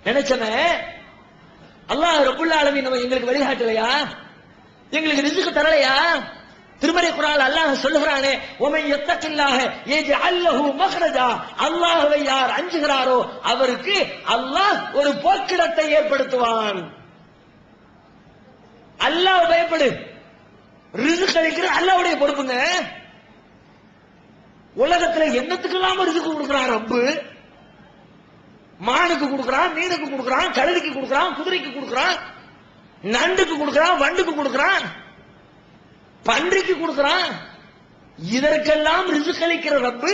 நினைச்சமே. அல்லாஹ் ரப்புல் ஆலமீன் நம்ம எங்களுக்கு வழிகாட்டலையா, எங்களுக்கு ரிஸ்க் தரலையா? திருமறை குர்ஆன்ல அல்லாஹ் சொல்லுகிறானே, "வமன் யத்தகில்லாஹ யஜ்அல் லஹு மக்ரஜா." அல்லாஹ்வை யார் அஞ்சுகிறாரோ அவருக்கு அல்லாஹ் ஒரு போக்கிடத்தை ஏற்படுத்துவான். அல்லாஹ் பயப்படு, ரிஸ்க் அளிக்கிற அல்லாஹ்வுடைய பொறுப்புங்க. உலகத்துல என்னத்துக்கெல்லாம் ரிஸ்க் கொடுக்கிறான் ரப்பு. மானுக்கு கொடுக்கிறான், மீனுக்கு கொடுக்கிறான், கழுதைக்கு கொடுக்கிறான், குதிரைக்கு கொடுக்கிறான், நண்டுக்கு கொடுக்கிறான், வண்டுக்கு கொடுக்கிறான், பன்றிக்கு கொடுக்கிறான். இதற்கெல்லாம் ரிஸ்க் அளிக்கிற ரப்பு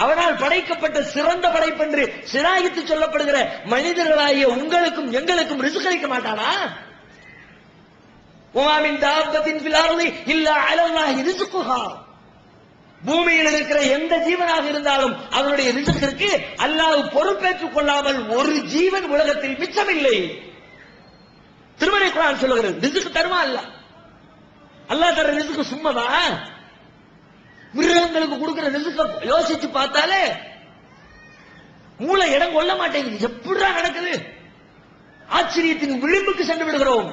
அவனால் படைக்கப்பட்ட சிறந்த படைப்பென்று சிராகித்து சொல்லப்படுகிற மனிதர்களாகிய உங்களுக்கும் எங்களுக்கும் ரிஸ்க் அளிக்க மாட்டானா? வமா மின் தாபத்தின் ஃபில் அர்தி இல்லா அலல்லாஹி ரிஸ்குஹா. பூமியில் இருக்கிற எந்த ஜீவனாக இருந்தாலும் அதனுடைய ரிஸ்கிற்கு அல்லாஹ் பொறுப்பேற்றுக் கொள்ளாமல் ஒரு ஜீவன் உலகத்தில் மிச்சமில்லை. திருமறை குர்ஆன் சொல்லுகிறது, ரிஸ்க் தருமா அல்லாஹ். அல்லாஹ் தர ரிஸ்க் சும்மாவா? மிருகங்களுக்கு கொடுக்கிற ரிஸ்க் யோசிச்சு பார்த்தாலே மூளை இடம் கொள்ள மாட்டேங்குது. எப்படிடா நடக்குது? ஆச்சரியத்தின் விளிம்புக்கு சென்று விடுகிறோம்.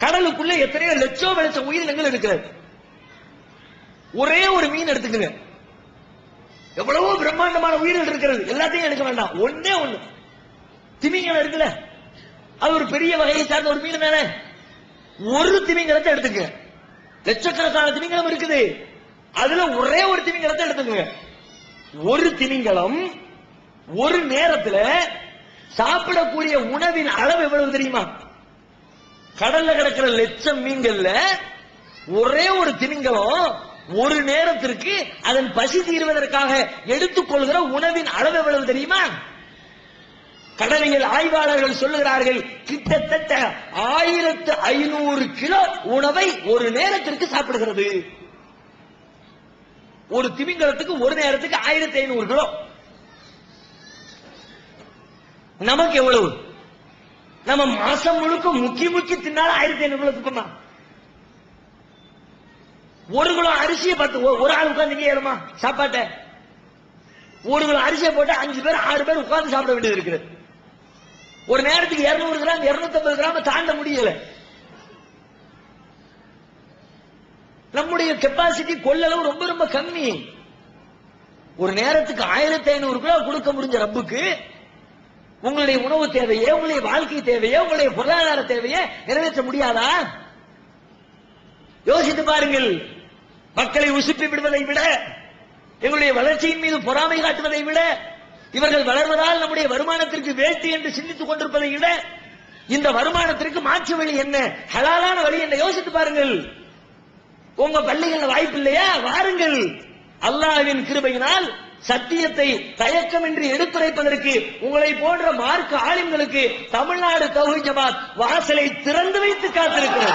கடலுக்குள்ள எத்தனையோ லட்சம் உயிரினங்கள் இருக்கிறது. ஒரே ஒரு மீன் எடுத்துக்கங்க, எவ்வளவோ பிரம்மாண்டமான உயிர்கள் இருக்கிறது. எல்லாத்தையும் எடுக்க வேண்டாம், ஒண்ணே ஒண்ணு திமிங்கலம் இருக்குல்ல, அது ஒரு பெரிய வகையை சார்ந்த ஒரு மீன் தானே. ஒரு திமிங்கலத்தை எடுத்துக்க, லட்சக்கணக்கான திமிங்கலம் இருக்குது, அதுல ஒரே ஒரு திமிங்கலத்தை எடுத்துக்கங்க. ஒரு திமிங்கலம் ஒரு நேரத்துல சாப்பிடக்கூடிய உணவின் அளவு எவ்வளவு தெரியுமா? கடல்ல கிடக்கிற லட்சம் மீன்கள்ல ஒரே ஒரு திமிங்கலம் ஒரு நேரத்திற்கு அதன் பசி தீர்வதற்காக எடுத்துக்கொள்கிற உணவின் அளவு எவ்வளவு தெரியுமா? கடலியல் ஆய்வாளர்கள் சொல்லுகிறார்கள், கிட்டத்தட்ட 1500 கிலோ உணவை ஒரு நேரத்திற்கு சாப்பிடுகிறது. ஒரு திமிங்கலத்துக்கு ஒரு நேரத்துக்கு 1500 கிலோ. நமக்கு எவ்வளவு? நம்ம மாசம் முழுக்க முக்கி தின்னாலும் 1500 கிலோ துப்பமா? ஒரு கிலோ அரிசியை பார்த்து ஒரு ஆள் உட்கார்ந்து ஏறுமா சாப்பாட்ட? ஒரு கிலோ அரிசியை போட்டு 5 பேர் 6 பேர் உட்கார்ந்து சாப்பிட வேண்டியது இருக்குது. ஒரு நேரத்துக்கு 200 கிராம் 250 கிராம் தாண்ட முடியல. நம்முடைய கெப்பாசிட்டி கொள்ளளவு ரொம்ப ரொம்ப கம்மி. ஒரு நேரத்துக்கு 1500 கிலோ கொடுக்க முடிஞ்ச ரப்புக்கு உங்களுடைய உணவு தேவையே, உங்களுடைய வாழ்க்கை தேவையே, உங்களுடைய பொருளாதார தேவையே நிறைவேற்ற முடியாதா? யோசித்து பாருங்கள். மக்களை உசுப்பி விடுவதை விட, எங்களுடைய வளர்ச்சியின் மீது பொறாமை காட்டுவதை விட, இவர்கள் வளர்வதால் நம்முடைய வருமானத்திற்கு வேட்டி என்று சிந்தித்துக் கொண்டிருப்பதை விட, இந்த வருமானத்திற்கு மாற்று வழி என்ன, ஹலாலான வழி என்ன யோசித்து பாருங்கள். உங்க பள்ளிகள் வாய்ப்பு இல்லையா? வாருங்கள். அல்லாஹ்வின் கிருபையினால் சத்தியத்தை தயக்கமின்றி எடுத்துரைப்பதற்கு உங்களை போன்ற மார்க்க ஆலிம்களுக்கு தமிழ்நாடு தௌஹீத் ஜமாத் வாசலை திறந்து வைத்து காத்திருக்கிறது.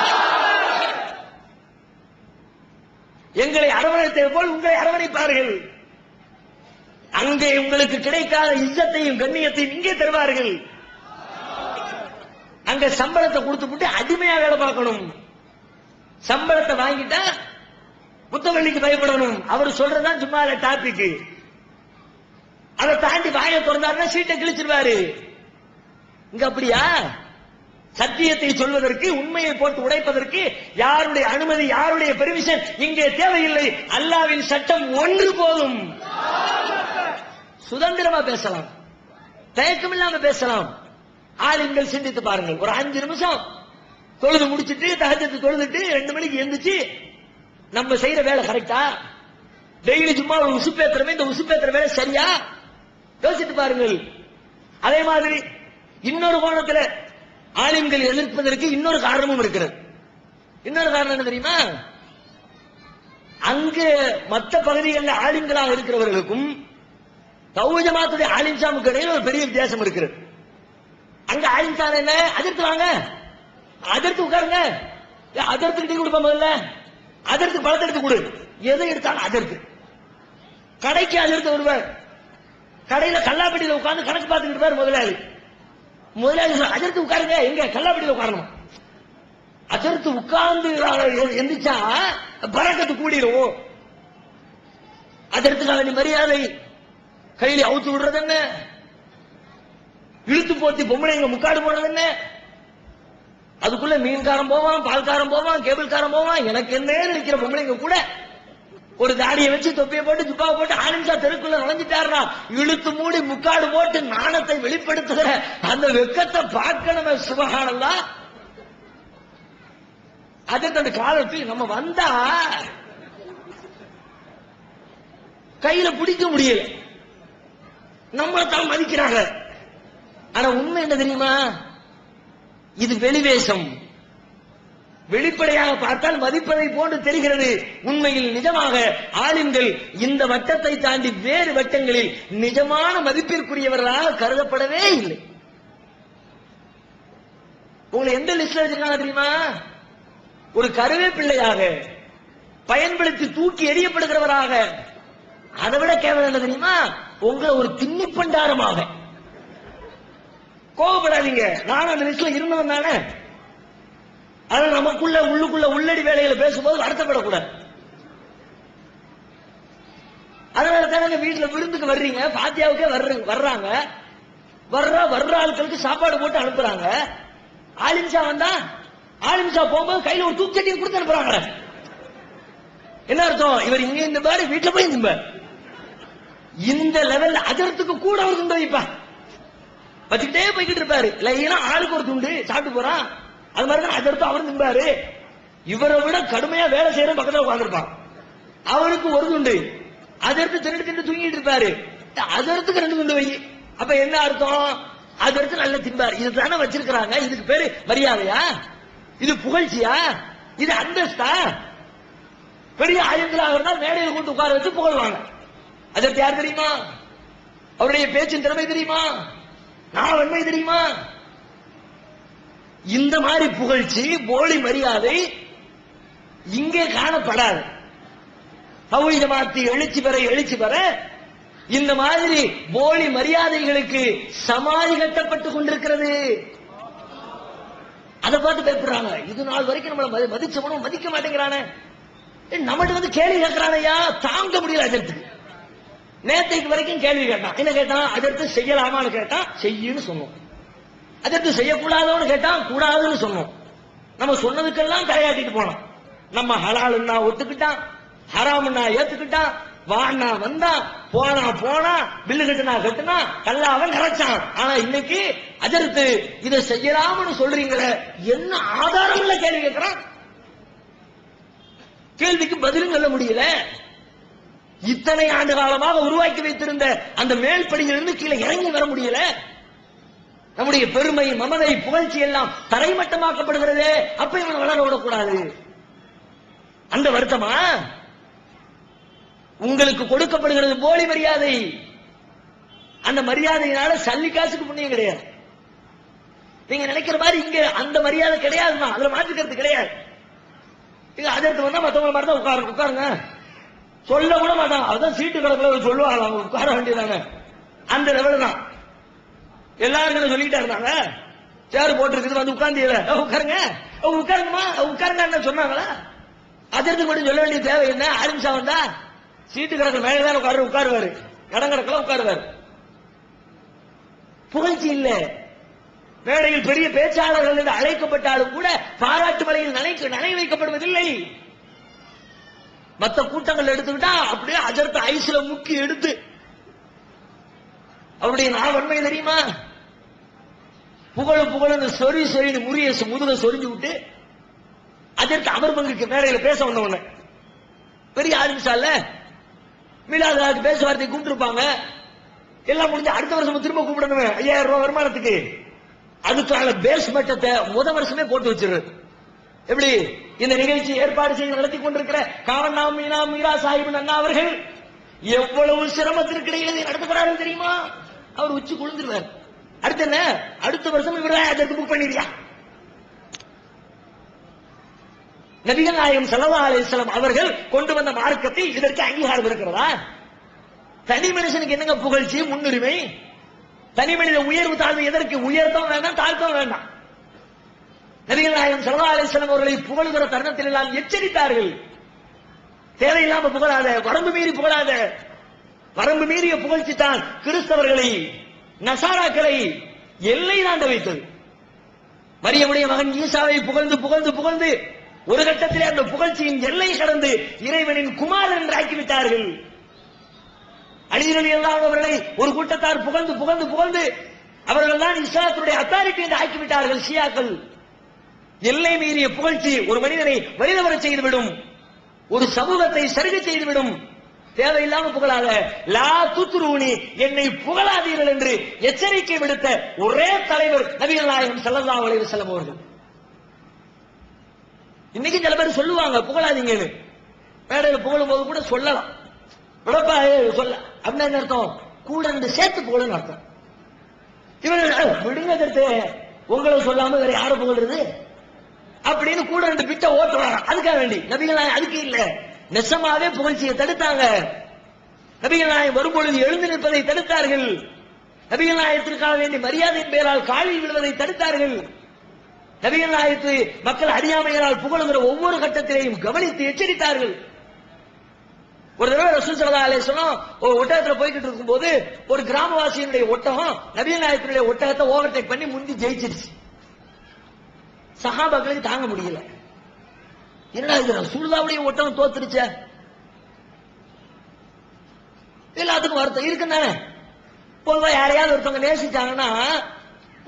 எங்களை அரவணைத்தது போல் உங்களை அரவணைப்பார்கள். அங்கே உங்களுக்கு கிடைக்காத இzzத்தையும் கண்ணியத்தையும் இங்கே தருவார்கள். அங்க சம்பளத்தை கொடுத்துட்டு அடிமையா வேலை பார்க்கணும். சம்பளத்தை வாங்கிட்டா புத்தவள்ளிக்கு பயப்படணும். அவர் சொல்றதுதான் சும்மா டாபிக். அதை தாண்டி வாயை திறந்தாருன்னா சீட்டை கிழிச்சிருவாரு. இங்க அப்படியா? சத்தியத்தை சொல்வதற்கு, உண்மையை போட்டு உடைப்பதற்கு யாருடைய அனுமதி, யாருடைய பெர்மிஷன் இங்கே தேவையில்லை. அல்லாஹ்வின் சட்டம் ஒன்று போதும். சுதந்திரமா பேசலாம், தயக்கம் இல்லாம பேசலாம். ஆளுங்கள் சிந்தித்து பாருங்கள். ஒரு 5 நிமிஷம் தொழுது முடிச்சிட்டு, தஹஜ்ஜத் தொழுதுட்டு 2 மணிக்கு எந்திரிச்சு நம்ம செய்யற வேலை கரெக்டா? டெய்லி சும்மா ஒரு உசுப்பேத்துறமே, இந்த உசுப்பேத்துற வேலை சரியா? யோசித்து பாருங்கள். அதே மாதிரி இன்னொரு கோணத்துல ஆலிம்கள் எதிர்ப்பதற்கு இன்னொரு காரணமும் இருக்கிறது. இன்னொரு காரணம் என்ன தெரியுமா? அங்கு மற்ற பகுதிகளில் ஆலிம்களாக இருக்கிறவர்களுக்கும் தௌஹீத் ஜமாத்துடைய ஆலிம் சாமுக்கு இடையில் ஒரு பெரிய வித்தியாசம் இருக்கிறது. அங்க ஆலிம் சார் என்ன, அதிர்த்து வாங்க, அதிர்த்து உட்காருங்க, அதிர்த்துக்கு டீ கொடுப்பா, முதல்ல அதிர்த்து பழத்தை எடுத்து கொடு, எதை எடுத்தாலும் அதிர்த்து. கடைக்கு அதிர்த்து வருவார், கடையில கல்லாப்பட்டியில உட்கார்ந்து கணக்கு பார்த்துக்கிட்டு இருப்பார் முதலாளி. முதலாளி அதிர்த்து உட்காருங்க, எங்க கல்லாப்பட்டியில உட்காரணும். அதிர்த்து உட்கார்ந்து எந்திரிச்சா பறக்கத்து கூடிரும். அதிர்த்துக்கான மரியாதை கையில அவுத்து விடுறது என்ன, இழுத்து போத்தி பொம்பளைங்க முக்காடு போடுறது என்ன, அதுக்குள்ள மீன்காரன் போவான், பால்காரன் போவான், கேபிள்காரன் போவான். எனக்கு என்ன நினைக்கிற பொம்பளைங்க கூட ஒரு தாடியை வச்சு தொப்பியை போட்டு ஜுப்பாவை போட்டு ஆனந்தா தெருக்குள்ள நுழைஞ்சிட்டாருனா, இழுத்து மூடி முக்காடு போட்டு நாணத்தை வெளிப்படுத்துகிற அந்த வெக்கத்தை பார்க்கணும். சுபஹானல்லாஹ். அதுக்கு அந்த காலத்தில் நம்ம வந்தா கையில பிடிக்க முடியல, நம்மளை தான் மதிக்கிறாங்க. ஆனா உண்மை என்ன தெரியுமா? இது வெளிவேஷம். வெளிப்படையாக பார்த்தால் மதிப்பதை போன்று தெரிகிறது. உண்மையில் நிஜமாக ஆலிம்கள் இந்த வட்டத்தை தாண்டி வேறு வட்டங்களில் நிஜமான மதிப்பிற்குரியவர்களாக கருதப்படவே இல்லை. உங்களை எந்த லிஸ்ட்ல வச்சிருக்காங்க தெரியுமா? ஒரு கருவேப்பிள்ளையாக பயன்படுத்தி தூக்கி எறியப்படுகிறவராக. அதை விட கேவலம் என்ன தெரியுமா? உங்களை ஒரு திண்ணி பண்டாரமாக. கோபப்படாதீங்க, நான் அந்த லிஸ்ட்ல இருந்தவன் தானே. அது நமக்குள்ள உள்ளுக்குள்ள உள்ளடி வேலைகளை பேசும்போது வருத்தப்படக்கூடாது. அதனால தானே வீட்டுல விருந்துக்கு வர்றீங்க, பாத்தியாவுக்கே வர்றாங்க, வர்ற ஆட்களுக்கு சாப்பாடு போட்டு அனுப்புறாங்க. ஆலிம்சா வந்தா, ஆலிம்சா போகும்போது கையில ஒரு தூக்கி கொடுத்து அனுப்புறாங்க. என்ன அர்த்தம்? இவர் இங்க இந்த பாரு, வீட்டுல போய் இந்த இந்த லெவல்ல அதற்கு கூட ஒரு துண்டு வைப்பா வச்சுக்கிட்டே போய்கிட்டு இருப்பாரு. இல்லைன்னா ஆளுக்கு ஒரு துண்டு சாப்பிட்டு போறான். அது மாதிரிதான் அதற்கு அவர் நின்பாரு. இவரை விட கடுமையா வேலை செய்யற பக்கத்துல உட்கார்ந்துருப்பான். அவருக்கு ஒரு துண்டு, அதற்கு தின்னு தூங்கிட்டு இருப்பாரு. அதற்கு 2 துண்டு வை. அப்ப என்ன அர்த்தம்? அதற்கு நல்ல தின்பாரு. இதுதானே வச்சிருக்கிறாங்க. இதுக்கு பேரு மரியாதையா? இது புகழ்ச்சியா? இது அந்தஸ்தா? பெரிய ஆயங்களாக இருந்தால் மேடையில் கொண்டு உட்கார வச்சு புகழ்வாங்க. அதற்கு யார் தெரியுமா? அவருடைய பேச்சின் திறமை தெரியுமா? நான் உண்மை தெரியுமா? இந்த மாதிரி புகழ்ச்சி, போலி மரியாதை இங்கே காணப்படாது. தௌஹீத் ஜமாத் எழுச்சி பெற இந்த மாதிரி போலி மரியாதைகளுக்கு சமாதி கட்டப்பட்டுக் கொண்டிருக்கிறது. அதை பார்த்து பயப்படுறாங்க. இது நாள் வரைக்கும் நம்மளை மதிச்சவனும் மதிக்க மாட்டேங்கிறானே, நம்மகிட்ட வந்து கேள்வி கேட்கிறானையா, தாங்க முடியல. அதற்கு நேற்றைக்கு வரைக்கும் கேள்வி கேட்டான். என்ன கேட்டான்? அதற்கு செய்யலாமான்னு கேட்டான், செய்யுன்னு சொன்னோம். அதற்கு செய்யக்கூடாதோன்னு கேட்டான், கூடாதுன்னு சொன்னோம். நம்ம சொன்னதுக்கெல்லாம் தலையாட்டிட்டு போனோம். நம்ம ஹலாலுன்னா ஒத்துக்கிட்டான், ஹராமுன்னா ஏத்துக்கிட்டான், வானா வந்தா, போனா பில்லு கட்டுனா கல்லாவன் கரைச்சான். ஆனா இன்னைக்கு அதற்கு இதை செய்யலாம்னு சொல்றீங்களே, என்ன ஆதாரம் இல்ல கேள்வி கேட்கிறான். கேள்விக்கு பதிலும் சொல்ல முடியல. இத்தனை ஆண்டு காலமாக உருவாக்கி வைத்திருந்த அந்த மேல் படியிலிருந்து கீழே இறங்கி வர முடியல. நம்முடைய பெருமை, மமதை, புகழ்ச்சி எல்லாம் தரைமட்டமாக்கப்படுகிறதே. அப்ப இவனை வளர விடக்கூடாது. அந்த வருத்தமா? உங்களுக்கு கொடுக்கப்படுகிறது போலி மரியாதை. அந்த மரியாதையினால சல்லி காசுக்கு புண்ணியம் கிடையாது. நீங்க நினைக்கிற மாதிரி இங்க அந்த மரியாதை கிடையாதுமா, அதுல மாற்றுக்கிறது கிடையாது. இங்க அதற்கு வந்தா மத்தவங்க மாதிரி தான் உட்காருங்க சொல்ல கூட மாட்டாங்க. அதுதான் சீட்டு கணக்குல சொல்லுவாங்க, அவங்க உட்கார வேண்டியதாங்க. அந்த லெவல் தான் எல்லாரும் சொல்லிக்கிட்டே இருந்தாங்க. சேர் போட்டு வந்து உட்கார்ந்து உட்காருங்க, அவங்க உட்காருங்கம்மா, உட்காருங்க சொன்னாங்களா? அதற்கு மட்டும் சொல்ல வேண்டிய தேவை என்ன? ஆரம்பிச்சா வந்தா சீட்டு கணக்கு மேலதான் உட்காருவாரு, இடம் கணக்கில் உட்காருவாரு. புகழ்ச்சி இல்ல. மேடையில் பெரிய பேச்சாளர்கள் என்று அழைக்கப்பட்டாலும் கூட பாராட்டு மலையில் நனை வைக்கப்படுவதில்லை. மற்ற கூட்டங்கள் எடுத்துக்கிட்டா அப்படியே அஜர்த்த ஐஸ்ல முக்கி எடுத்து அவருடைய நாவன்மை தெரியுமா, புகழு சொறி முறிய முதுக சொரிஞ்சு விட்டு அதற்கு அவர் பங்குக்கு மேடையில் பேச வந்தவன பெரிய ஆரம்பிச்சால மீளாதாக்கு பேச்சுவார்த்தை கூப்பிட்டுருப்பாங்க. எல்லாம் முடிஞ்சு அடுத்த வருஷம் திரும்ப கூப்பிடணும் 5000 ரூபாய் வருமானத்துக்கு. அதுக்கான பேஸ் மட்டத்தை வருஷமே போட்டு வச்சிருது. எப்படி இந்த நிகழ்ச்சி ஏற்பாடு செய்து நடத்தி கொண்டிருக்கிற காவண்ணா மீரா சாஹிப் அண்ணா அவர்கள் எவ்வளவு சிரமத்திற்கு இடையில நடத்துகிறார்கள் தெரியுமா? அவர் உச்சி குளிர்ந்துருவார். அடுத்து என்ன, அடுத்த வருஷம் இவர்தான் அதற்கு புக் பண்ணிருக்கா. நபிகள் நாயகம் ஸல்லல்லாஹு அலைஹி வஸல்லம் அவர்கள் கொண்டு வந்த மார்க்கத்தை இதற்கு அங்கீகாரம் இருக்கிறதா? தனி மனுஷனுக்கு என்னங்க புகழ்ச்சி, முன்னுரிமை? தனி மனித உயர்வு தாழ்வு எதற்கு? உயர்த்தம் வேண்டாம், தாழ்த்தம் வேண்டாம். நபிகள் நாயகம் ஸல்லல்லாஹு அலைஹி வஸல்லம் அவர்களை புகழுகிற தருணத்தில் எல்லாம் எச்சரித்தார்கள். தேவையில்லாம புகழாத, வரம்பு மீறி புகழாத. வரம்பு மீறிய புகழ்ச்சி தான் கிறிஸ்தவர்களை, நசாராக்களை எல்லை தாண்ட வைத்தது. மரியமுடைய மகன் ஈசாவை புகழ்ந்து புகழ்ந்து புகழ்ந்து ஒரு கட்டத்திலே அந்த புகழ்ச்சியின் எல்லை கடந்து இறைவனின் குமாரன் என்று ஆக்கிவிட்டார்கள். அலி ரலியல்லாஹு அவர்களை ஒரு கூட்டத்தார் புகழ்ந்து புகழ்ந்து புகழ்ந்து அவர்கள் தான் இஸ்லாத்துடைய அத்தாரிட்டி என்று ஆக்கிவிட்டார்கள் ஷியாக்கள். எல்லை மீறிய புகழ்ச்சி ஒரு மனிதனை வழிதவர செய்துவிடும், ஒரு சமூகத்தை சருக செய்துவிடும். தேவையில்லாம புகழாத, லா துத்ரூனி, என்னை புகழாதீர்கள் என்று எச்சரிக்கை விடுத்த ஒரே தலைவர் நபிகள் நாயகம் ஸல்லல்லாஹு அலைஹி வஸல்லம் அவர்கள். இன்னைக்கு சில பேர் சொல்லுவாங்க புகழாதீங்கன்னு, மேடையில் புகழும் போது கூட சொல்லலாம். விடப்பா சொல்ல அப்படின்னா என்ன அர்த்தம்? கூட ரெண்டு சேர்த்து புகழுன்னு அர்த்தம். இவர்கள் விடுங்க தடுத்து உங்களை சொல்லாம வேற யாரை புகழ்றது அப்படின்னு கூட ரெண்டு பிட்ட ஓட்டுவாங்க. அதுக்காக வேண்டி நபிகள் நாயகம் அதுக்கு இல்ல, நெசமாவே புகழ்ச்சியை தடுத்தாங்க. நபிகள் நாயகம் வரும்பொழுது எழுந்து நிற்பதை தடுத்தார்கள். நபிகள் நாயகத்திற்காக வேண்டி மரியாதையின் பெயரால் காலில் விழுவதை தடுத்தார்கள். நபிகள் நாயகத்தை மக்கள் அறியாமையால் புகழுகிற ஒவ்வொரு கட்டத்திலையும் கவனித்து எச்சரித்தார்கள். ஒரு தடவை ரசூல் ஸல்லல்லாஹு அலைஹி வஸல்லம் ஒரு ஒட்டகத்துல போய்கிட்டு இருக்கும் போது ஒரு கிராமவாசியினுடைய ஒட்டகம் நபிகள் நாயகத்தினுடைய ஒட்டகத்தை ஓவர்டேக் பண்ணி முந்தி ஜெயிச்சிருச்சு. சஹாபாக்களுக்கு தாங்க முடியல. என்னடா இது, ரசூலுல்லாஹ்வுடைய ஒட்டகம் தோத்துருச்ச? எல்லாத்துக்கும் வருத்தம் இருக்குன்னு. பொதுவா யாரையாவது ஒருத்தவங்க நேசிச்சாங்கன்னா,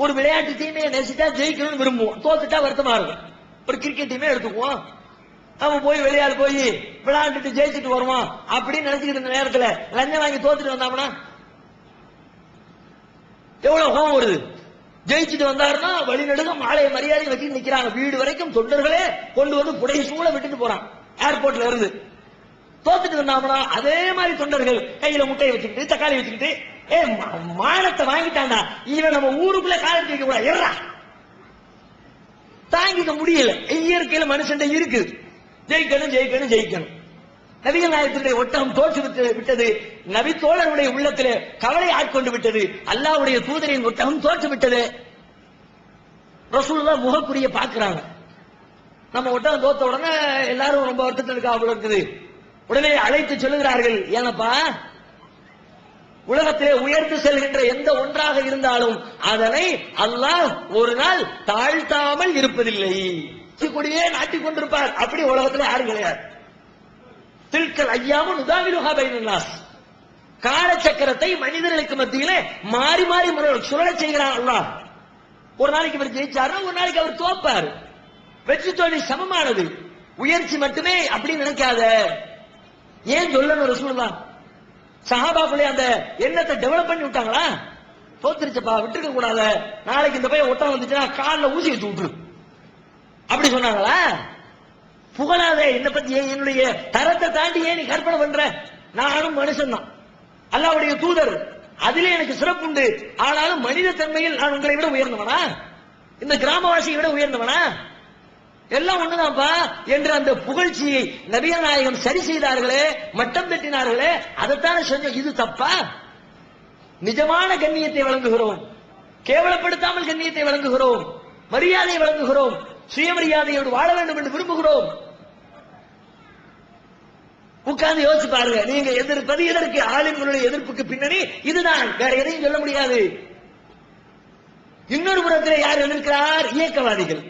ஒரு விளையாட்டு டீமே நேசிச்சா ஜெயிக்கணும்னு விரும்புவோம், தோத்துட்டா வருத்தமா இருக்கும். ஒரு கிரிக்கெட் டீமே எடுத்துக்குவோம், அவன் போய் வெளியால் போய் விளையாண்டுட்டு ஜெயிச்சுட்டு வருவான் அப்படின்னு நினைச்சுக்கிட்டு இருந்த நேரத்துல லஞ்சம் வாங்கி தோத்துட்டு வந்தாங்கன்னா எவ்வளவு கோபம் வருது. ஜெயிச்சுட்டு வந்தாருன்னா வழிநடுக மாலையை மரியாதை வச்சு நிக்கிறாங்க. வீடு வரைக்கும் தொண்டர்களே கொண்டு வந்து புடை சூழ விட்டுட்டு போறான் ஏர்போர்ட்ல இருந்து. தோத்துட்டு வந்தாங்கன்னா அதே மாதிரி தொண்டர்கள் கையில முட்டையை வச்சுக்கிட்டு தக்காளி வச்சுக்கிட்டு, மானத்தை வாங்கிட்டாண்டா, இவன் நம்ம ஊருக்குள்ள காலத்து வைக்க கூடாது, எறா தாங்கிக்க முடியல. இயற்கையில மனுஷன் இருக்கு, ஜெயிக்கணும் ஜெயிக்கணும் ஜெயிக்கணும். நபிகள் நாயகத்தினுடைய ஒட்டகம் தோற்று விட்டது. நபி தோழருடைய உள்ளத்திலே கவலை ஆட்கொண்டு விட்டது. அல்லாஹ்வுடைய தூதரின் ஒட்டகம் தோற்று விட்டது. ரசூலுல்லாஹ் முகக்குரிய பாக்குறாங்க. நம்ம ஒட்டகம் தோத்த உடனே எல்லாரும் ரொம்ப வருத்தத்திற்கு அவ்வளவு இருக்குது. உடனே அழைத்து சொல்லுகிறார்கள், ஏனப்பா, உலகத்திலே உயர்ந்து செல்கின்ற எந்த ஒன்றாக இருந்தாலும் அதனை அல்லாஹ் ஒரு நாள் தாழ்த்தாமல் இருப்பதில்லை. கொடியே நாட்டிக் கொண்டிருப்பார். அப்படி உலகத்தில் யாரும் கிடையாது. தில்கல் ஐயாமும் உதாவிலுஹா பைனன் நாஸ், காலச்சக்கரத்தை மனிதர்களுக்கு மத்தியிலே மாறி மாறி சுழலச் செய்கிறான் அல்லாஹ். ஒரு நாளைக்கு இவர் ஜெயிச்சாருன்னா ஒரு நாளைக்கு அவர் தோப்பார். வெற்றி தோல்வி சமமானது. உயர்ச்சி மட்டுமே அப்படி நினைக்காத. ஏன் சொல்லணும் ரசூலுல்லாஹ்? சஹாபாக்களே அந்த எண்ணத்தை டெவலப் பண்ணி விட்டாங்களா? தோத்துருச்சப்பா, விட்டுருக்க கூடாது, நாளைக்கு இந்த பையன் ஒட்டம் வந்துச்சுன்னா காலில் ஊசி வச்சு விட்டுரு அப்படி சொன்னாங்களா? புகழாதே, என்னை பத்தி என்னுடைய தரத்தை தாண்டி ஏன் நீ கற்பனை பண்ற? நானும் மனுஷன் தான், அல்லாஹ்வுடைய தூதர், அதிலே எனக்கு சிறப்பு உண்டு. ஆனாலும் மனித தன்மையில் நான் உங்களை விட உயர்ந்தவனா? இந்த கிராமவாசியை விட உயர்ந்தவனா? எல்லாம் ஒண்ணுதான்ப்பா என்று அந்த புகழ்ச்சியை நபிகள் நாயகம் சரி செய்தார்களே, மட்டம் தட்டினார்களே, அதைத்தானே செஞ்சோம். இது தப்பா? நிஜமான கண்ணியத்தை வழங்குகிறோம், கேவலப்படுத்தாமல் கண்ணியத்தை வழங்குகிறோம், மரியாதை வழங்குகிறோம், சுயமரியாதையோடு வாழ வேண்டும் என்று விரும்புகிறோம். உட்கார்ந்து யோசிச்சு பாருங்க. நீங்க எதிர்ப்பது எதற்கு? ஆலிம்களுடைய எதிர்ப்புக்கு பின்னணி இதுதான், வேற எதையும் சொல்ல முடியாது. இன்னொரு புறத்தில் யார் எதிர்க்கிறார்? இயக்கவாதிகள்.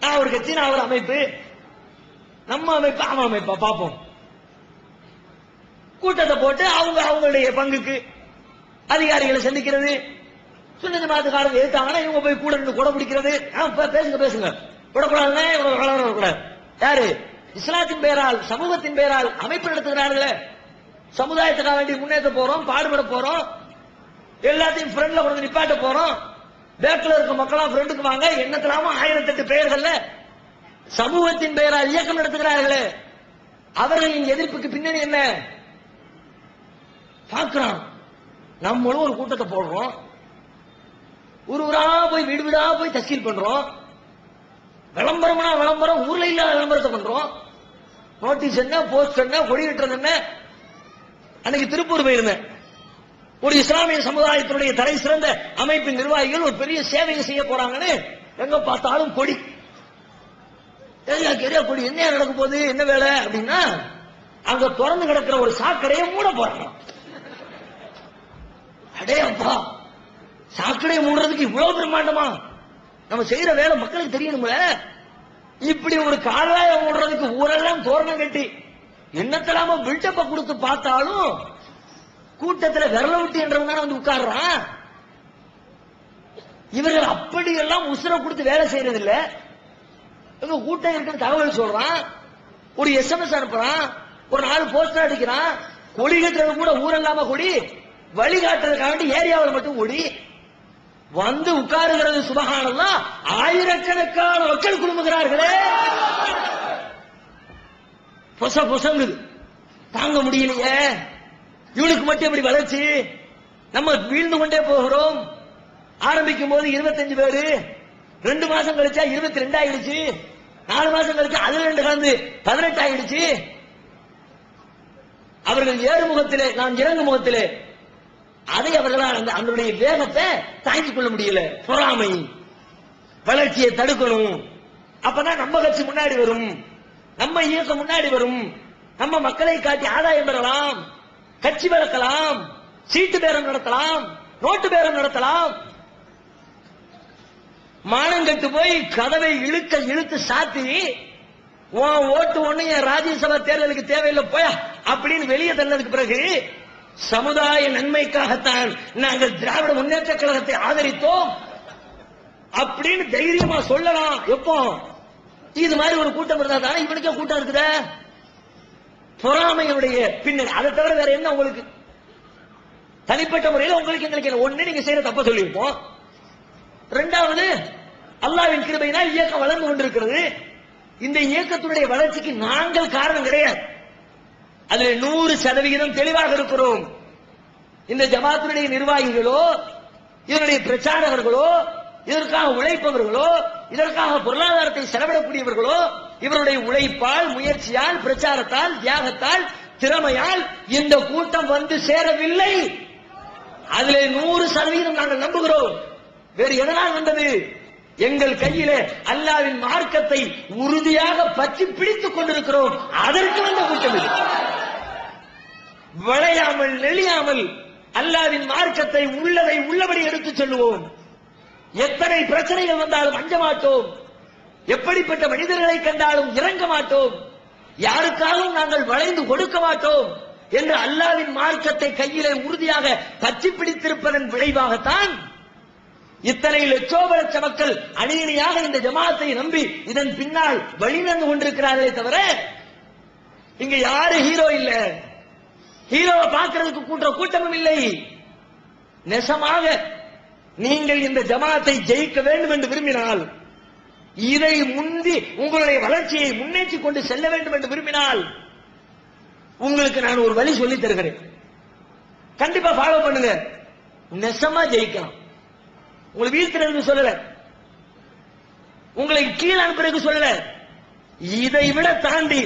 நான் ஒரு கட்சி, நான் ஒரு அமைப்பு, நம்ம அமைப்பு ஆமா அமைப்பா பார்ப்போம். கூட்டத்தை போட்டு அவங்களுடைய பங்குக்கு அதிகாரிகளை சந்திக்கிறது. சுன்ன ஜமாத்துக்காரங்க எதிர்த்தாங்கன்னா இவங்க போய் கூட நின்று கொடை பிடிக்கிறது. பேசுங்க விடக்கூடாது. யாரு? இஸ்லாத்தின் பெயரால், சமூகத்தின் பெயரால் அமைப்பு நடத்துகிறார்களே, சமுதாயத்துக்காக வேண்டி முன்னேற்ற போறோம், பாடுபட போறோம், எல்லாத்தையும் ஃப்ரெண்ட்ல கொண்டு நிப்பாட்ட போறோம். பேக்ல இருக்க மக்களாம் ஃப்ரெண்டுக்கு வாங்க, எண்ணத்திலாம 1008 பெயர்கள்ல சமூகத்தின் பெயரால் இயக்கம் நடத்துகிறார்களே, அவர்களின் எதிர்ப்புக்கு பின்னணி என்ன பார்க்கிறோம். நம்மளும் ஒரு கூட்டத்தை போடுறோம், ஊரா போய் வீடு வீடா போய் தஸ்கீல் பண்றோம், விளம்பரம்னா விளம்பரம், ஊர்ல இல்லாத விளம்பரத்தை பண்றோம். நோட்டீஸ் என்ன, போஸ்ட் என்ன, கொடி கட்டுறது என்ன. அன்னைக்கு திருப்பூர் போயிருந்தேன். ஒரு இஸ்லாமிய சமுதாயத்தினுடைய தலை சிறந்த அமைப்பின் நிர்வாகிகள் ஒரு பெரிய சேவையை செய்ய போறாங்கன்னு எங்க பார்த்தாலும் கொடி, கொடி. என்ன நடக்க போகுது, என்ன வேலை அப்படின்னா, அங்க திறந்து கிடக்கிற ஒரு சாக்கடையை மூட போறாங்க. அடே அப்பா, சாக்கடையை மூடுறதுக்கு இவ்வளவு பிரம்மாண்டமா? நம்ம செய்யற வேலை மக்களுக்கு தெரியணும்ல. இப்படி ஒரு கால்வாயை மூடுறதுக்கு ஊரெல்லாம் தோரணம் கட்டி என்னத்தெல்லாம பில்டப்ப கொடுத்து பார்த்தாலும் கூட்டத்தில் விரல விட்டு என்றவங்க வந்து உட்கார்றான். இவர்கள் அப்படி எல்லாம் உசுரை கொடுத்து வேலை செய்யறது இல்ல. எங்க கூட்டம் இருக்குன்னு தகவல் சொல்றான், ஒரு SMS அனுப்புறான், ஒரு 4 போஸ்டர் அடிக்கிறான், கொடி கட்டுறது கூட ஊரெல்லாம கொடி, வழிகாட்டுறதுக்காக ஏரியாவில் மட்டும் கொடி வந்து உட்காருகிறது. சுபஹானல்லாஹ், ஆயிரக்கணக்கான மக்கள் குழுமுகிறார்களே. பொசங்குது, தாங்க முடியலையே. இவனுக்கு மட்டும் எப்படி வளர்ச்சி? நம்ம வீழ்ந்து கொண்டே போகிறோம். ஆரம்பிக்கும் போது 25 பேரு, 2 மாசம் கழிச்சா 22 ஆயிடுச்சு, 4 மாசம் கழிச்சா அதுல 2 கலந்து 18 ஆயிடுச்சு. அவர்கள் ஏறுமுகத்திலே, நாம் இறங்கு முகத்திலே, அதை அவர்களால் அவருடைய வேகத்தை தாங்கிக் கொள்ள முடியல. பொறாமை, வளர்ச்சியை தடுக்கணும். அப்பதான் நம்ம கட்சி முன்னாடி வரும், நம்ம இயக்கம் முன்னாடி வரும், நம்ம மக்களை காட்டி ஆதாயம் பெறலாம், கட்சி வளர்க்கலாம், சீட்டு பேரம் நடத்தலாம், நோட்டு பேரம் நடத்தலாம். மானங்கட்டு போய் கதவை இழுத்து சாத்தி, உன் ஓட்டு ஒண்ணு என் ராஜ்யசபா தேர்தலுக்கு தேவையில்லை போயா அப்படின்னு வெளியே தள்ளதுக்கு பிறகு, சமுதாய நன்மைக்காகத்தான் நாங்கள் திராவிட முன்னேற்ற கழகத்தை ஆதரித்தோம் அப்படின்னு தைரியமா சொல்லலாம். எப்போ இது மாதிரி ஒரு கூட்டம் இருந்தா தானே இவனுக்கே கூட்டம் இருக்குத. பொறாமையுடைய பின்னணி. அதை தவிர வேற என்ன உங்களுக்கு? தனிப்பட்ட முறையில் உங்களுக்கு எங்களுக்கு ஒண்ணு, நீங்க செய்யற தப்ப சொல்லியிருப்போம். 2வது, அல்லாஹ்வின் கிருபையினால் இயக்கம் வளர்ந்து கொண்டிருக்கிறது. இந்த இயக்கத்துடைய வளர்ச்சிக்கு நாங்கள் காரணம் கிடையாது. அதுல 100% தெளிவாக இருக்கிறோம். இந்த ஜமாத்துடைய நிர்வாகிகளோ, இதனுடைய பிரச்சாரகர்களோ, இதற்காக உழைப்பவர்களோ, இதற்காக பொருளாதாரத்தை செலவிடக்கூடியவர்களோ, இவருடைய உழைப்பால், முயற்சியால், பிரச்சாரத்தால், தியாகத்தால், திறமையால் இந்த கூட்டம் வந்து சேரவில்லை. அதிலே 100% நாங்கள் நம்புகிறோம். வேறு எதனால் வந்தது? எங்கள் கையிலே அல்லாஹ்வின் மார்க்கத்தை உறுதியாக பற்றி பிடித்துக் கொண்டிருக்கிறோம். அதற்கு வந்த கூட்டம் இது. வளையாமல் நெளியாமல் அல்லாஹ்வின் மார்க்கத்தை உள்ளதை உள்ளபடி எடுத்துச் சொல்லுவோம். எத்தனை பிரச்சனைகள் வந்தாலும் அஞ்ச மாட்டோம். எப்படிப்பட்ட மனிதர்களை கண்டாலும் இறங்க மாட்டோம். யாருக்காகவும் நாங்கள் வளைந்து கொடுக்க மாட்டோம் என்று அல்லாஹ்வின் மார்க்கத்தை கையிலே உறுதியாக பற்றி பிடித்திருப்பதன் விளைவாகத்தான் இத்தனை லட்சோபலட்ச மக்கள் அணியணியாக இந்த ஜமாத்தை நம்பி இதன் பின்னால் வழிநடந்து கொண்டிருக்கிறார்களே தவிர, இங்க யாரு ஹீரோ இல்ல. ஹீரோவை பார்க்கிறதுக்கு கூட்டமும் இல்லை. நெசமாக நீங்கள் இந்த ஜமாத்தை ஜெயிக்க வேண்டும் என்று விரும்பினால், இதை முந்தி உங்களுடைய வளர்ச்சியை முன்னேற்றி கொண்டு செல்ல வேண்டும் என்று விரும்பினால், உங்களுக்கு நான் ஒரு வழி சொல்லி தருகிறேன். கண்டிப்பா ஃபாலோ பண்ணுங்க. நெசமா ஜெயிக்கலாம். உங்களை வீழ்த்துறதுக்கு சொல்லல, உங்களை கீழே அனுப்புறதுக்கு சொல்லல. இதை விட தாண்டி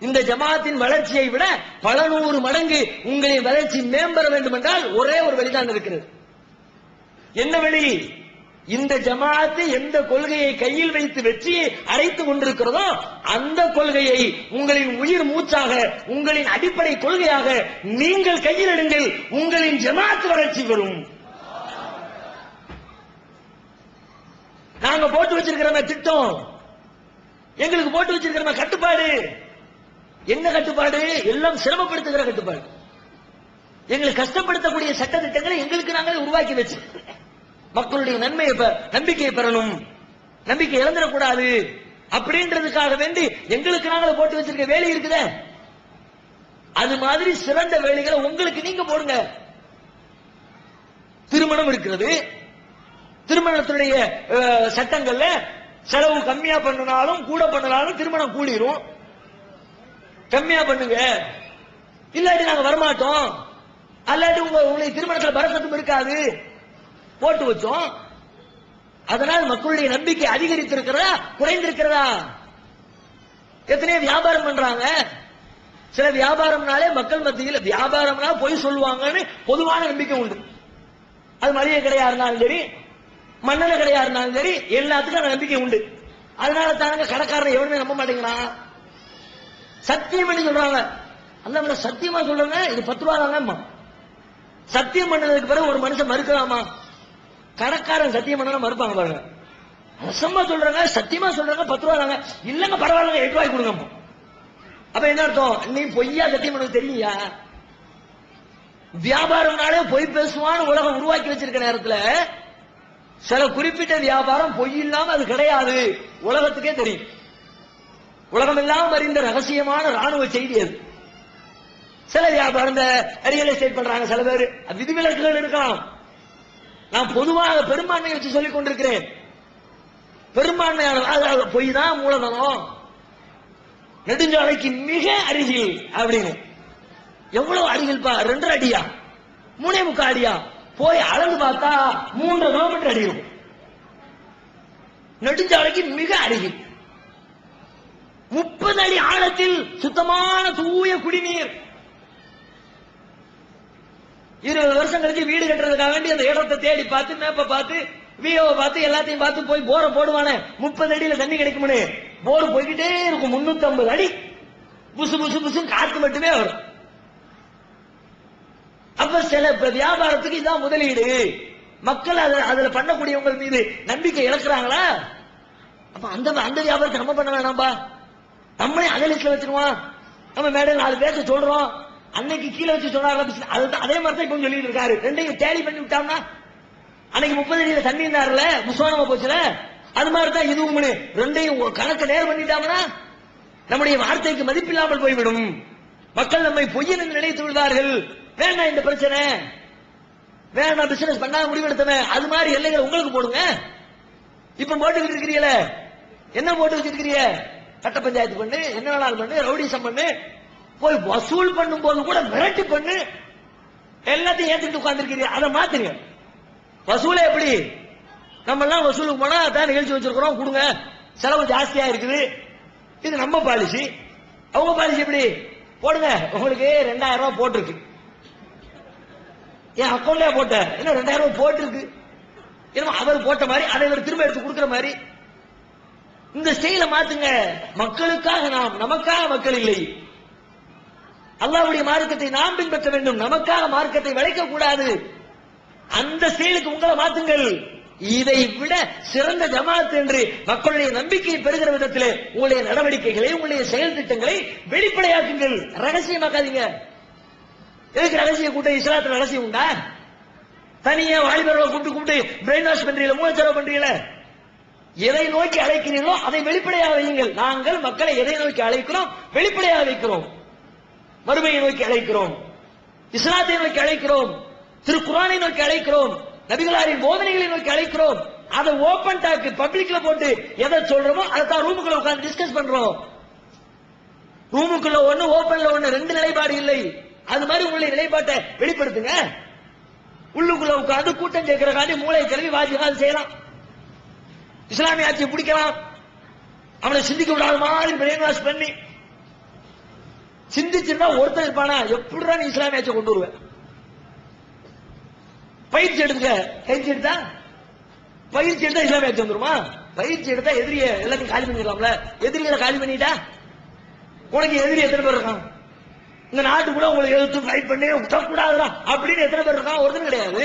இந்த ஜமாத்தின் வளர்ச்சியை விட பல 100 மடங்கு உங்களின் வளர்ச்சி மேம்பட வேண்டும் என்றால் ஒரே ஒரு வழிதான் இருக்கிறது. என்ன வழி? இந்த ஜமாத்து எந்த கொள்கையை கையில் வைத்து வெற்றியை அடைத்துக் கொண்டிருக்கிறதோ அந்த கொள்கையை உங்களின் உயிர் மூச்சாக, உங்களின் அடிப்படை கொள்கையாக நீங்கள் கையில் எடுங்கள். உங்களின் ஜமாத் வளர்ச்சி வரும். நாங்க போட்டு வச்சிருக்கிறோம் திட்டம், எங்களுக்கு போட்டு வச்சிருக்கிறோம் கட்டுப்பாடு. என்ன கட்டுப்பாடு? எல்லாம் சிரமப்படுத்துகிற கட்டுப்பாடு. எங்களுக்கு கஷ்டப்படுத்தக்கூடிய சட்ட திட்டங்களை எங்களுக்கு நாங்களே உருவாக்கி வச்சு மக்களுடைய நன்மையை நம்பிக்கையை பெறணும், நம்பிக்கை இழந்துடக்கூடாது அப்படின்றதுக்காக வேண்டி எங்களுக்கு நாங்களே போட்டு வச்சிருக்க வேலை இருக்குதே. அது மாதிரி சிறந்த வேலைகளை உங்களுக்கு நீங்க போடுங்க. திருமணம் இருக்கிறது, திருமணத்துடைய சட்டங்கள்ல செலவு கம்மியா பண்ணினாலும் கூட பண்ணாலும் திருமணம் கூடிரும். கம்மியா பண்ணுங்க, இல்லாட்டி நாங்க வரமாட்டோம், அல்லாட்டி உங்களுடைய திருமணத்தில் பரக்கத்தும் இருக்காது போட்டு வச்சோம். அதனால் மக்களுடைய நம்பிக்கை அதிகரித்திருக்கிறதா குறைந்திருக்கிறதா? எத்தனையோ வியாபாரம் பண்றாங்க. சில வியாபாரம்னாலே மக்கள் மத்தியில் வியாபாரம்னா பொய் சொல்லுவாங்கன்னு பொதுவான நம்பிக்கை உண்டு. அது மளிகை கடையா இருந்தாலும் சரி, மண்ணெண்ண கடையா இருந்தாலும் சரி, எல்லாத்துக்கும் அந்த நம்பிக்கை உண்டு. அதனால தாங்க கடைக்காரரை எவனுமே நம்ப மாட்டேங்கிறான். சத்தியம் பண்ணி சொல்றாங்க, அந்த சத்தியமா சொல்லுங்க இது 10 ரூபா தாங்க. சத்தியம் பண்ணதுக்கு பிறகு ஒரு மனுஷன் மறுக்கலாமா? கடைக்காரன் சத்தியம் பண்ணா மறுப்பாங்க பாருங்க. அசம்மா சொல்றாங்க, சத்தியமா சொல்றாங்க 10 ரூபா தாங்க. இல்லங்க பரவாயில்ல 8 ரூபாய்க்கு கொடுங்க. அப்ப என்ன அர்த்தம்? நீ பொய்யா சத்தியம் பண்ண தெரியா? வியாபாரம்னாலே பொய் பேசுவான்னு உலகம் உருவாக்கி வச்சிருக்க நேரத்துல சில குறிப்பிட்ட வியாபாரம் பொய் இல்லாம அது கிடையாது, உலகத்துக்கே தெரியும். உலகம் எல்லாம் அறிந்த ரகசியமான ராணுவ செய்தி அது. சில வியாபாரம் இந்த ரியல் எஸ்டேட் பண்றாங்க சில பேர், விதிவிலக்குகள் இருக்கலாம். நான் பொதுவாக பெரும்பான்மையை வச்சு சொல்லிக் கொண்டிருக்கிறேன். பெரும்பான்மையான பொய் தான் மூலதனம். நெடுஞ்சாலைக்கு மிக அருகில் அப்படின்னு எவ்வளவு அடிகள்? 2 அடியா 3.25 அடியா? போய் அளந்து பார்த்தா 3 கிலோமீட்டர் அடி இருக்கும். நெடுஞ்சாலைக்கு மிக அருகில் 30 அடி ஆழத்தில் சுத்தமான தூய குடிநீர். 20 வருஷம் கழிச்சு வீடு கட்டுறதுக்காக வேண்டி அந்த இடத்தை தேடி பார்த்து மேப்ப பார்த்து விஓவை பார்த்து எல்லாத்தையும் பார்த்து போய் போரை போடுவானே 30 அடியில தண்ணி கிடைக்கும்னு போர் போய்கிட்டே இருக்கும். 350 அடி புசு புசு புசு காத்து மட்டுமே வரும். அப்ப சில வியாபாரத்துக்கு இதான் முதலீடு. மக்கள் அதுல பண்ணக்கூடியவங்க மீது நம்பிக்கை இழக்கிறாங்களா? அப்ப அந்த வியாபாரத்தை நம்ம பண்ண வேணாம்பா, நம்மளே அதே லிஸ்ட்ல வச்சிருவோம். நம்ம மேடம் 4 பேருக்கு சொல்றோம், அன்னைக்கு கீழே வச்சு சொன்னாங்க. அதே மாதிரி தான் இப்ப சொல்லிட்டு இருக்காரு. ரெண்டையும் டேலி பண்ணி விட்டாங்கன்னா அன்னைக்கு 30 அடியில தண்ணி இருந்தாருல முசோனமா போச்சுல, அது மாதிரி தான் இதுவும். ரெண்டையும் கணக்கு நேர் பண்ணிட்டாங்கன்னா நம்முடைய வார்த்தைக்கு மதிப்பில்லாமல் போய்விடும். மக்கள் நம்மை பொய்யன் என்று நினைத்து விடுவார்கள். வேண்டாம் இந்த பிரச்சனை, வேண்டாம் பிசினஸ் பண்ணா முடிவெடுத்தவன். அது மாதிரி எல்லைகளை உங்களுக்கு போடுங்க. இப்ப போட்டு இருக்கிறீங்களே, என்ன போட்டு வச்சிருக்கிறீங்க? கட்ட பஞ்சாயத்து பண்ணு, என்ன வேணாலும் பண்ணு, ரவுடிசம் பண்ணு, போய் வசூல் பண்ணும் போது கூட மிரட்டி பண்ணு, எல்லாத்தையும் ஏத்துட்டு உட்கார்ந்துருக்கிறீங்க. அதை மாத்துங்க. வசூலே எப்படி? நம்ம எல்லாம் வசூலுக்கு போனா தான் நிகழ்ச்சி வச்சிருக்கிறோம், கொடுங்க, செலவு ஜாஸ்தியா இருக்குது, இது நம்ம பாலிசி. அவங்க பாலிசி எப்படி? போடுங்க, உங்களுக்கு 2000 ரூபாய் போட்டிருக்கு, என் அக்கௌண்ட்லயே போட்ட என்ன 2000 ரூபாய் போட்டிருக்கு, அவர் போட்ட மாதிரி அதை இவர் திரும்ப எடுத்து கொடுக்கிற மாதிரி இந்த ஸ்டைல மாத்துங்க. மக்களுக்காக நாம், நமக்காக மக்கள் இல்லை. அல்லாஹ்வுடைய மார்க்கத்தை நாம் பின்பற்ற வேண்டும், நமக்காக மார்க்கத்தை வளைக்க கூடாது. அந்த ஸ்டைலுக்கு உங்களை மாத்துங்கள். இதை விட சிறந்த ஜமாத் என்று மக்களுடைய நம்பிக்கையை பெறுகிற விதத்தில் உங்களுடைய நடவடிக்கைகளை, உங்களுடைய செயல் திட்டங்களை வெளிப்படையாக்குங்கள், ரகசியமாக்காதீங்க. எதுக்கு ரகசிய கூட்டம்? இஸ்லாத்துல ரகசியம் உண்டா? தனியா வாலிபர்களை கூப்பிட்டு பிரெயின் வாஷ் பண்றீங்களா, மூலச்செலவு பண்றீங்களா? எதை நோக்கி அழைக்கிறீர்களோ அதை வெளிப்படையாக வையுங்கள். நாங்கள் மக்களை எதை நோக்கி அழைக்கிறோம்? வெளிப்படையாக வைக்கிறோம். மறுமையை நோக்கி அழைக்கிறோம், இஸ்லாத்தை நோக்கி அழைக்கிறோம், திருக்குர்ஆனை நோக்கி அழைக்கிறோம், நபிகளாரின் போதனைகளை நோக்கி அழைக்கிறோம். அதை ஓபன் டாக் பப்ளிக்ல போட்டு எதை சொல்றோமோ அதை தான் ரூமுக்குள்ள உட்கார்ந்து டிஸ்கஸ் பண்றோம். ரூமுக்குள்ள ஒண்ணு, ஓபன்ல ஒண்ணு, 2 நிலைப்பாடு இல்லை. அது மாதிரி உங்களுடைய நிலைப்பாட்டை வெளிப்படுத்துங்க. உள்ளுக்குள்ள உட்கார்ந்து கூட்டம் கேட்கிறக்காண்டி மூளை கிளம்பி வாஜிஹாத் செய்யலாம், இஸ்லாமிய ஆட்சியை பிடிக்கலாம், அவனை சிந்திக்க விடாத மாதிரி பிரெயின் வாஷ் பண்ணி சிந்திச்சிருந்தா ஒருத்தர் இருப்பானா, எப்படிடா நீ இஸ்லாமிய ஆட்சியை கொண்டு வருவேன்? பயிற்சி எடுத்துக்க, பயிற்சி எடுத்தா இஸ்லாமிய ஆட்சி வந்துருமா? பயிற்சி எடுத்தா எதிரிய எல்லாத்தையும் காலி பண்ணிடலாம்ல. எதிரிகளை காலி பண்ணிட்டா உனக்கு எதிரி எத்தனை பேர் இருக்கான்? இந்த நாட்டு கூட உங்களை எதிர்த்து ஃபைட் பண்ணி விட்டக்கூடாதுடா அப்படின்னு எத்தனை பேர் இருக்கான்? ஒருத்தரும் கிடையாது.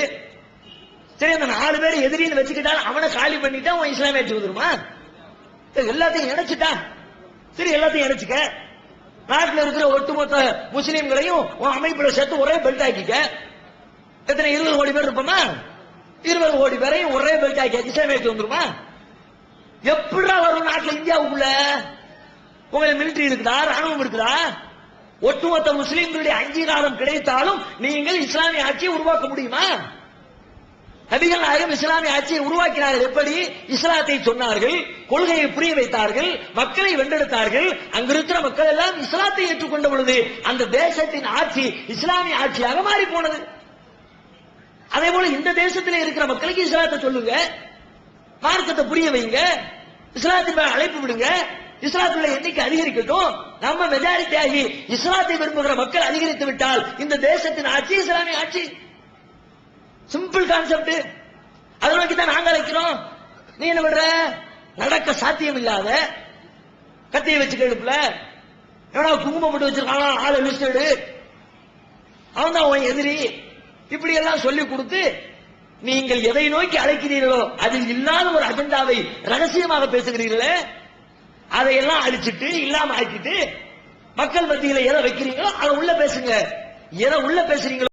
சரி, அந்த 4 பேர் எதிரின்னு வச்சுக்கிட்டாலும் அவனை காலி பண்ணிட்டா அவன் இஸ்லாமிய ஆட்சி வந்துருமா? எல்லாத்தையும் இணைச்சிட்டா, சரி எல்லாத்தையும் இணைச்சுக்க. நாட்டில் இருக்கிற ஒட்டுமொத்த முஸ்லீம்களையும் உன் அமைப்புல சேர்த்து ஒரே பெல்ட் ஆக்கிக்க. எத்தனை 20 கோடி பேர் இருப்போமா? 20 கோடி பேரையும் ஒரே பெல்ட் ஆக்கி இஸ்லாமிய ஆட்சி வந்துருமா? எப்படிடா வரும் நாட்டில் இந்தியாவுக்குள்ள? உங்களுக்கு மிலிட்டரி இருக்குதா, ராணுவம் இருக்குதா? ஒட்டுமொத்த முஸ்லீம்களுடைய அங்கீகாரம் கிடைத்தாலும் நீங்கள் இஸ்லாமிய ஆட்சியை உருவாக்க முடியுமா? நபிகள் நாயகம் இஸ்லாமிய ஆட்சியை உருவாக்கினார்கள். எப்படி? இஸ்லாத்தை சொன்னார்கள், கொள்கையை புரிய வைத்தார்கள், மக்களை வென்றெடுத்தார்கள். அங்கிருக்கிற மக்கள் எல்லாம் இஸ்லாத்தை ஏற்றுக்கொண்ட பொழுது அந்த தேசத்தின் ஆட்சி இஸ்லாமிய ஆட்சியாக மாறி போனது. அதே போல இந்த தேசத்தில் இருக்கிற மக்களுக்கு இஸ்லாத்தை சொல்லுங்க, மார்க்கத்தை புரிய வைங்க, இஸ்லாத்தின் அழைப்பு விடுங்க, இஸ்லாத்துடைய எண்ணிக்கை அதிகரிக்கட்டும். நம்ம மெஜாரிட்டி ஆகி இஸ்லாத்தை விரும்புகிற மக்கள் அதிகரித்து விட்டால் இந்த தேசத்தின் ஆட்சி இஸ்லாமிய ஆட்சி. Simple concept. அதை நோக்கி தான் நாங்க அழைக்கிறோம். நீ என்ன பண்ற? நடக்க சாத்தியம் இல்லாத கத்தியை வச்சு கெடுப்புல எவனா குங்குமம் போட்டு வச்சிருக்கானா, ஆளை லிஸ்ட் எடு, அவன் தான் உன் எதிரி, இப்படி எல்லாம் சொல்லி கொடுத்து நீங்கள் எதை நோக்கி அழைக்கிறீர்களோ அதில் இல்லாத ஒரு அஜெண்டாவை ரகசியமாக பேசுகிறீர்களே, அதையெல்லாம் அழிச்சிட்டு இல்லாம ஆக்கிட்டு மக்கள் மத்தியில எதை வைக்கிறீங்களோ அதை உள்ள பேசுங்க. எதை உள்ள பேசுறீங்களோ